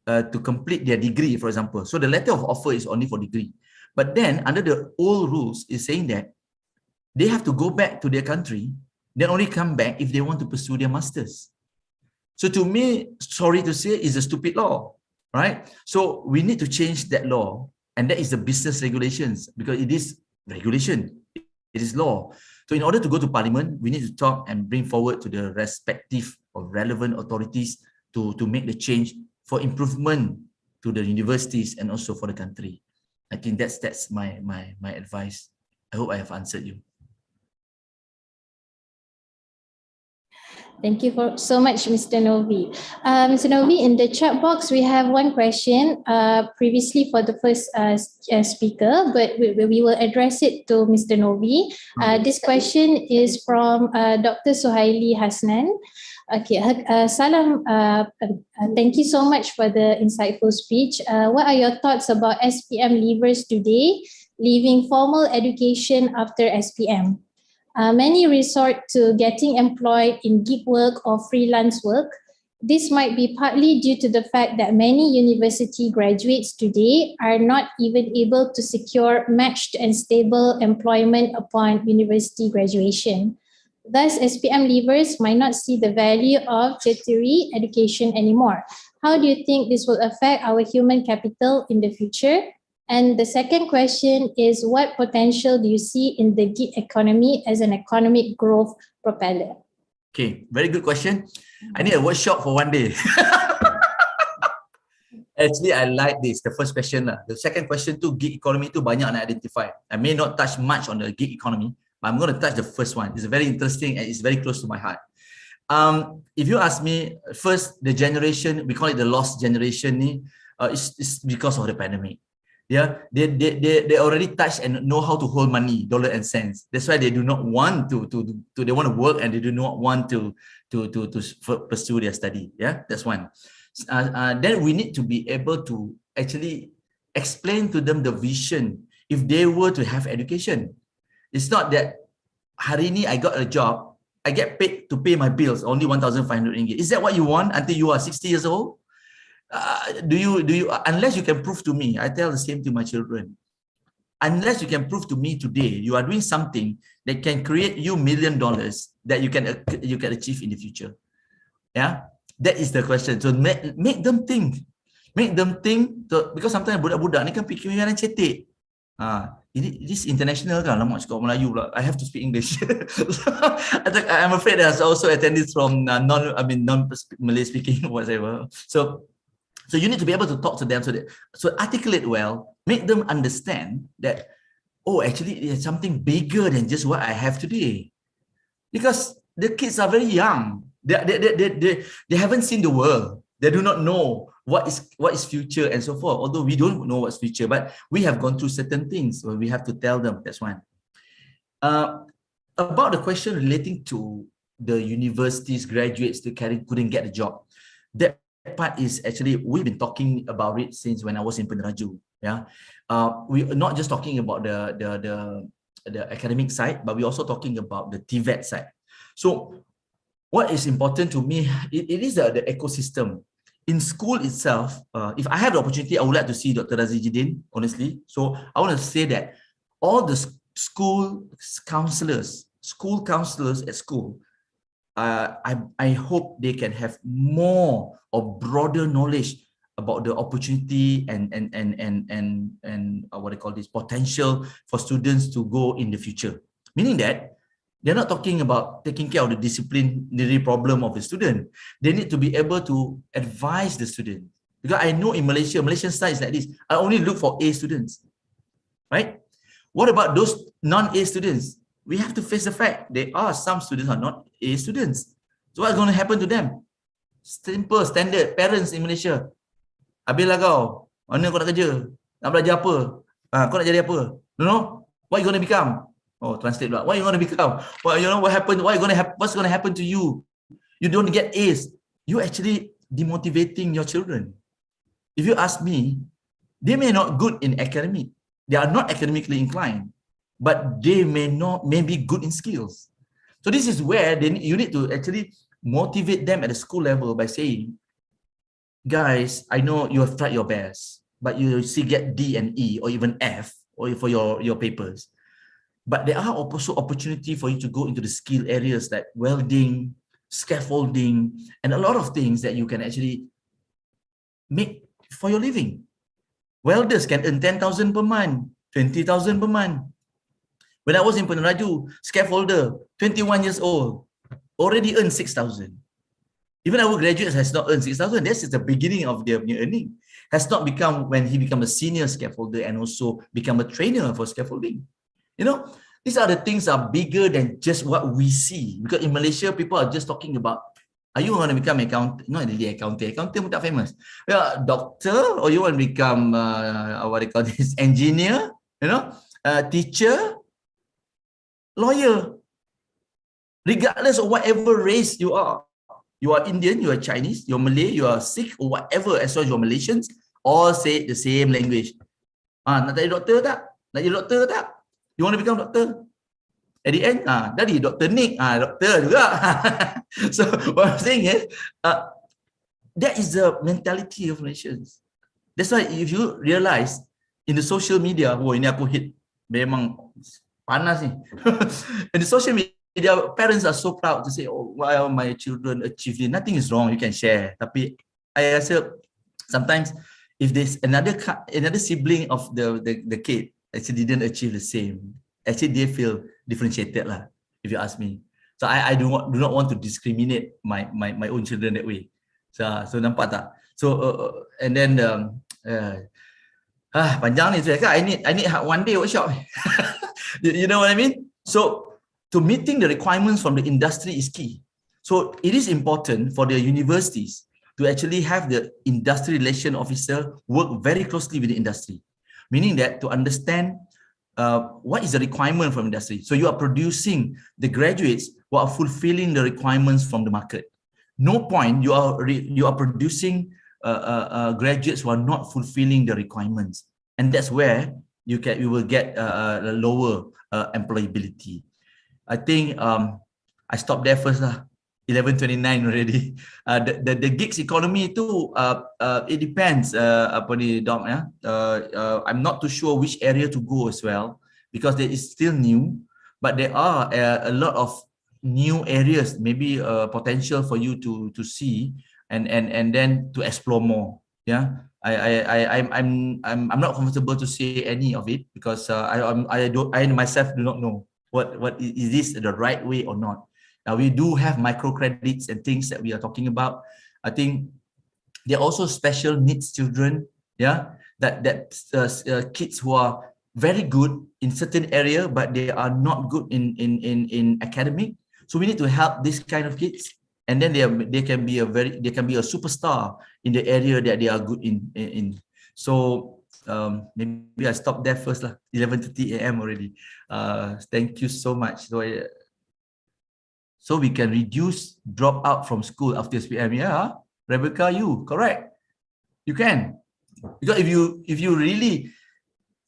to complete their degree, for example. So the letter of offer is only for degree. But then under the old rules is saying that they have to go back to their country, then only come back if they want to pursue their masters. So to me, sorry to say, it's a stupid law, right? So we need to change that law, and that is the business regulations, because it is regulation, it is law. So in order to go to Parliament, we need to talk and bring forward to the respective or relevant authorities to make the change for improvement to the universities and also for the country. I think that's my advice. I hope I have answered you. Thank you so much, Mr. Novi. Mr. Novi, in the chat box, we have one question previously for the first speaker, but we will address it to Mr. Novi. This question is from Dr. Suhaili Hasnan. Okay, Salam, thank you so much for the insightful speech. What are your thoughts about SPM leavers today, leaving formal education after SPM? Many resort to getting employed in gig work or freelance work. This might be partly due to the fact that many university graduates today are not even able to secure matched and stable employment upon university graduation. Thus, SPM leavers might not see the value of tertiary education anymore. How do you think this will affect our human capital in the future? And the second question is, what potential do you see in the gig economy as an economic growth propeller? Okay, very good question. I need a workshop for one day. Actually, I like this, the first question. The second question too, gig economy too, banyak nak identify. I may not touch much on the gig economy, but I'm going to touch the first one. It's very interesting and it's very close to my heart. If you ask me, first, the generation, we call it the lost generation, is because of the pandemic. Yeah, they already touch and know how to hold money, dollar and cents. That's why they do not want to they want to work and they do not want to pursue their study. Yeah, that's one. Then we need to be able to actually explain to them the vision if they were to have education. It's not that hari ni I got a job, I get paid to pay my bills, only 1,500 ringgit. Is that what you want until you are 60 years old? Do you unless you can prove to me, I tell the same to my children, unless you can prove to me today you are doing something that can create you $1 million that you can achieve in the future. Yeah, that is the question. So make them think, because sometimes budak-budak ni kan fikiran cetek. this international kan, lama cakap Melayu pula. I have to speak English. I'm afraid there's also attendees from non-Malay speaking or whatever. So you need to be able to talk to them so articulate well, make them understand that, oh, actually there's something bigger than just what I have today. Because the kids are very young. They haven't seen the world. They do not know what is future and so forth. Although we don't know what's future, but we have gone through certain things where we have to tell them. That's one. About the question relating to the universities graduates that couldn't get a job, that part is actually, we've been talking about it since when I was in Peneraju. Yeah, we're not just talking about the academic side, but we're also talking about the TVET side. So what is important to me, it is the ecosystem. In school itself, if I have the opportunity, I would like to see Dr. Razi Jidin, honestly. So I want to say that all the school counselors at school, I hope they can have more or broader knowledge about the opportunity and what I call this, potential for students to go in the future. Meaning that they're not talking about taking care of the disciplinary problem of the student. They need to be able to advise the student. Because I know in Malaysian style is like this. I only look for A students, right? What about those non-A students? We have to face the fact there are some students who are not A students. So what's going to happen to them? Simple, standard. Parents in Malaysia, habislah kau, mana kau nak kerja? Nak belajar apa? Kau nak jadi apa? No? What are you going to become? Oh, translate pula. What are you going to become? Well, you know what happened? What's going to happen to you? You don't get A's. You actually demotivating your children. If you ask me, they may not good in academic. They are not academically inclined, but they may be good in skills. So this is where you need to actually motivate them at the school level by saying, guys, I know you have tried your best, but you still get D and E or even F or for your papers. But there are also opportunity for you to go into the skill areas like welding, scaffolding, and a lot of things that you can actually make for your living. Welders can earn 10,000 per month, 20,000 per month. When I was in Peneraju, scaffolder, 21 years old, already earned 6,000. Even our graduates has not earned 6,000. This is the beginning of their earning. Has not become when he become a senior scaffolder and also become a trainer for scaffolding. You know, these are the things are bigger than just what we see. Because in Malaysia, people are just talking about, are you want to become accountant? Not really accountant. Accountant pun tak famous. Yeah, doctor, or you want to become what they call this, engineer, you know, teacher, lawyer. Regardless of whatever race you are Indian, you are Chinese, you're Malay, you are Sikh, or whatever, as long as you're Malaysians, all say the same language. Nak jadi doktor tak? Nak jadi doktor tak? You want to become doctor? At the end, dari Dr. Nick, doktor juga. So what I'm saying is, that is the mentality of Malaysians. That's why if you realize in the social media, oh ini aku hit, memang panas ni. In the social media, parents are so proud to say, oh, well, my children achieved it. Nothing is wrong, you can share. Tapi I rasa sometimes if there's another sibling of the kid actually didn't achieve the same, actually they feel differentiated lah, if you ask me. So I do not want to discriminate my own children that way. So nampak tak? So and then panjang ni saya kan, I need one day workshop. You know what I mean? So to meeting the requirements from the industry is key. So it is important for the universities to actually have the industry relation officer work very closely with the industry. Meaning that to understand what is the requirement from industry. So you are producing the graduates who are fulfilling the requirements from the market. No point you are producing graduates who are not fulfilling the requirements, and that's where you will get a lower employability. I think I stopped there first lah. 11:29 already. The gigs economy too, it depends. Doc, yeah? I'm not too sure which area to go as well, because it is still new, but there are a lot of new areas, maybe potential for you to see and then to explore more. Yeah. I'm not comfortable to say any of it because I myself do not know what is this the right way or not. Now we do have microcredits and things that we are talking about. I think there are also special needs children, yeah, that kids who are very good in certain area but they are not good in academic. So we need to help this kind of kids, and then they can be a superstar in the area that they are good in. So maybe I stop there first lah. 11:30 a.m. already. Thank you so much. So we can reduce dropout from school after SPM. Yeah, Rebecca, you correct. You can, because if you really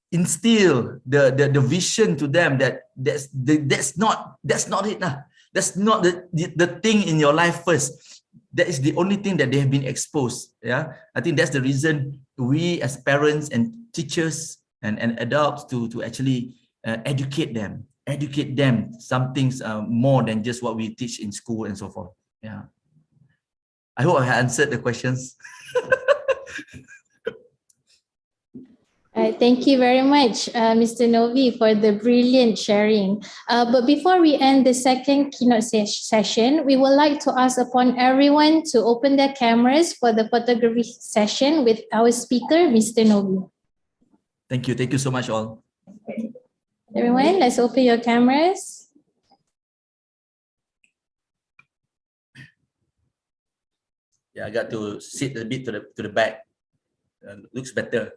instill the vision to them that's not it lah. That's not the thing in your life first. That is the only thing that they have been exposed. Yeah, I think that's the reason we as parents and teachers and adults to actually educate them some things more than just what we teach in school and so forth. Yeah, I hope I answered the questions. Thank you very much, Mr. Novi, for the brilliant sharing. But before we end the second keynote session, we would like to ask upon everyone to open their cameras for the photography session with our speaker, Mr. Novi. Thank you so much all. Everyone, let's open your cameras. Yeah, I got to sit a bit to the back. Looks better.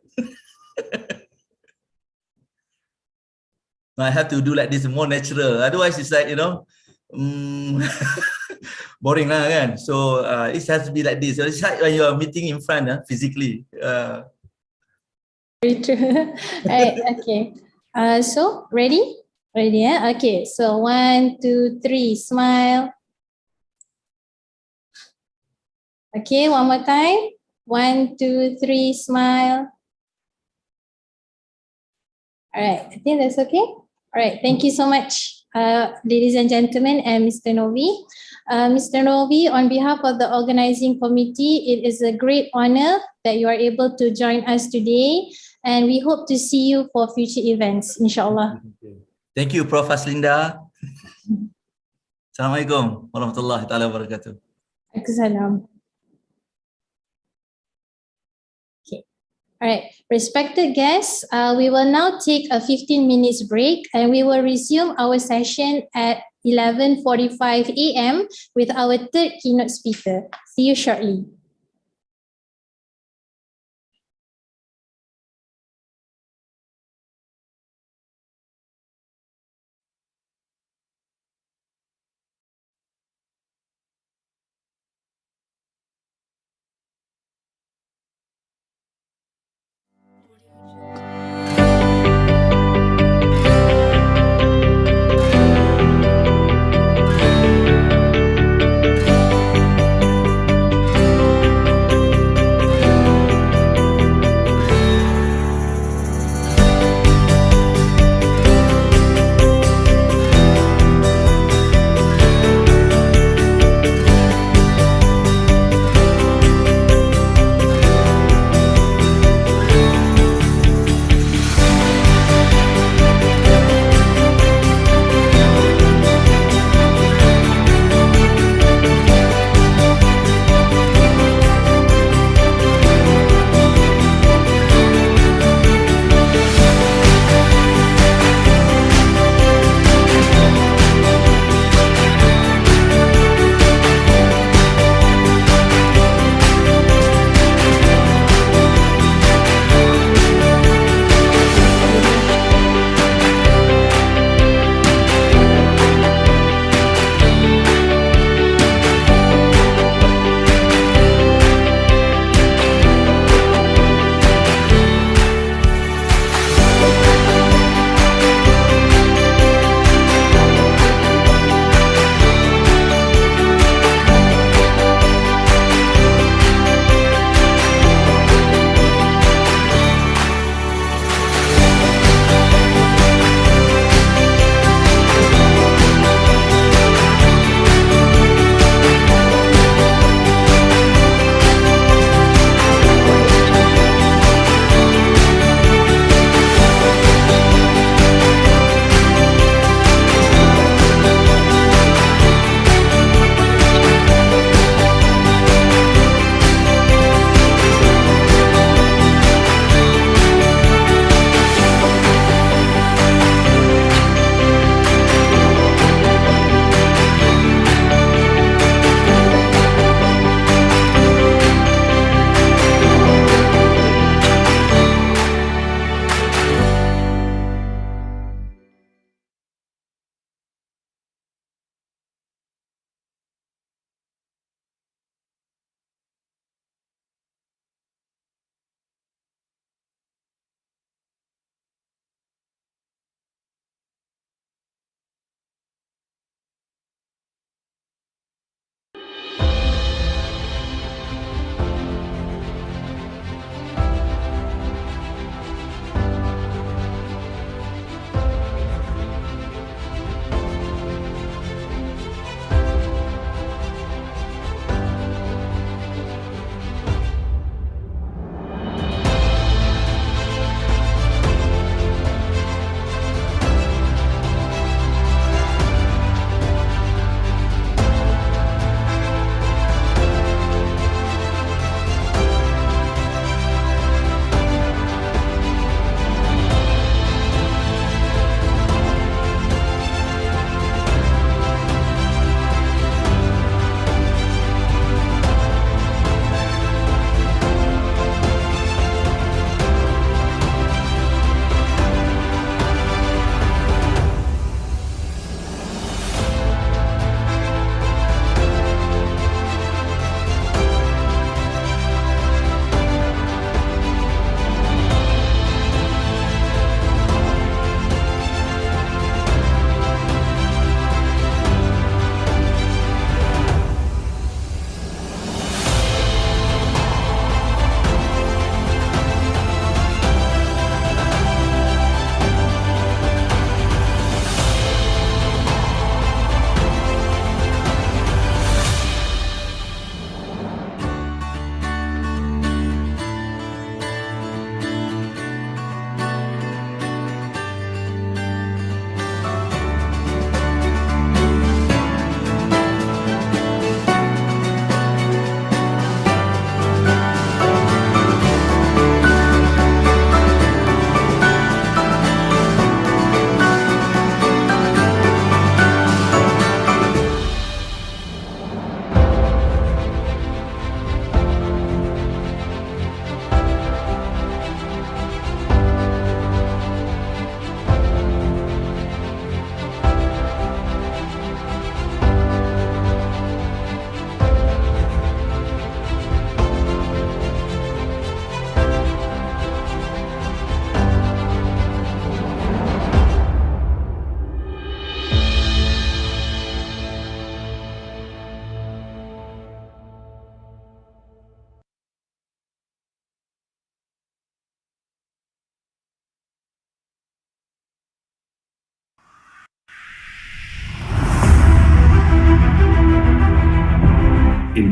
I have to do like this, more natural. Otherwise, it's like, boring lah kan. So it has to be like this. So it's like when you are meeting in front, physically. Very true. Right. Okay. So ready? Ready? Yeah. Okay. So 1, 2, 3. Smile. Okay. One more time. 1, 2, 3. Smile. All right, I think that's okay. All right, thank you so much, ladies and gentlemen, and Mr. Novi. Mr. Novi, on behalf of the organizing committee, it is a great honor that you are able to join us today, and we hope to see you for future events, inshallah. Thank you, Prof. Aslinda. Assalamualaikum warahmatullahi taala wabarakatuh. Waalaikumsalam. All right, respected guests, we will now take a 15 minutes break and we will resume our session at 11:45 a.m. with our third keynote speaker. See you shortly.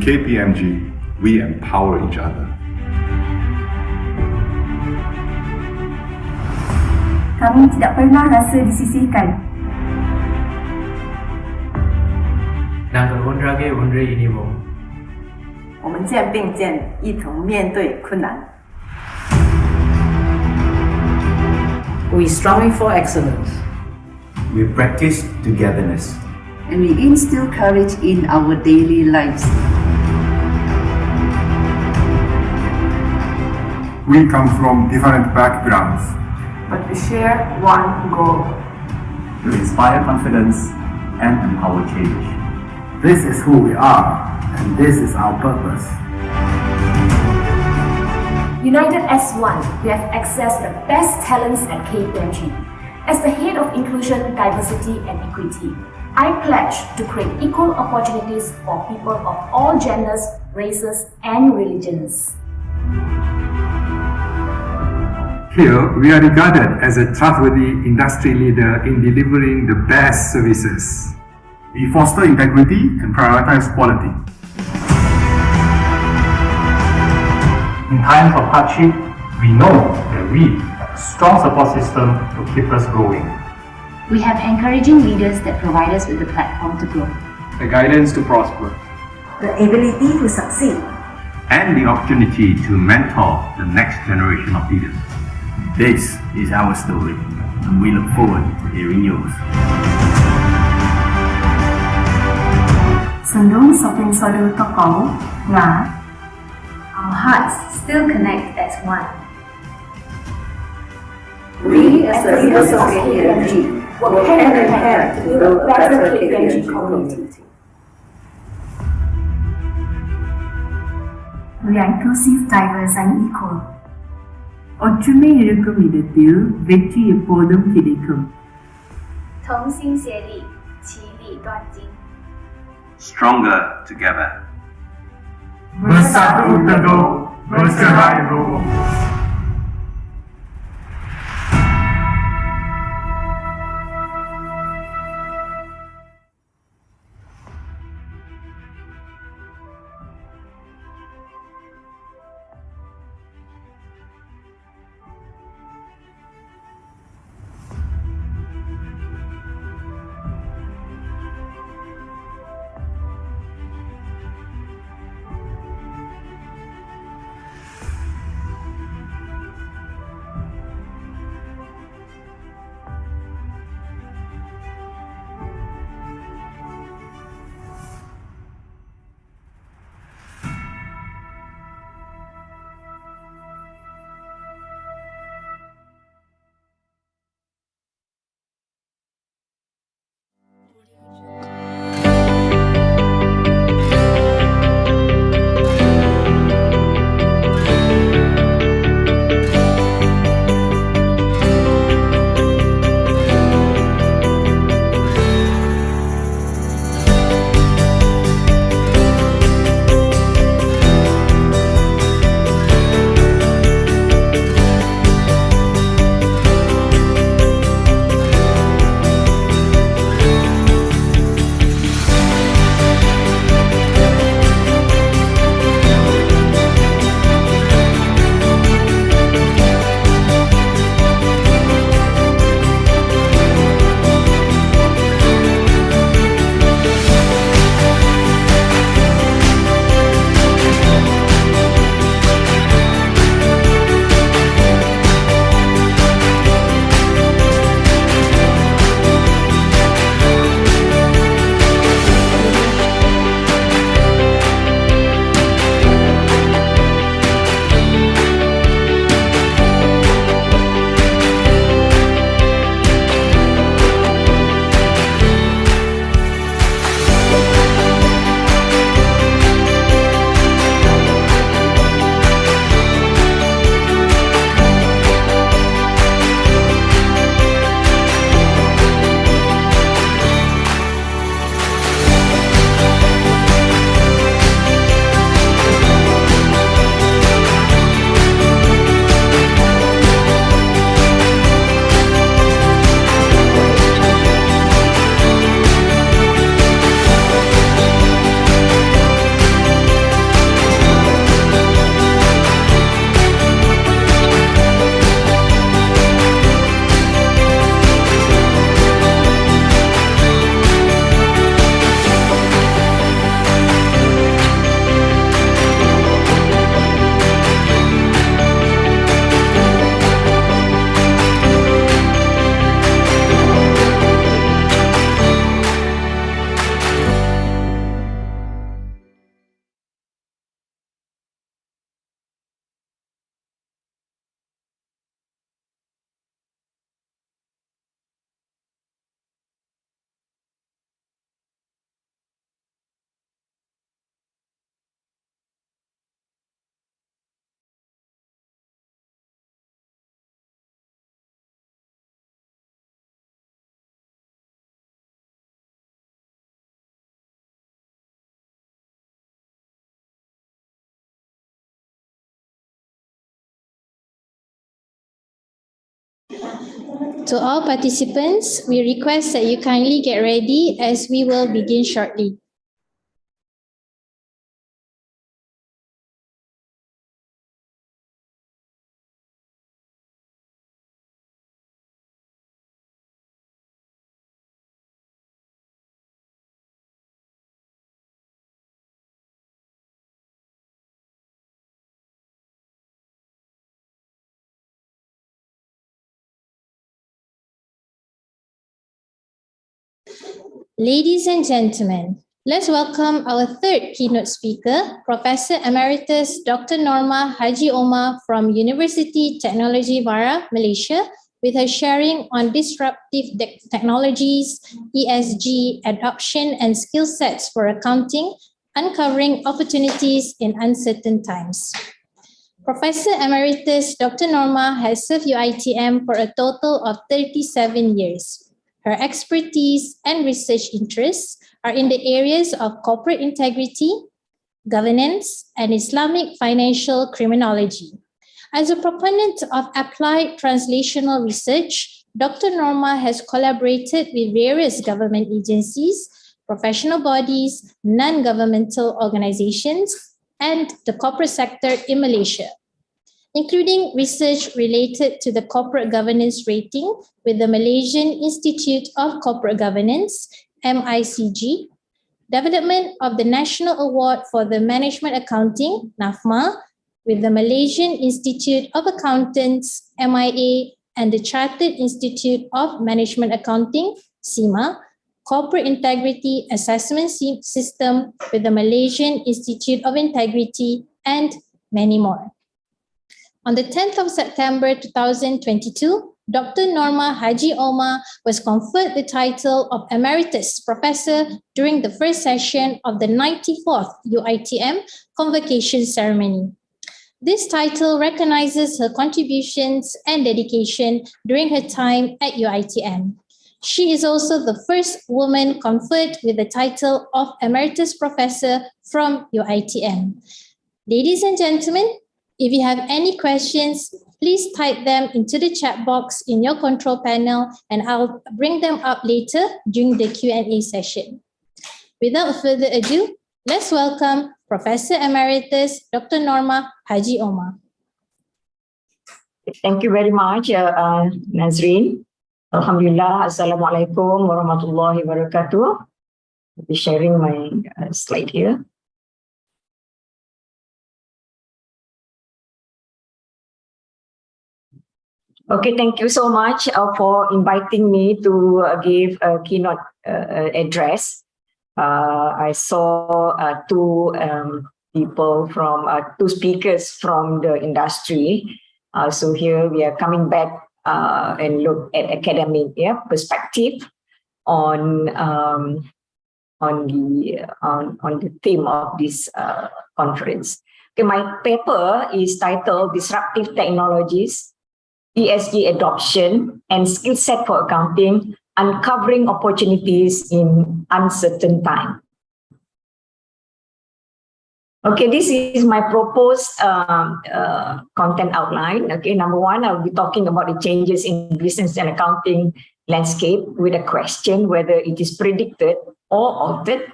In KPMG, we empower each other. Kami tidak pernah rasa disisihkan. 两个ஒன்றாக ஒன்றை இணைவோம்。我们肩并肩，一同面对困难。We strive for excellence. We practice togetherness. And we instill courage in our daily lives. We come from different backgrounds, But we share one goal. To inspire confidence and empower change. This is who we are, and this is our purpose. United as one, we have accessed the best talents at KPMG. As the head of inclusion, diversity and equity, I pledge to create equal opportunities for people of all genders, races and religions. Here, we are regarded as a trustworthy industry leader in delivering the best services. We foster integrity and prioritize quality. In times of hardship, we know that we have a strong support system to keep us going. We have encouraging leaders that provide us with the platform to grow. The guidance to prosper. The ability to succeed. And the opportunity to mentor the next generation of leaders. This is our story, and we look forward to hearing yours. Sendung sopeng sodu tokong, nga. Our hearts still connect as one. We as the leaders of KPMG work hand in hand to build a better KPMG community. We are inclusive, diverse and equal. ஒற்றுமை இருக்கும் இடத்தில் வெற்றி எப்போதும் கிடைக்கும். 同心协力，其利断金。 Stronger together. Bersatu teguh, bercerai roboh. To all participants, we request that you kindly get ready as we will begin shortly. Ladies and gentlemen, let's welcome our third keynote speaker, Professor Emeritus Dr. Norma Haji Omar from Universiti Teknologi MARA, Malaysia, with her sharing on disruptive technologies, ESG, adoption and skill sets for accounting, uncovering opportunities in uncertain times. Professor Emeritus Dr. Norma has served UiTM for a total of 37 years. Her expertise and research interests are in the areas of corporate integrity, governance, and Islamic financial criminology. As a proponent of applied translational research, Dr. Norma has collaborated with various government agencies, professional bodies, non-governmental organizations, and the corporate sector in Malaysia, including research related to the corporate governance rating with the Malaysian Institute of Corporate Governance, MICG, development of the National Award for the Management Accounting, NAFMA, with the Malaysian Institute of Accountants, MIA, and the Chartered Institute of Management Accounting, CIMA, Corporate Integrity Assessment System with the Malaysian Institute of Integrity, and many more. On the 10th of September 2022, Dr. Norma Haji Omar was conferred the title of Emeritus Professor during the first session of the 94th UiTM Convocation Ceremony. This title recognizes her contributions and dedication during her time at UiTM. She is also the first woman conferred with the title of Emeritus Professor from UiTM. Ladies and gentlemen, if you have any questions, please type them into the chat box in your control panel and I'll bring them up later during the Q&A session. Without further ado, let's welcome Professor Emeritus Dr. Norma Haji Omar. Thank you very much, Nazreen. Alhamdulillah, Assalamualaikum warahmatullahi wabarakatuh. I'll be sharing my slide here. Okay, thank you so much for inviting me to give a keynote address. I saw two speakers from the industry. So here we are coming back and look at academic perspective on the theme of this conference. Okay, my paper is titled Disruptive Technologies, ESG Adoption and Skill Set for Accounting, Uncovering Opportunities in Uncertain Time. Okay, this is my proposed content outline. Okay, number one, I'll be talking about the changes in business and accounting landscape with a question whether it is predicted or altered.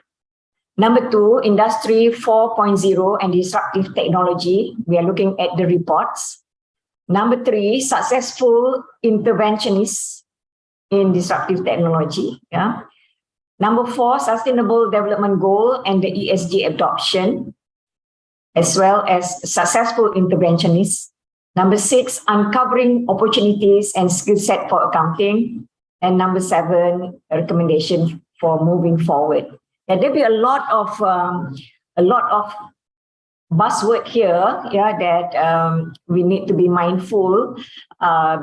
Number two, Industry 4.0 and disruptive technology. We are looking at the reports. Number three, successful interventionists in disruptive technology. Yeah. Number four, sustainable development goal and the ESG adoption, as well as successful interventionists. Number six, uncovering opportunities and skill set for accounting. And number seven, a recommendation for moving forward. And there'll be a lot of buzzword here, that we need to be mindful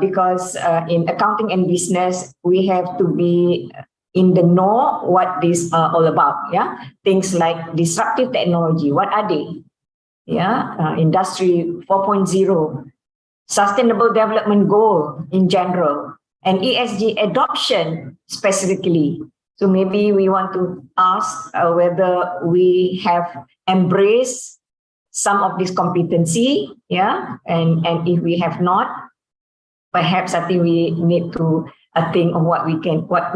because in accounting and business, we have to be in the know what this all about. Things like disruptive technology, what are they? Industry 4.0, sustainable development goal in general, and ESG adoption specifically. So maybe we want to ask whether we have embraced some of this competency, and if we have not, perhaps I think we need to think of what we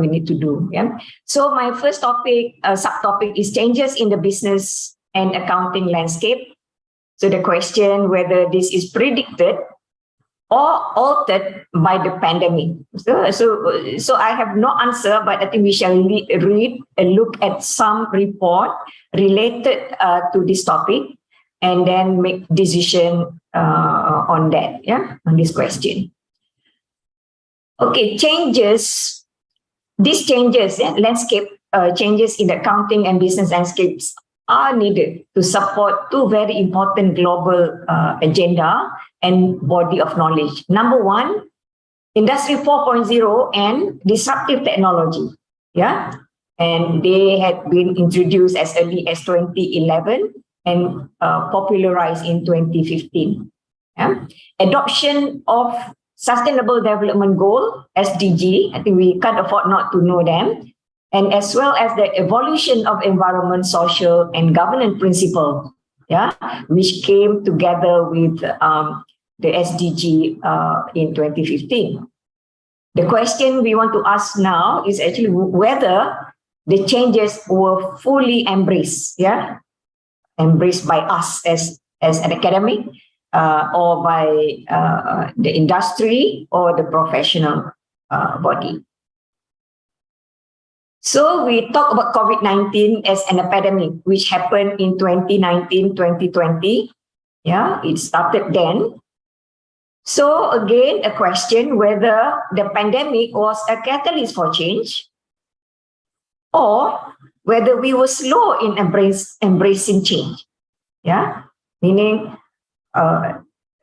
need to do. Yeah. So my first topic, subtopic is changes in the business and accounting landscape. So the question whether this is predicted or altered by the pandemic. So I have no answer, but I think we shall read and look at some report related to this topic, and then make decision on that, on this question. Okay, these changes, landscape changes in the accounting and business landscapes are needed to support two very important global agenda and body of knowledge. Number one, Industry 4.0 and disruptive technology. Yeah, and they had been introduced as early as 2011 and popularized in 2015. Yeah? Adoption of Sustainable Development Goal, SDG, I think we can't afford not to know them, and as well as the evolution of environment, social, and governance principle, which came together with the SDG in 2015. The question we want to ask now is actually whether the changes were fully embraced, embraced by us as an academic, or by the industry or the professional body. So we talk about COVID-19 as an epidemic, which happened in 2019, 2020. Yeah, it started then. So again, a question whether the pandemic was a catalyst for change, or whether we were slow in embracing change. Yeah, meaning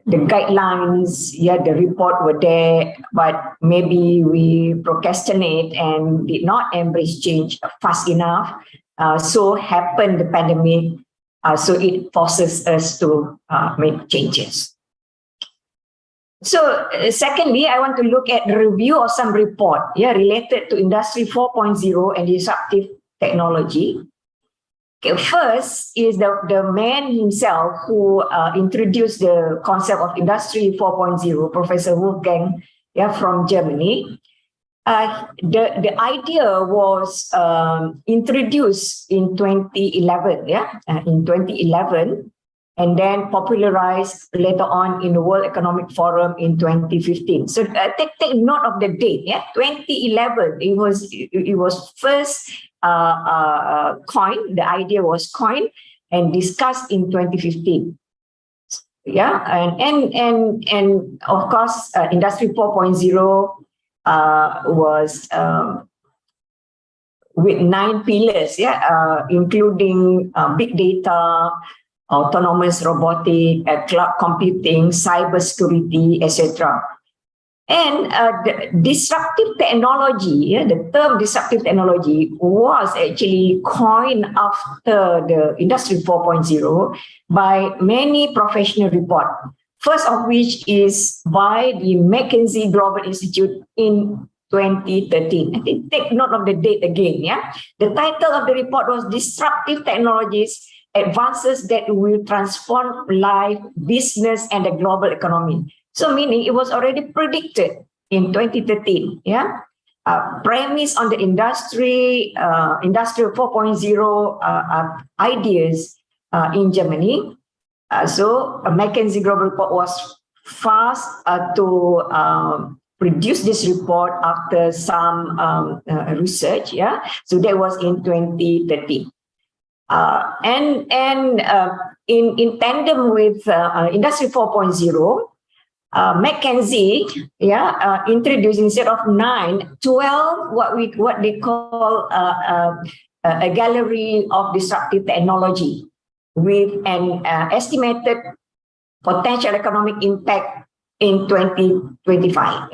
the guidelines, the report were there, but maybe we procrastinate and did not embrace change fast enough. So happened the pandemic, so it forces us to make changes. So secondly, I want to look at the review of some report related to Industry 4.0 and disruptive technology. Okay, first is the man himself who introduced the concept of Industry 4.0, Professor Wolfgang from Germany. The idea was introduced in 2011, in 2011, and then popularized later on in the World Economic Forum in 2015. So take note of the date. 2011. It was first coined. The idea was coined and discussed in 2015. And of course, Industry 4.0 was with 9 pillars. Including big data, autonomous robotic, cloud computing, cybersecurity, etc. And the disruptive technology, the term disruptive technology was actually coined after the Industry 4.0 by many professional reports. First of which is by the McKinsey Global Institute in 2013. I think take note of the date again. The title of the report was Disruptive Technologies, Advances that will transform life, business, and the global economy. So meaning it was already predicted in 2013, premise on the Industry 4.0 ideas in Germany. So a McKinsey Global Report was fast to produce this report after some research, So that was in 2013. And in tandem with Industry 4.0, McKinsey introduced instead of 9, 12 what they call a gallery of disruptive technology with an estimated potential economic impact in 2025.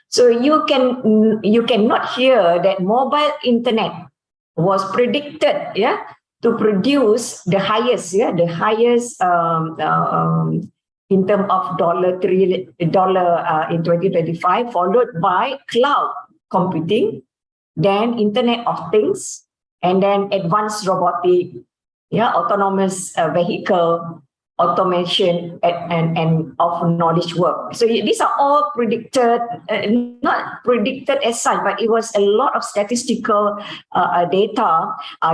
So you cannot hear that mobile internet was predicted to produce the highest in terms of dollar in 2025, followed by cloud computing, then Internet of Things, and then advanced robotic, autonomous vehicle, automation and of knowledge work. So these are all predicted, not predicted as such, but it was a lot of statistical data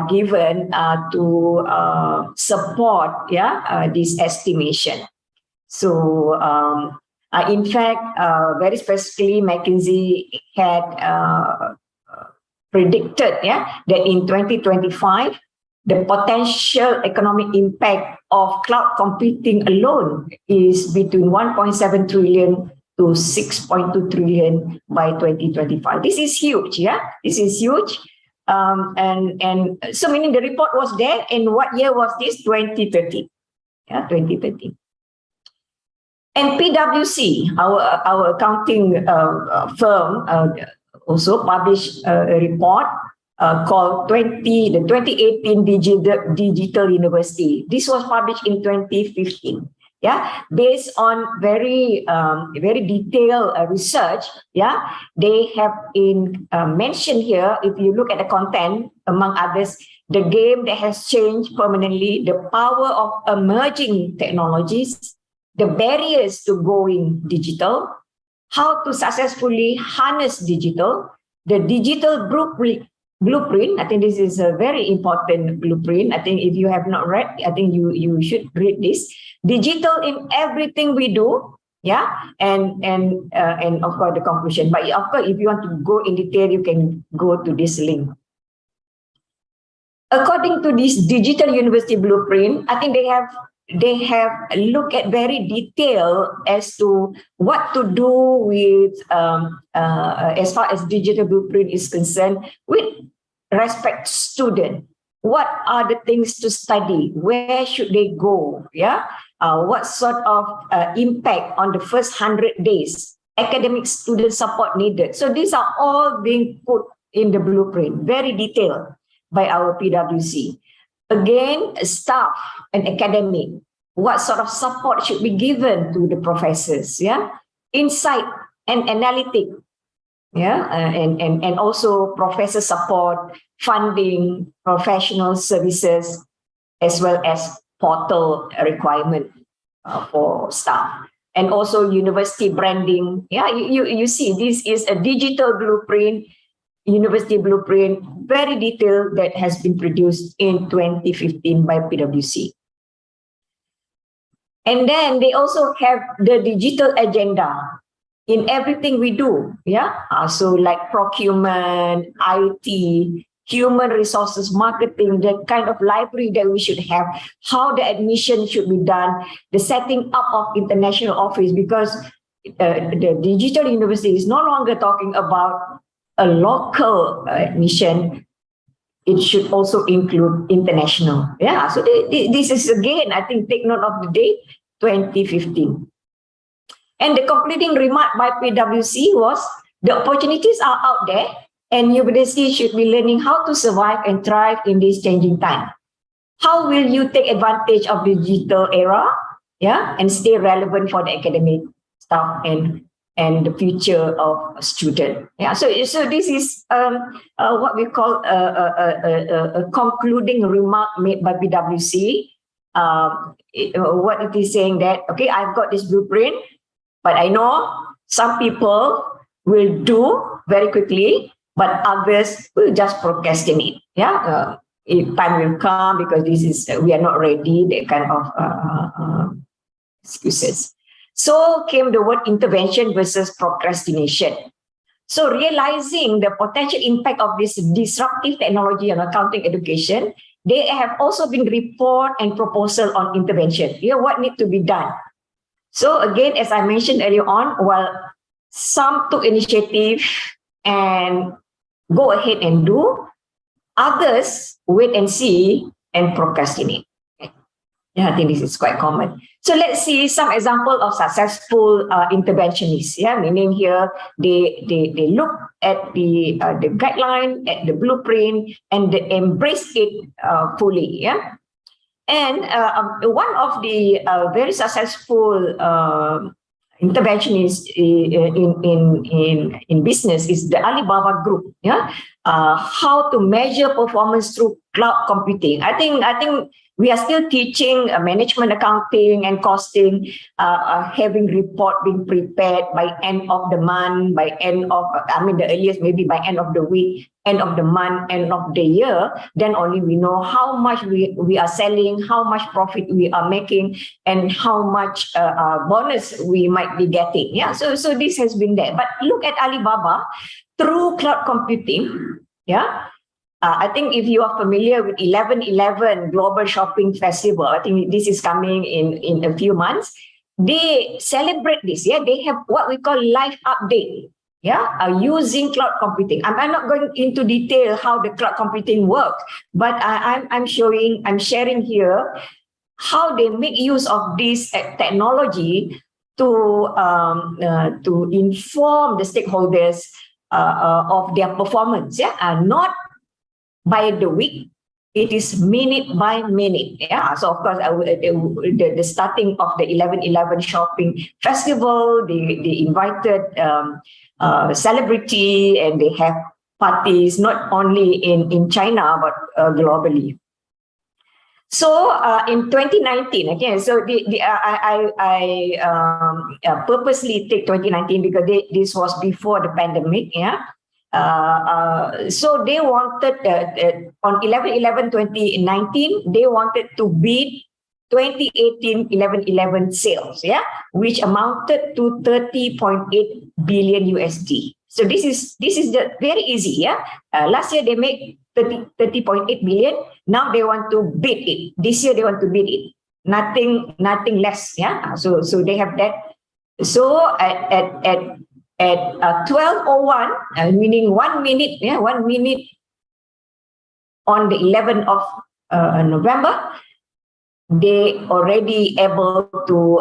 given to support this estimation. So in fact, very specifically, McKinsey had predicted that in 2025, the potential economic impact of cloud computing alone is between 1.7 trillion to 6.2 trillion by 2025. This is huge, This is huge. And so meaning the report was there, and what year was this? 2030. 2030. And PwC, our accounting firm, also published a report called the 2018 Digital University. This was published in 2015. Based on very detailed research. They have mentioned here, if you look at the content, among others, the game that has changed permanently, the power of emerging technologies, the barriers to going digital, how to successfully harness digital, the digital blueprint. I think this is a very important blueprint. I think if you have not read, I think you should read this. Digital in everything we do, and of course the conclusion. But of course, if you want to go in detail, you can go to this link. According to this digital university blueprint, I think they have looked at very detailed as to what to do with as far as digital blueprint is concerned with respect to student. What are the things to study? Where should they go? What sort of impact on the first 100 days? Academic student support needed. So these are all being put in the blueprint, very detailed by our PwC. Again, staff and academic, what sort of support should be given to the professors? Insight and analytic, and also professor support, funding, professional services, as well as portal requirement for staff. And also university branding. You see, this is a digital blueprint, university blueprint, very detailed, that has been produced in 2015 by PwC. And then they also have the digital agenda in everything we do. So like procurement, IT, human resources, marketing, the kind of library that we should have, how the admission should be done, the setting up of international office, because the digital university is no longer talking about a local admission. It should also include international. So this is, again, I think, take note of the date, 2015. And the concluding remark by PwC was, the opportunities are out there, and universities should be learning how to survive and thrive in this changing time. How will you take advantage of the digital era, and stay relevant for the academic staff and the future of student? So this is what we call a concluding remark made by PwC. What it is saying that, okay, I've got this blueprint, but I know some people will do very quickly, but others will just procrastinate. If time will come, because this is, we are not ready, that kind of excuses. So came the word intervention versus procrastination. So realizing the potential impact of this disruptive technology on accounting education, they have also been report and proposal on intervention. What need to be done? So again, as I mentioned earlier on, while some took initiative and go ahead and do, others wait and see and procrastinate. I think this is quite common. So let's see some example of successful interventionists. Meaning here they look at the guideline, at the blueprint, and they embrace it fully. And one of the very successful interventionists in business is the Alibaba Group. How to measure performance through cloud computing. I think we are still teaching management accounting and costing, having report being prepared by end of the month, by end of, the earliest maybe by end of the week, end of the month, end of the year. Then only we know how much we are selling, how much profit we are making, and how much bonus we might be getting. Yeah, so this has been there. But look at Alibaba through cloud computing. Yeah. I think if you are familiar with 11/11 Global Shopping Festival, I think this is coming in a few months. They celebrate this. Yeah, they have what we call live update. Yeah, using cloud computing. I'm not going into detail how the cloud computing works, but I'm sharing here how they make use of this technology to inform the stakeholders of their performance. Yeah, not by the week, it is minute by minute. Yeah, so of course, the starting of the 11/11 shopping festival, they invited celebrity, and they have parties not only in China but globally. So in 2019, again, so I purposely take 2019 because this was before the pandemic. Yeah. So they wanted on 11/11/2019, they wanted to beat 2018 11/11 sales, yeah, which amounted to 30.8 billion USD. So this is very easy, yeah. Last year they made 30.8 billion. Now they want to beat it. This year they want to beat it. Nothing less, yeah. So they have that. So at 12:01, meaning 1 minute, yeah, 1 minute on the 11th of November, they already able to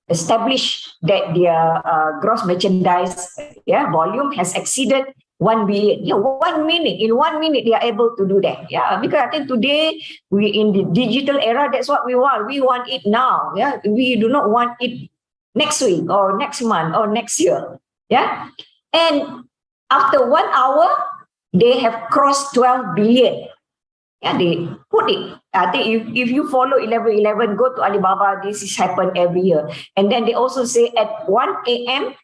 establish that their gross merchandise volume has exceeded 1 billion. Yeah, 1 minute. In 1 minute, they are able to do that. Yeah, because I think today we in the digital era. That's what we want. We want it now. Yeah, we do not want it next week or next month or next year. Yeah. And after 1 hour, they have crossed 12 billion. Yeah, they put it. I think if you follow 11/11, go to Alibaba, this is happen every year. And then they also say at 1 a.m.,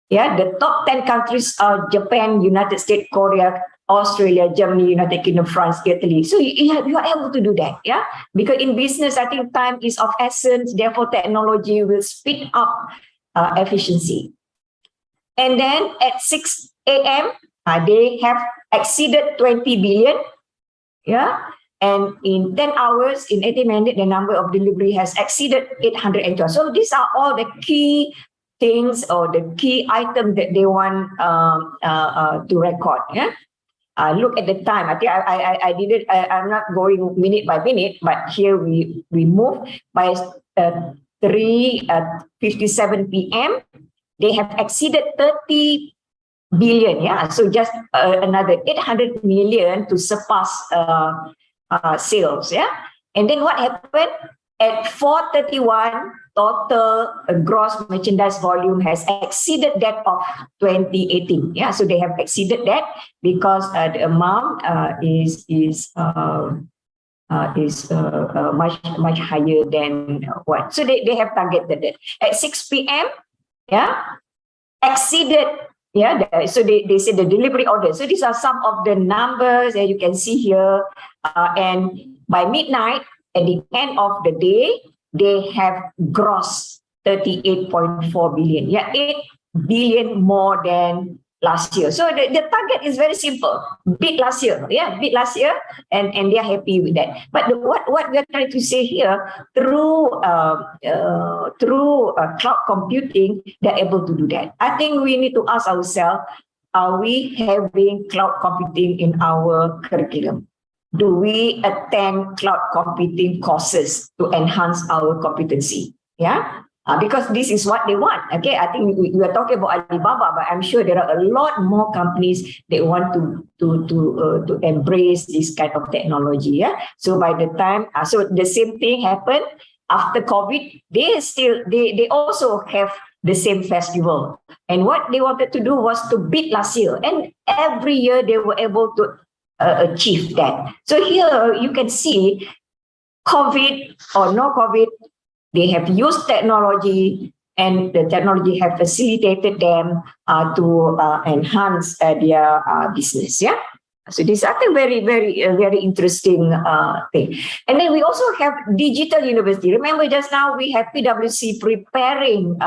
yeah, the top 10 countries are Japan, United States, Korea, Australia, Germany, United Kingdom, France, Italy. So you are able to do that, yeah? Because in business, I think time is of essence. Therefore, technology will speed up efficiency. And then at 6 a.m., they have exceeded 20 billion, yeah? And in 10 hours, in 80 minutes, the number of delivery has exceeded 812. So these are all the key things or the key items that they want to record, yeah? Look at the time. I think I did it. I'm not going minute by minute, but here we move by 3:57 p.m. They have exceeded 30 billion. Yeah, so just another 800 million to surpass sales. Yeah, and then what happened at 4:31? Total gross merchandise volume has exceeded that of 2018. Yeah, so they have exceeded that because the amount is much higher than what. So they have targeted it at 6 p.m. Yeah, exceeded. Yeah, so they say the delivery order. So these are some of the numbers that you can see here. And by midnight, at the end of the day, they have gross 38.4 billion. Yeah, 8 billion more than last year. So the target is very simple. Beat last year. Yeah, beat last year, and they are happy with that. But what we are trying to say here, through cloud computing, they're able to do that. I think we need to ask ourselves, are we having cloud computing in our curriculum? Do we attend cloud computing courses to enhance our competency? Yeah, because this is what they want. Okay, I think we are talking about Alibaba, but I'm sure there are a lot more companies that want to embrace this kind of technology. Yeah, so by the time, so the same thing happened after COVID. They also have the same festival, and what they wanted to do was to beat last year, and every year they were able to achieve that. So here you can see COVID or no COVID, they have used technology, and the technology have facilitated them to enhance their business. Yeah. So this is I think very interesting thing. And then we also have digital university. Remember just now we have PwC preparing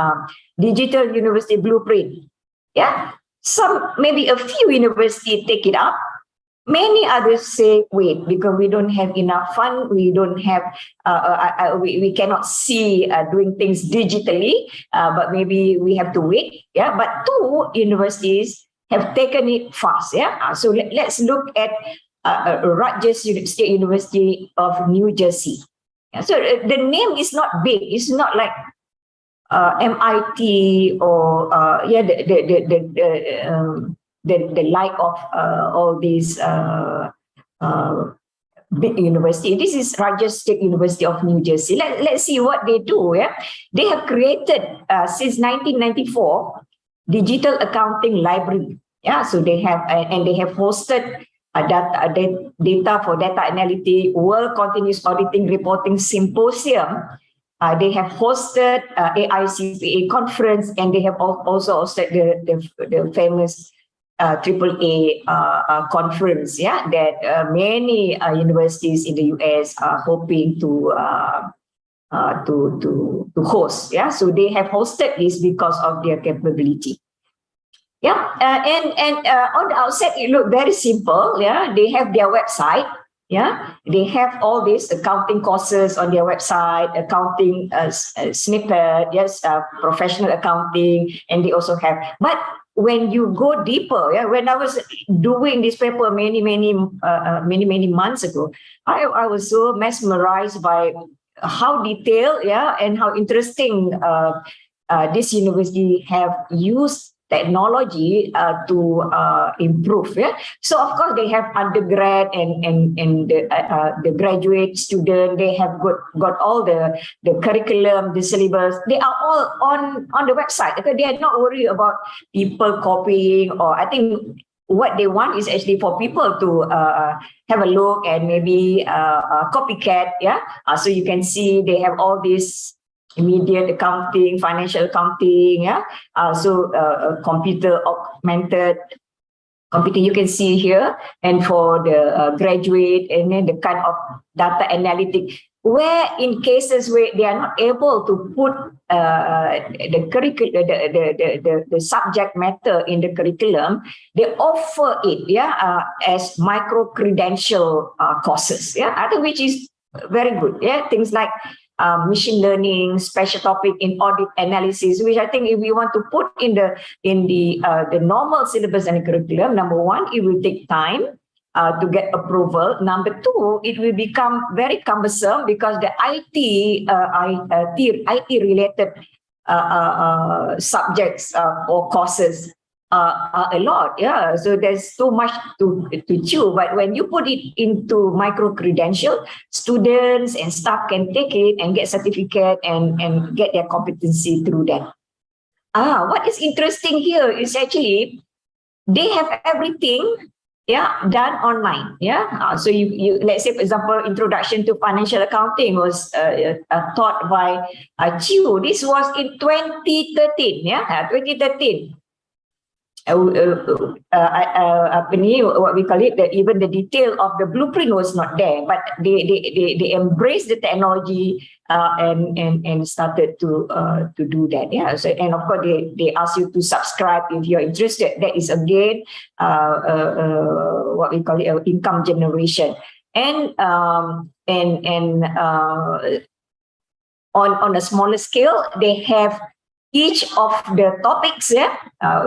digital university blueprint. Yeah. Maybe a few universities take it up. Many others say, wait, because we don't have enough fund, we don't have, we cannot see doing things digitally, but maybe we have to wait. Yeah, but 2 universities have taken it fast. Yeah, so let's look at Rutgers State University of New Jersey. Yeah, so the name is not big. It's not like MIT or the like of all these big university. This is Rutgers State University of New Jersey. Let's see what they do. Yeah, they have created since 1994 digital accounting library. Yeah, so they have and they have hosted data for data analytics, World Continuous Auditing Reporting Symposium. They have hosted AICPA conference, and they have also hosted the famous AAA conference, yeah, that many universities in the US are hoping to host. Yeah, so they have hosted this because of their capability. Yeah, and on the outset it looked very simple. Yeah, they have their website. Yeah, they have all these accounting courses on their website, accounting snippet, yes, professional accounting, and they also have. But when you go deeper, yeah, when I was doing this paper many months ago, I was so mesmerized by how detailed, yeah, and how interesting this university have used technology to improve. Yeah, so of course they have undergrad and the graduate student. They have got all the curriculum, the syllabus. They are all on the website. Okay? They are not worried about people copying, or I think what they want is actually for people to have a look and maybe copycat. Yeah, so you can see they have all these immediate accounting, financial accounting, yeah. So computer augmented computing, you can see here, and for the graduate, and then the kind of data analytic, where in cases where they are not able to put the curriculum, the subject matter in the curriculum, they offer it, yeah, as micro credential courses, yeah. I think which is very good, yeah. Things like machine learning, special topic in audit analysis, which I think if we want to put in the normal syllabus and curriculum, number one, it will take time to get approval. Number two, it will become very cumbersome because the IT related subjects or courses are a lot, yeah. So there's so much to chew. But when you put it into micro credential, students and staff can take it and get certificate and get their competency through that. What is interesting here is actually they have everything, yeah, done online. Yeah, so you let's say, for example, introduction to financial accounting was taught by Chiu. This was in 2013. Yeah, 2013. What we call it, even the detail of the blueprint was not there, but they embraced the technology and started to do that. Yeah. So, and of course they ask you to subscribe if you're interested. That is again what we call it, income generation. And on a smaller scale, they have each of the topics, yeah.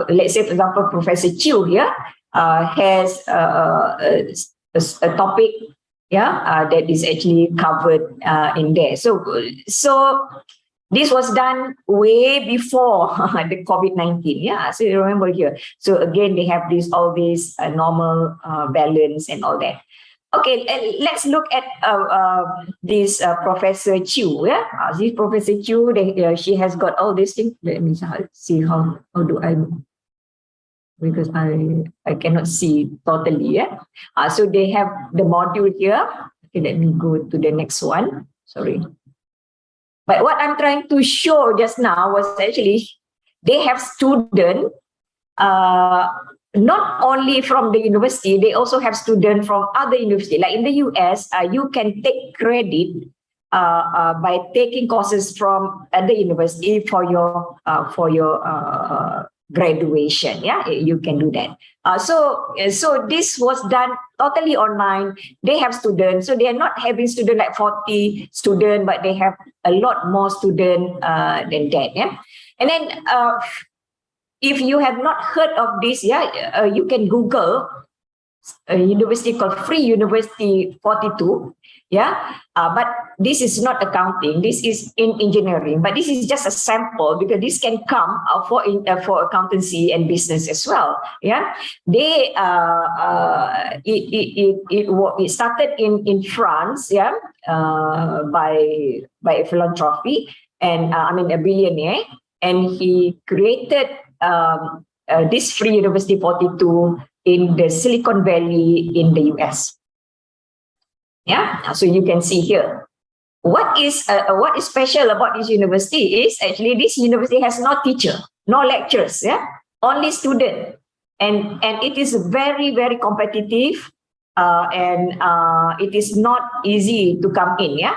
Let's say, for example, Professor Chiu here has a topic, yeah, that is actually covered in there. So this was done way before the COVID-19. Yeah, so you remember here. So again, they have all these normal balance and all that. Okay, let's look at this Professor Chiu. Yeah, this Professor Chiu, she has got all these things. Let me see how do I because I cannot see totally. Yeah. So they have the module here. Okay, let me go to the next one. Sorry. But what I'm trying to show just now was actually they have students not only from the university, they also have students from other universities. Like in the US, you can take credit by taking courses from the university for your graduation. Yeah, you can do that. So this was done totally online. They have students, so they are not having students like 40 students, but they have a lot more students than that. Yeah, and then if you have not heard of this, yeah, you can Google a university called Free University 42. Yeah, but this is not accounting. This is in engineering. But this is just a sample because this can come for accountancy and business as well. Yeah, they it started in France. Yeah, by a philanthropy and I mean a billionaire, and he created this Free University 42 in the Silicon Valley in the US. Yeah, so you can see here. What is special about this university is actually this university has no teacher, no lecturers, yeah, only student, and it is very, very competitive, and it is not easy to come in. Yeah,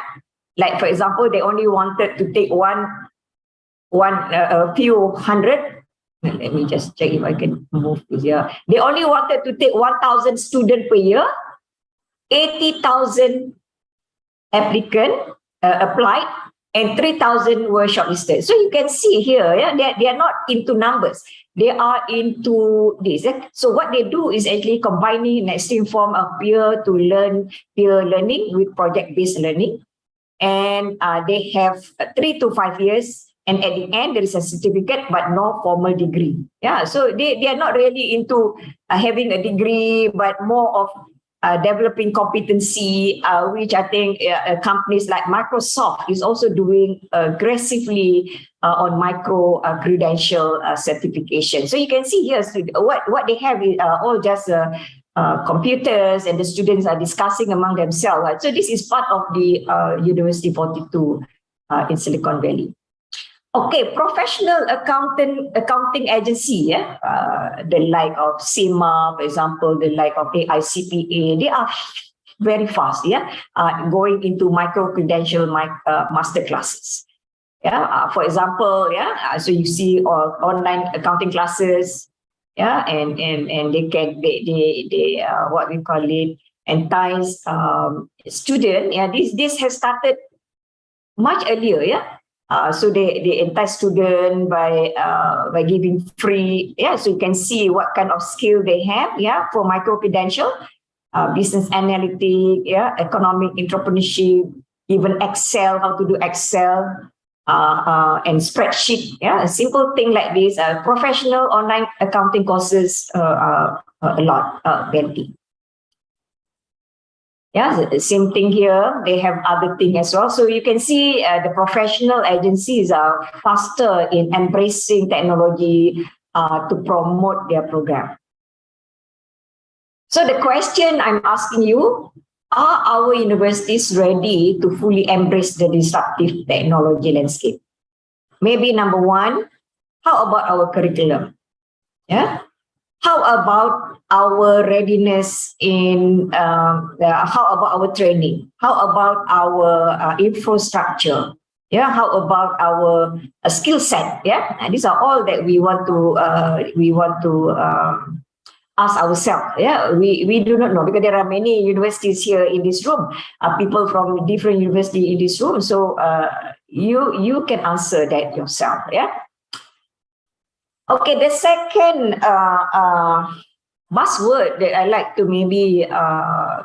like for example, they only wanted to take a few hundred. Let me just check if I can move this here. They only wanted to take 1,000 students per year. 80,000 applicants applied, and 3,000 were shortlisted. So you can see here, yeah, they are not into numbers. They are into this. So what they do is actually combining an extreme form of peer learning with project-based learning. And they have 3 to 5 years. And at the end, there is a certificate, but no formal degree. Yeah, so they are not really into having a degree, but more of developing competency, which I think companies like Microsoft is also doing aggressively on micro credential certification. So you can see here what they have is all just computers, and the students are discussing among themselves. Right? So this is part of the University 42 in Silicon Valley. Okay, professional accounting agency, yeah, the like of CIMA, for example, the like of AICPA, they are very fast, yeah, going into micro-credential master classes. Yeah, for example, yeah, so you see online accounting classes, yeah, and they can they what we call it, entice student. Yeah, this has started much earlier, yeah. So they entice students by giving free, yeah. So you can see what kind of skill they have, yeah, for micro credential, business analytics, yeah, economic entrepreneurship, even Excel, how to do Excel, and spreadsheet, yeah. A simple thing like this. Professional online accounting courses a lot, plenty. Yeah, the same thing here. They have other things as well. So you can see the professional agencies are faster in embracing technology to promote their program. So the question I'm asking you, are our universities ready to fully embrace the disruptive technology landscape? Maybe number one, how about our curriculum? Yeah. How about our readiness in, how about our training? How about our infrastructure? Yeah, how about our skill set? Yeah, and these are all that we want to ask ourselves. Yeah, we do not know because there are many universities here in this room, people from different universities in this room. So you can answer that yourself. Yeah. Okay, the second buzzword that I like to maybe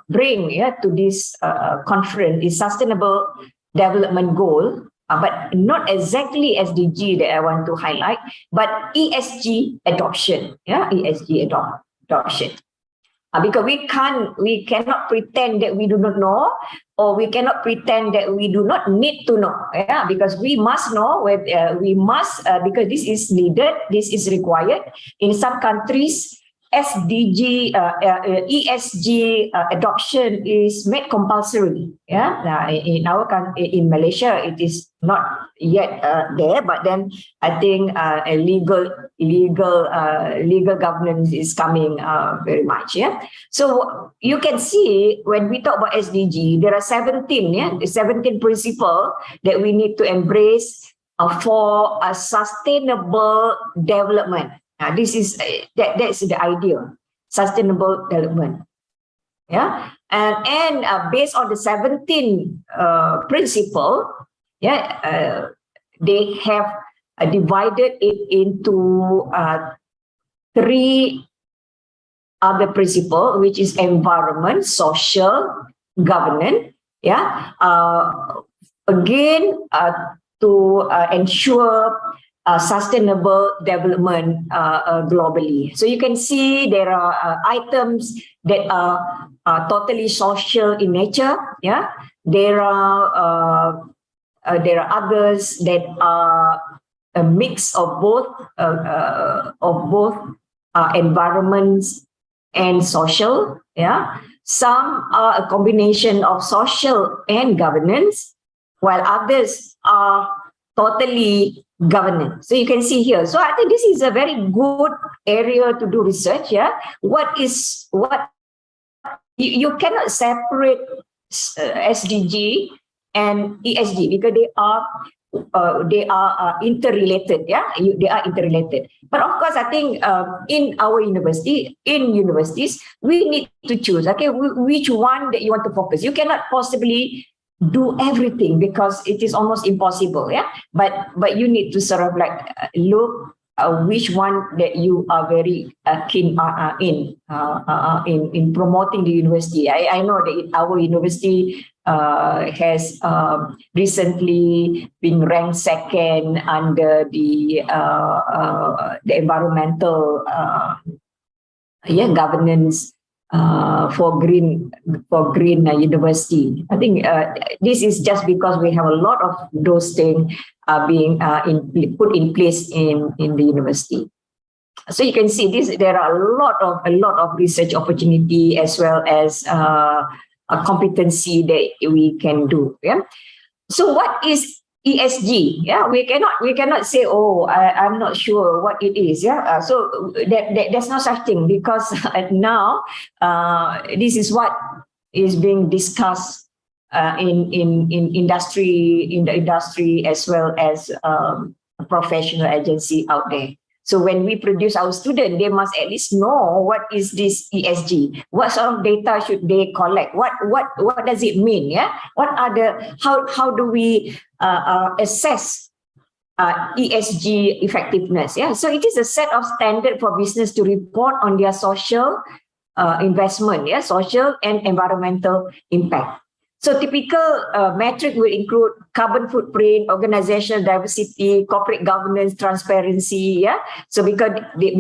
bring, yeah, to this conference is sustainable development goal, but not exactly SDG that I want to highlight, but ESG adoption. Yeah, ESG adoption. Because we cannot pretend that we do not know, or we cannot pretend that we do not need to know. Yeah, because we must know. We must because this is needed. This is required in some countries. SDG, ESG adoption is made compulsory. Yeah, in our country, in Malaysia, it is not yet there. But then I think a legal governance is coming very much. Yeah, so you can see when we talk about SDG, there are 17. Yeah, 17 principles that we need to embrace for a sustainable development. This is that's the idea, sustainable development. Yeah, and based on the 17 principle, yeah, they have divided it into 3 other principle, which is environment, social, governance. Yeah, again to ensure sustainable development globally. So you can see there are items that are totally social in nature. Yeah, there are others that are a mix of both environments and social. Yeah, some are a combination of social and governance, while others are totally governance. So you can see here. So I think this is a very good area to do research. Yeah, what you cannot separate SDG and ESG because they are interrelated. Yeah, they are interrelated. But of course, I think in universities, we need to choose. Okay, which one that you want to focus. You cannot possibly do everything because it is almost impossible. Yeah, but you need to sort of like look which one that you are very keen in promoting the university. I know that our university has recently been ranked second under the environmental governance for green university. I think this is just because we have a lot of those things being put in place in the university. So you can see this. There are a lot of research opportunity as well as a competency that we can do. Yeah. So what is ESG? Yeah, we cannot say, oh, I'm not sure what it is. Yeah, so there's no such thing because now this is what is being discussed in the industry as well as professional agency out there. So when we produce our student, they must at least know what is this ESG. What sort of data should they collect? What does it mean? Yeah. What are how do we assess ESG effectiveness? Yeah. So it is a set of standard for business to report on their social investment. Yeah, social and environmental impact. So typical metric will include carbon footprint, organizational diversity, corporate governance, transparency. Yeah. So because they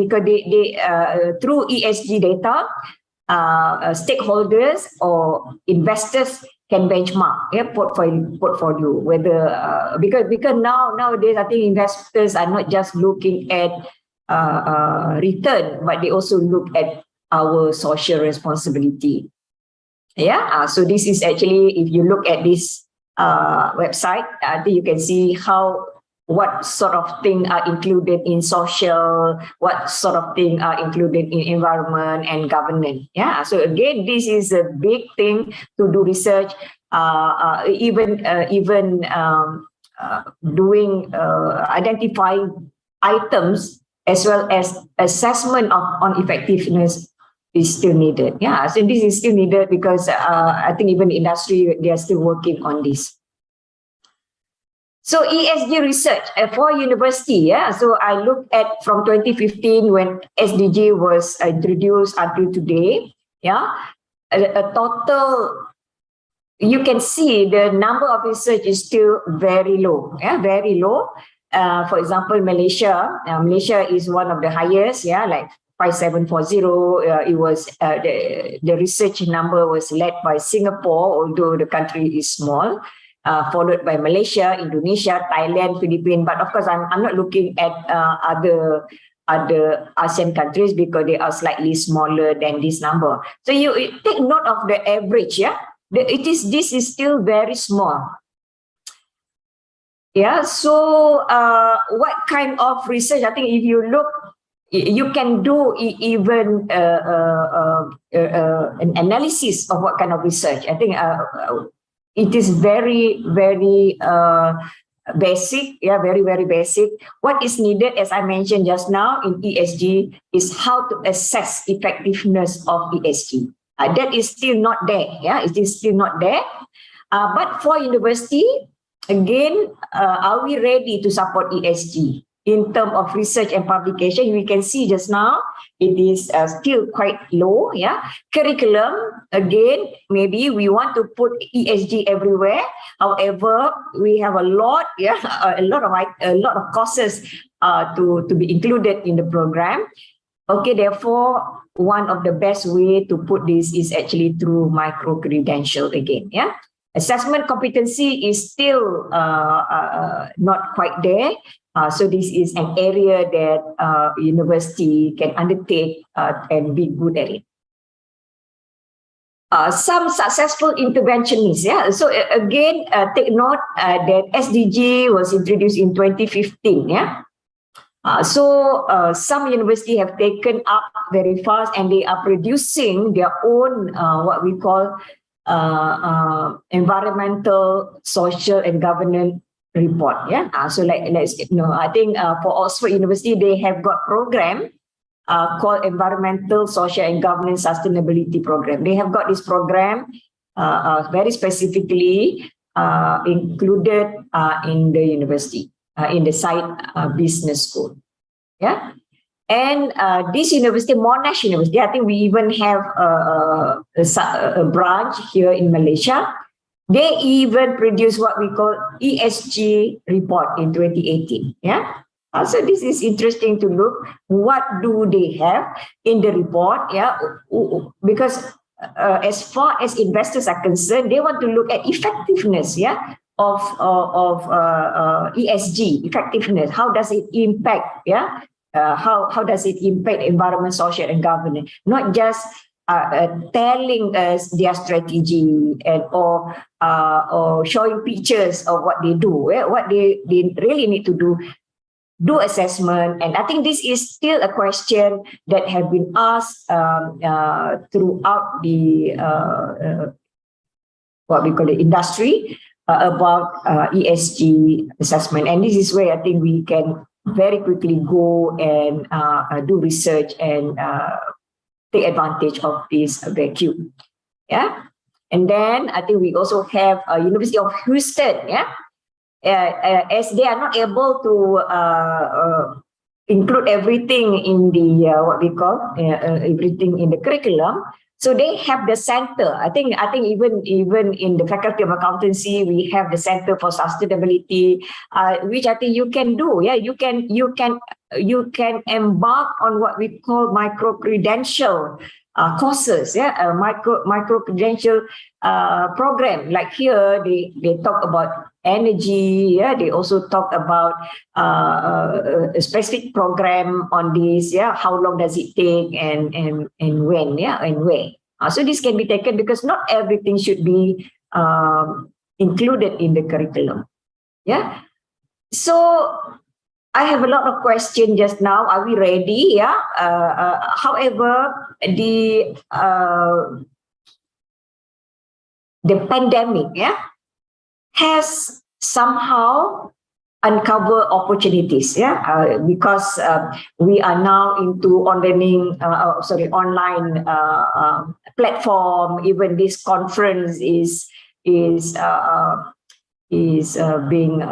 through ESG data, stakeholders or investors can benchmark portfolio whether because nowadays I think investors are not just looking at return, but they also look at our social responsibility. Yeah, so this is actually, if you look at this website, I think you can see what sort of things are included in social, what sort of things are included in environment and governance. Yeah, so again, this is a big thing to do research, even doing identifying items as well as assessment on effectiveness is still needed. Yeah, so this is still needed because I think even the industry, they are still working on this. So ESG research for university, yeah. So I looked at from 2015 when SDG was introduced until today, yeah. A total, you can see the number of research is still very low, yeah, very low. For example, Malaysia is one of the highest, yeah, like 5740. It was the research number was led by Singapore, although the country is small, followed by Malaysia, Indonesia, Thailand, Philippines. But of course, I'm not looking at other ASEAN countries because they are slightly smaller than this number. So you take note of the average, yeah. This is still very small. Yeah, so what kind of research? I think if you look, you can do even an analysis of what kind of research. I think it is very, very basic, yeah, very, very basic. What is needed, as I mentioned just now in ESG, is how to assess effectiveness of ESG. That is still not there, yeah, it is still not there. But for university, again, are we ready to support ESG? In terms of research and publication, we can see just now, it is still quite low, yeah. Curriculum, again, maybe we want to put ESG everywhere. However, we have a lot, yeah, a lot of courses to be included in the program. Okay, therefore, one of the best way to put this is actually through micro-credential again, yeah. Assessment competency is still not quite there. So this is an area that university can undertake and be good at it. Some successful interventionists, yeah. So again, take note that SDG was introduced in 2015, yeah. So some universities have taken up very fast and they are producing their own what we call environmental, social, and governance report. Yeah. So let's I think for Oxford University they have got program called Environmental, Social, and Governance Sustainability Program. They have got this program very specifically included in the university, in the site business school. Yeah. And this university, Monash University, I think we even have a branch here in Malaysia. They even produce what we call ESG report in 2018. Yeah. So this is interesting to look. What do they have in the report? Yeah. Because as far as investors are concerned, they want to look at effectiveness. Yeah. Of ESG effectiveness. How does it impact? Yeah. How does it impact environment, social, and governance? Not just telling us their strategy and or showing pictures of what they do. What they really need to do assessment. And I think this is still a question that have been asked throughout the what we call the industry about ESG assessment. And this is where I think we can very quickly go and do research and take advantage of this vacuum. Yeah. And then I think we also have University of Houston. Yeah. As they are not able to include everything in the what we call everything in the curriculum. So they have the center. I think even in the Faculty of Accountancy, we have the Center for Sustainability, which I think you can do. Yeah, you can embark on what we call micro-credential courses. Yeah, a micro-credential program. Like here, they talk about energy. Yeah, they also talk about a specific program on this. Yeah, how long does it take and when? Yeah, and where? So this can be taken because not everything should be included in the curriculum. Yeah. So I have a lot of questions just now. Are we ready? Yeah. However, the pandemic, yeah, has somehow uncovered opportunities, yeah, because we are now into online platform. Even this conference is being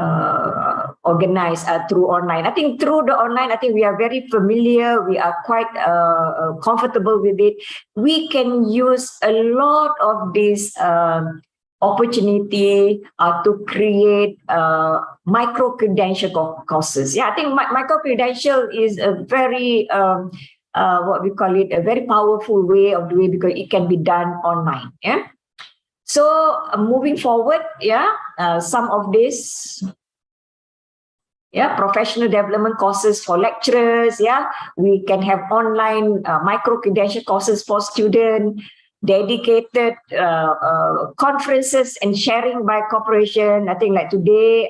organized through online. I think through the online, I think we are very familiar. We are quite comfortable with it. We can use a lot of this opportunity to create micro-credential courses. Yeah, I think micro-credential is a very what we call it, a very powerful way of doing, because it can be done online. Yeah. So moving forward, some of this, professional development courses for lecturers. We can have online micro-credential courses for students, dedicated conferences and sharing by corporation. I think like today,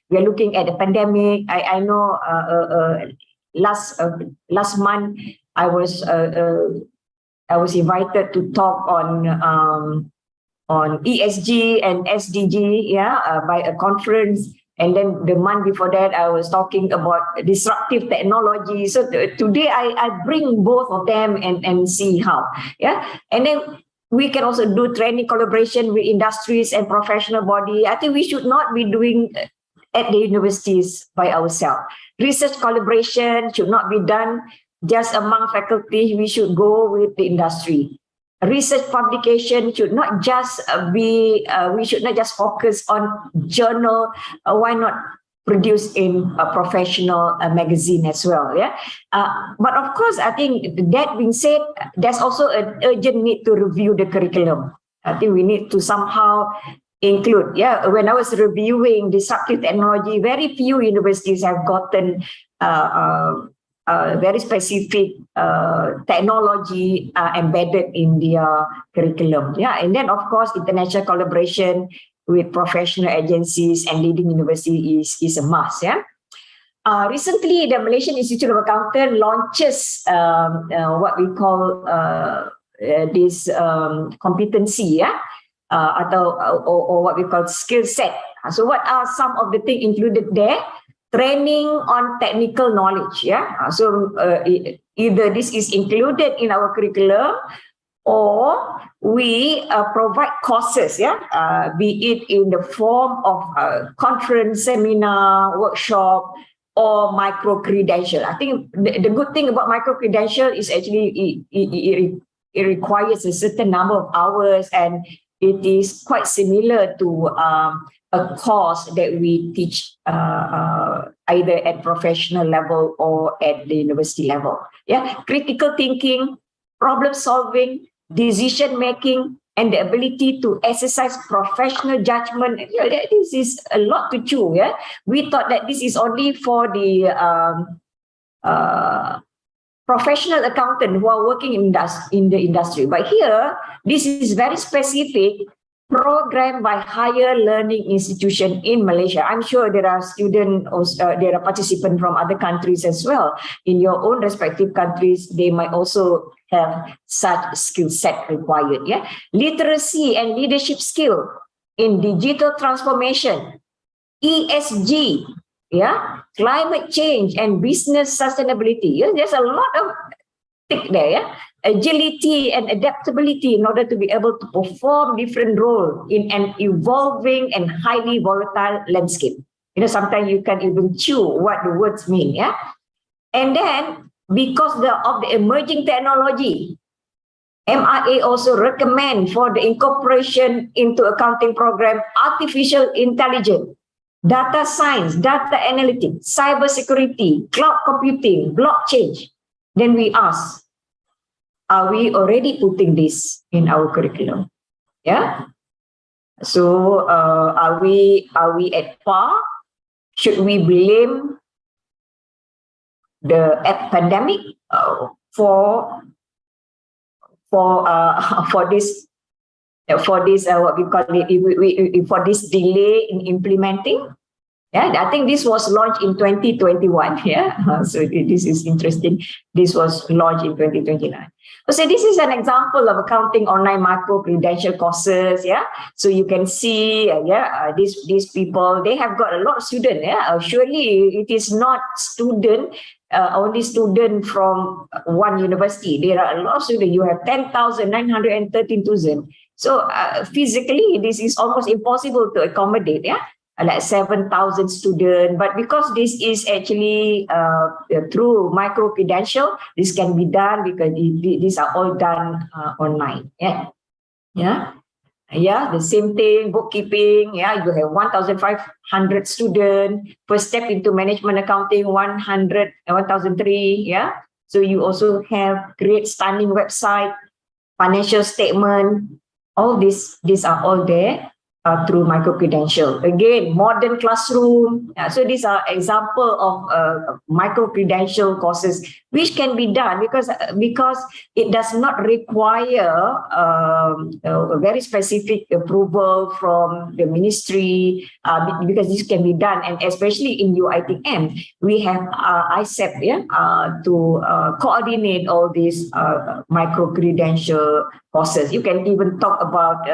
we are looking at the pandemic. I know last month I was invited to talk on ESG and SDG, by a conference. And then the month before that, I was talking about disruptive technology. So today I bring both of them and see how. And then we can also do training collaboration with industries and professional body. I think we should not be doing at the universities by ourselves. Research collaboration should not be done just among faculty. We should go with the industry. Research publication should not just we should not just focus on journal. Why not produce in a professional magazine as well? But of course, I think that being said, there's also an urgent need to review the curriculum. I think we need to somehow include. When I was reviewing disruptive technology, very few universities have gotten very specific technology embedded in their curriculum. And then of course, international collaboration with professional agencies and leading universities is a must. Recently, the Malaysian Institute of Accountants launches what we call this competency, or what we call skill set. So what are some of the things included there? Training on technical knowledge. So either this is included in our curriculum, or we provide courses, be it in the form of conference, seminar, workshop, or micro-credential. I think the good thing about micro-credential is actually it requires a certain number of hours, and it is quite similar to a course that we teach either at professional level or at the university level. Critical thinking, problem solving, decision making, and the ability to exercise professional judgment. This is a lot to chew. We thought that this is only for the professional accountant who are working in the industry. But here, this is very specific, program by higher learning institution in Malaysia. I'm sure there are students, there are participants from other countries as well. In your own respective countries, they might also have such skill set required. Literacy and leadership skill in digital transformation, ESG, climate change and business sustainability. There's a lot of tick there. Agility and adaptability in order to be able to perform different roles in an evolving and highly volatile landscape. Sometimes you can even chew what the words mean. And then because of the emerging technology, MIA also recommend for the incorporation into accounting program artificial intelligence, data science, data analytics, cybersecurity, cloud computing, blockchain. Then we ask, are we already putting this in our curriculum? So are we at par? Should we blame the pandemic for this what we call it, for this delay in implementing? I think this was launched in 2021. So this is interesting. This was launched in 2029. So this is an example of accounting online micro-credential courses. So you can see, these people, they have got a lot of students. Surely it is not only student from one university. There are a lot of students. You have 10,913. So physically, this is almost impossible to accommodate. Like 7,000 students, but because this is actually through micro-credential, this can be done because these are all done online. The same thing, bookkeeping. You have 1,500 students. First step into management accounting, 1,003. So you also have great stunning website, financial statement, all these are all there through micro-credential. Again, modern classroom. So these are example of micro-credential courses which can be done because it does not require a very specific approval from the ministry, because this can be done, and especially in UiTM, we have ICEP to coordinate all these micro-credential courses. You can even talk about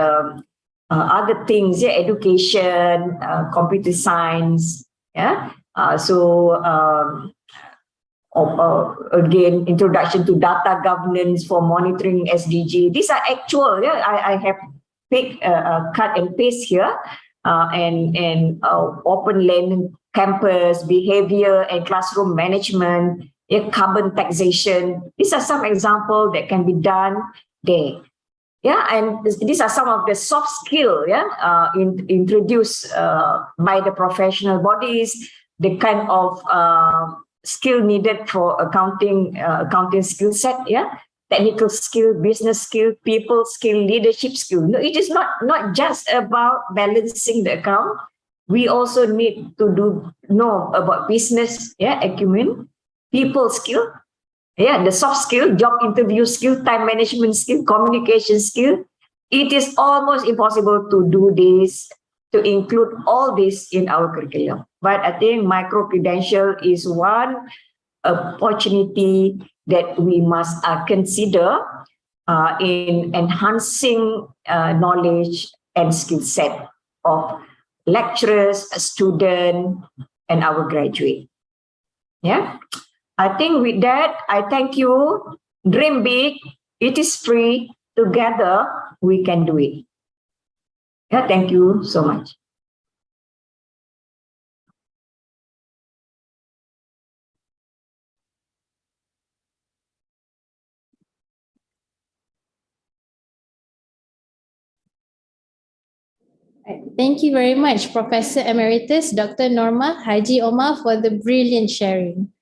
other things, education, computer science, again, introduction to data governance for monitoring SDG. These are actual. I have picked cut and paste here, and open learning campus, behavior and classroom management, carbon taxation. These are some examples that can be done there. And these are some of the soft skills, introduced by the professional bodies, the kind of skill needed for accounting skill set, technical skill, business skill, people skill, leadership skill. No, it is not just about balancing the account. We also need to know about business, acumen, people skill, the soft skill, job interview skill, time management skill, communication skill. It is almost impossible to do this, to include all this in our curriculum. But I think micro-credential is one opportunity that we must consider in enhancing knowledge and skill set of lecturers, students, and our graduate. I think with that, I thank you. Dream big. It is free. Together, we can do it. Thank you so much. Thank you very much, Professor Emeritus Dr. Norma Haji Omar, for the brilliant sharing.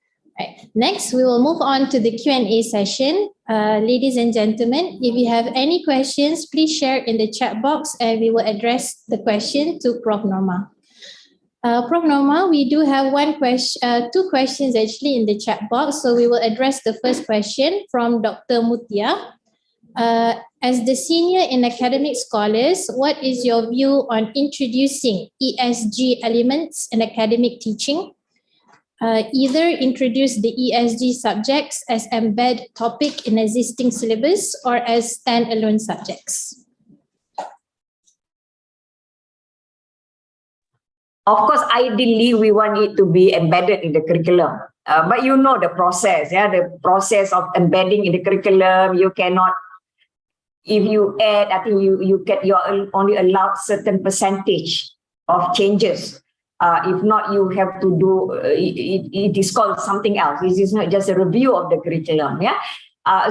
Next, we will move on to the Q&A session. Ladies and gentlemen, if you have any questions, please share in the chat box and we will address the question to Prof. Norma. Prof. Norma, we do have two questions actually in the chat box, so we will address the first question from Dr. Mutia. As the senior in academic scholars, what is your view on introducing ESG elements in academic teaching? Either introduce the ESG subjects as embed topic in existing syllabus or as standalone subjects. Of course, ideally, we want it to be embedded in the curriculum. But you know the process, the process of embedding in the curriculum. You cannot, if you add, I think you're only allowed certain percentage of changes. If not, you have to do, it is called something else. This is not just a review of the curriculum.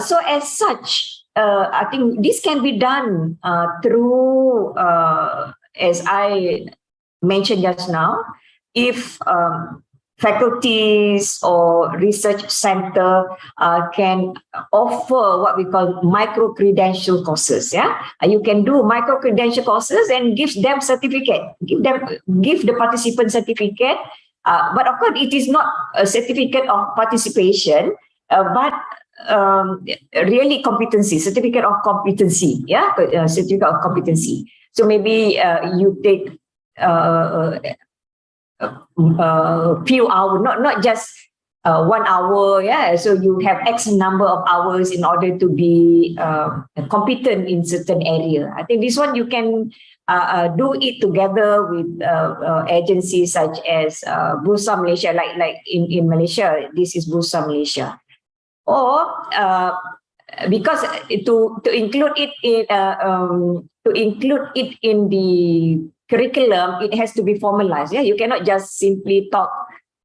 So as such, I think this can be done through, as I mentioned just now, if faculties or research center can offer what we call micro-credential courses. You can do micro-credential courses and give them certificate, give the participant certificate. But of course, it is not a certificate of participation, but really competency, certificate of competency. Certificate of competency. So maybe you take few hours, not just 1 hour, so you have X number of hours in order to be competent in certain area. I think this one you can do it together with agencies such as Bursa Malaysia, like in Malaysia, this is Bursa Malaysia. Or because to include it in the curriculum, it has to be formalized. You cannot just simply talk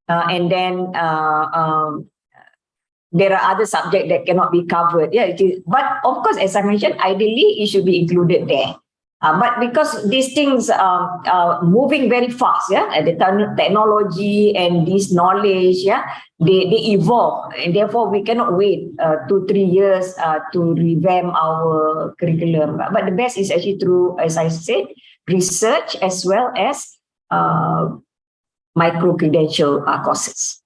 and then there are other subjects that cannot be covered. It is. But of course, as I mentioned, ideally it should be included there. But because these things are moving very fast, the technology and this knowledge, they evolve, and therefore we cannot wait 2-3 years to revamp our curriculum. But the best is actually through, as I said, research as well as micro-credential courses.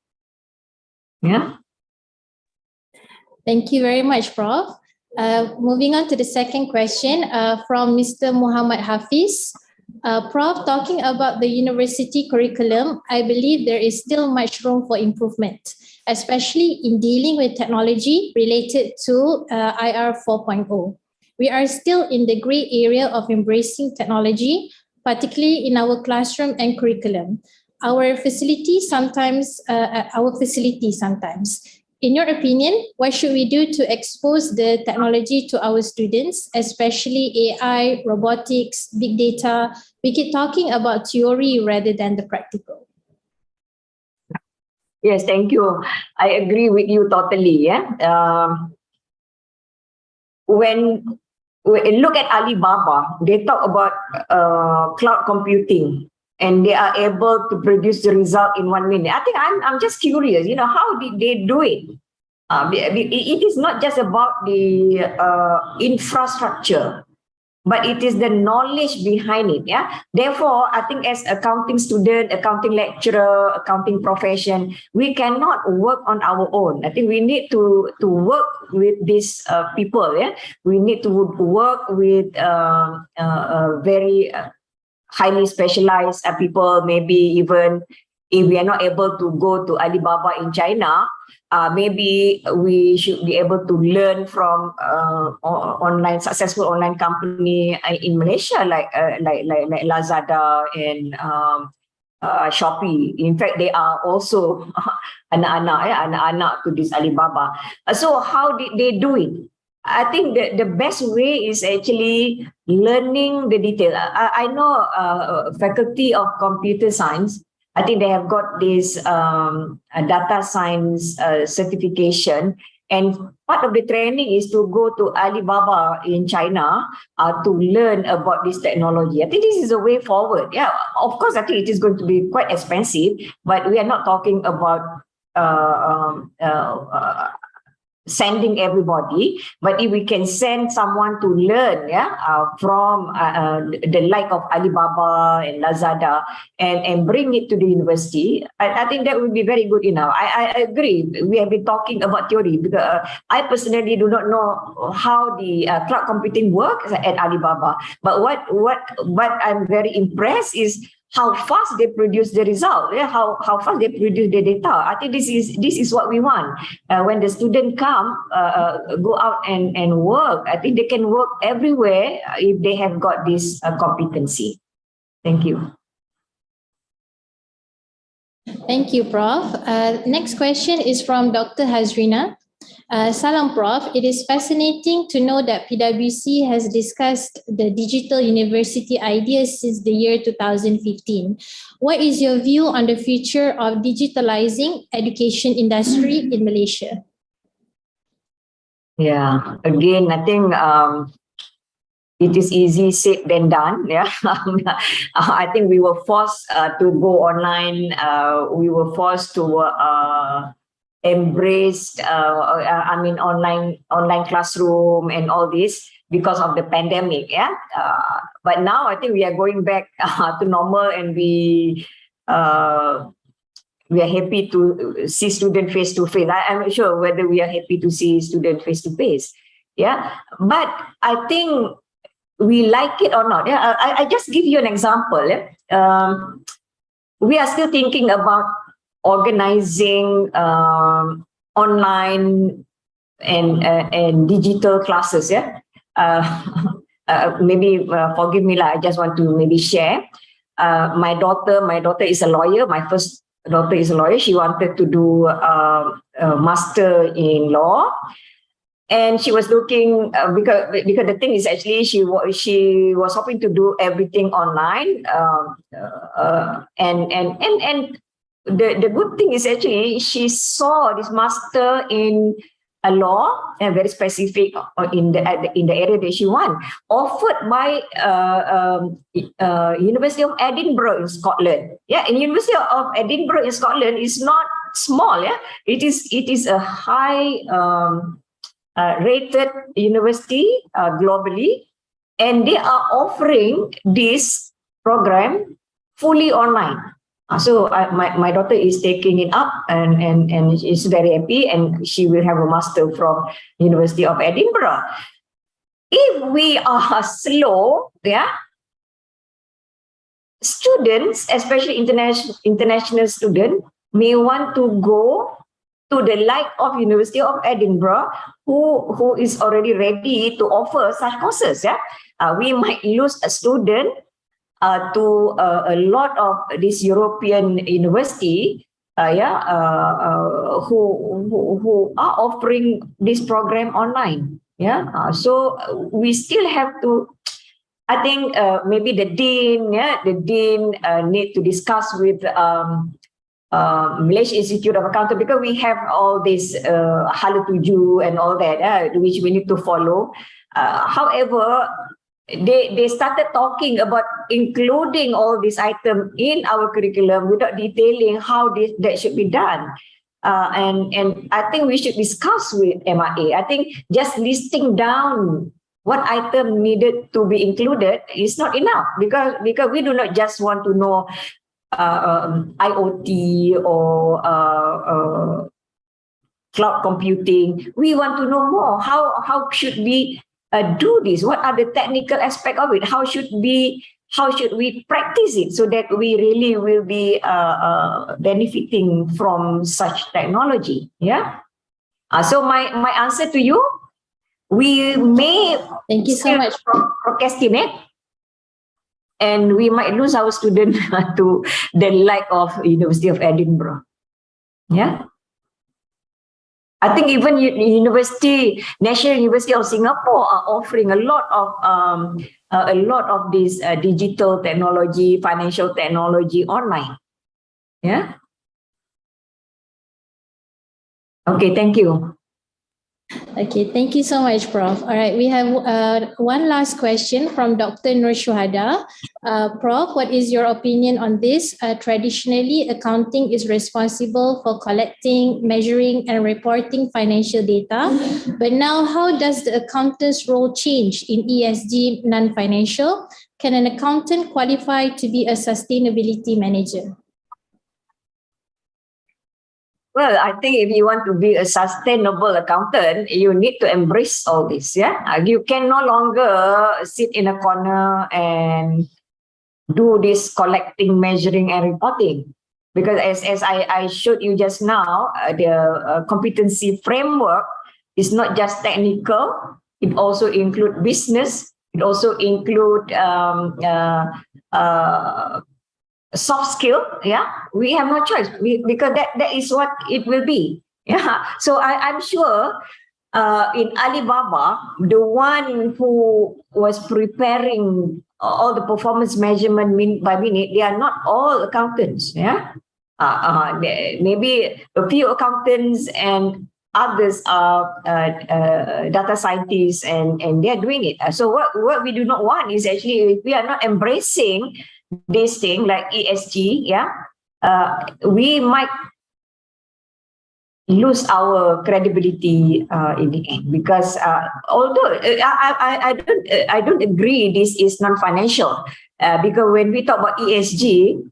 Yeah. Thank you very much, Prof. Moving on to the second question from Mr. Muhammad Hafiz. Prof, talking about the university curriculum, I believe there is still much room for improvement, especially in dealing with technology related to IR 4.0. We are still in the gray area of embracing technology, particularly in our classroom and curriculum. Our facility sometimes. In your opinion, what should we do to expose the technology to our students, especially AI, robotics, big data? We keep talking about theory rather than the practical. Yes, thank you. I agree with you totally. When we look at Alibaba, they talk about cloud computing, and they are able to produce the result in 1 minute. I think I'm just curious, how did they do it? It is not just about the infrastructure, but it is the knowledge behind it. Therefore, I think as accounting student, accounting lecturer, accounting profession, we cannot work on our own. I think we need to work with these people. We need to work with very highly specialized people. Maybe even if we are not able to go to Alibaba in China, maybe we should be able to learn from successful online company in Malaysia, like Lazada and Shopee. In fact, they are also anak-anak to this Alibaba. So how did they do it? I think the best way is actually learning the detail. I know Faculty of Computer Science, I think they have got this data science certification, and part of the training is to go to Alibaba in China to learn about this technology. I think this is a way forward. Yeah, of course, I think it is going to be quite expensive, but we are not talking about sending everybody, but if we can send someone to learn from the like of Alibaba and Lazada and bring it to the university, I think that would be very good enough. I agree. We have been talking about theory because I personally do not know how the cloud computing works at Alibaba, but what I'm very impressed is how fast they produce the result, how fast they produce the data. I think this is what we want. When the student go out and work, I think they can work everywhere if they have got this competency. Thank you. Thank you, Prof. Next question is from Dr. Hazrina. Salam, Prof. It is fascinating to know that PwC has discussed the digital university idea since the year 2015. What is your view on the future of digitalizing education industry in Malaysia? Yeah, again, I think it is easy said than done. I think we were forced to go online. We were forced to embraced online classroom and all this because of the pandemic. But now I think we are going back to normal, and we are happy to see student face to face. I'm not sure whether we are happy to see student face to face. But I think we like it or not. I just give you an example. We are still thinking about organizing online and digital classes. Maybe forgive me, I just want to maybe share. My daughter is a lawyer. My first daughter is a lawyer. She wanted to do a master in law, and she was looking because the thing is actually she was hoping to do everything online, and the good thing is actually she saw this master in a law and very specific in the area that she wants, offered by University of Edinburgh in Scotland. Yeah, and University of Edinburgh in Scotland is not small. Yeah, it is a high rated university globally, and they are offering this program fully online. So my daughter is taking it up and is very happy, and she will have a master from University of Edinburgh. If we are slow, yeah, students, especially international students, may want to go to the like of University of Edinburgh, who is already ready to offer such courses. Yeah, we might lose a student to a lot of this European university, who are offering this program online. Yeah, so we still have to. I think maybe the dean need to discuss with Malaysia Institute of Accounting, because we have all this Hala Tuju and all that, which we need to follow. However, they started talking about including all these items in our curriculum without detailing how that should be done. And I think we should discuss with MIA. I think just listing down what item needed to be included is not enough, because we do not just want to know IoT or cloud computing. We want to know more. How should we do this? What are the technical aspects of it? How should we practice it so that we really will be benefiting from such technology? Yeah. So my answer to you, we may thank you so much procrastinate, and we might lose our student to the like of University of Edinburgh. Yeah. I think even National University of Singapore are offering a lot of this digital technology, financial technology online. Yeah. Okay, thank you. Okay, thank you so much, Prof. All right, we have one last question from Dr. Nur Shuhada. Prof, what is your opinion on this? Traditionally, accounting is responsible for collecting, measuring, and reporting financial data. But now, how does the accountant's role change in ESG non-financial? Can an accountant qualify to be a sustainability manager? Well, I think if you want to be a sustainable accountant, you need to embrace all this. Yeah, you can no longer sit in a corner and do this collecting, measuring, and reporting, because as I showed you just now, the competency framework is not just technical. It also includes business. It also includes soft skill. Yeah, we have no choice, because that is what it will be. Yeah, so I'm sure in Alibaba, the one who was preparing all the performance measurement minute by minute, they are not all accountants. Yeah, maybe a few accountants and others are data scientists, and they're doing it. So what we do not want is actually, if we are not embracing this thing like ESG, we might lose our credibility in the end, because although I don't agree this is non-financial, because when we talk about ESG,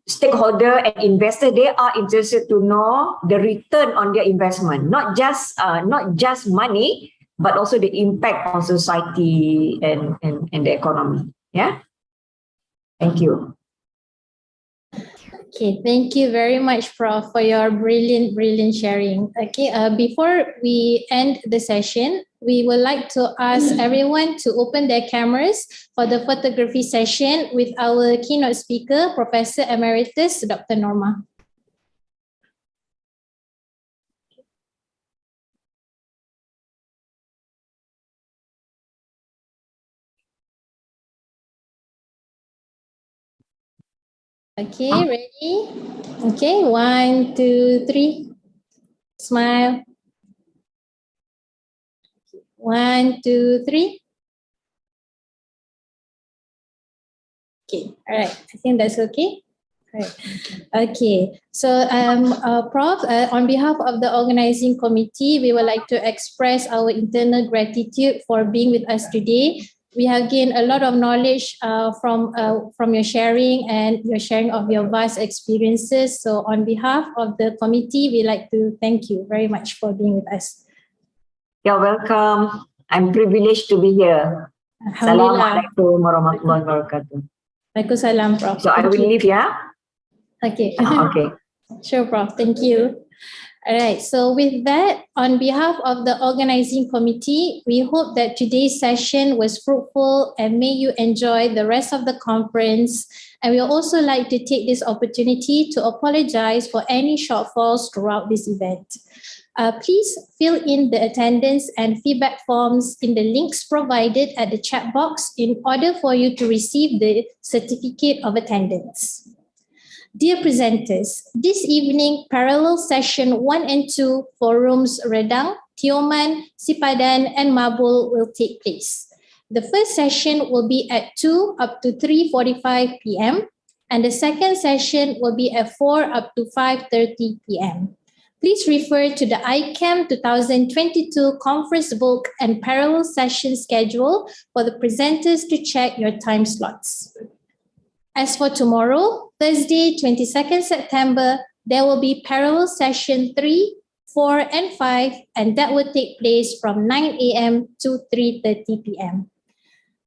stakeholder and investor, they are interested to know the return on their investment, not just money, but also the impact on society and the economy. Yeah. Thank you. Okay, thank you very much, Prof, for your brilliant sharing. Okay, before we end the session, we would like to ask everyone to open their cameras for the photography session with our keynote speaker, Professor Emeritus Dr. Norma. Okay, ready? Okay, 1, 2, 3. Smile. 1, 2, 3. Okay, all right. I think that's okay. Right. Okay, so Prof, on behalf of the organizing committee, we would like to express our internal gratitude for being with us today. We have gained a lot of knowledge from your sharing and your sharing of your vast experiences. So on behalf of the committee, we like to thank you very much for being with us. You're welcome. I'm privileged to be here. Assalamualaikum warahmatullahi wabarakatuh. Waalaikumsalam, Prof. So I will leave, yeah? Okay. Okay. Sure, Prof. Thank you. All right. So with that, on behalf of the organizing committee, we hope that today's session was fruitful and may you enjoy the rest of the conference. And we also like to take this opportunity to apologize for any shortfalls throughout this event. Please fill in the attendance and feedback forms in the links provided at the chat box in order for you to receive the certificate of attendance. Dear presenters, this evening, parallel session 1 and 2 for rooms Redang, Tioman, Sipadan, and Mabul will take place. The first session will be at 2 up to 3:45 p.m. and the second session will be at 4 up to 5:30 p.m. Please refer to the ICAM2022 conference book and parallel session schedule for the presenters to check your time slots. As for tomorrow, Thursday, 22nd September, there will be parallel session 3, 4, and 5, and that will take place from 9 a.m. to 3:30 p.m.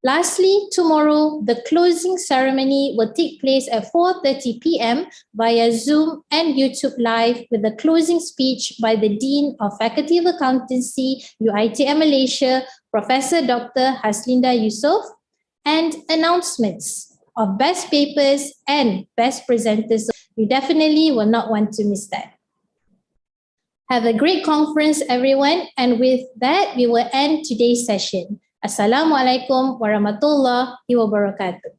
Lastly, tomorrow, the closing ceremony will take place at 4:30 p.m. via Zoom and YouTube Live with the closing speech by the Dean of Faculty of Accountancy, UiTM Malaysia, Professor Dr. Haslinda Yusof, and announcements of best papers and best presenters. You definitely will not want to miss that. Have a great conference, everyone. And with that, we will end today's session. Assalamualaikum warahmatullahi wabarakatuh.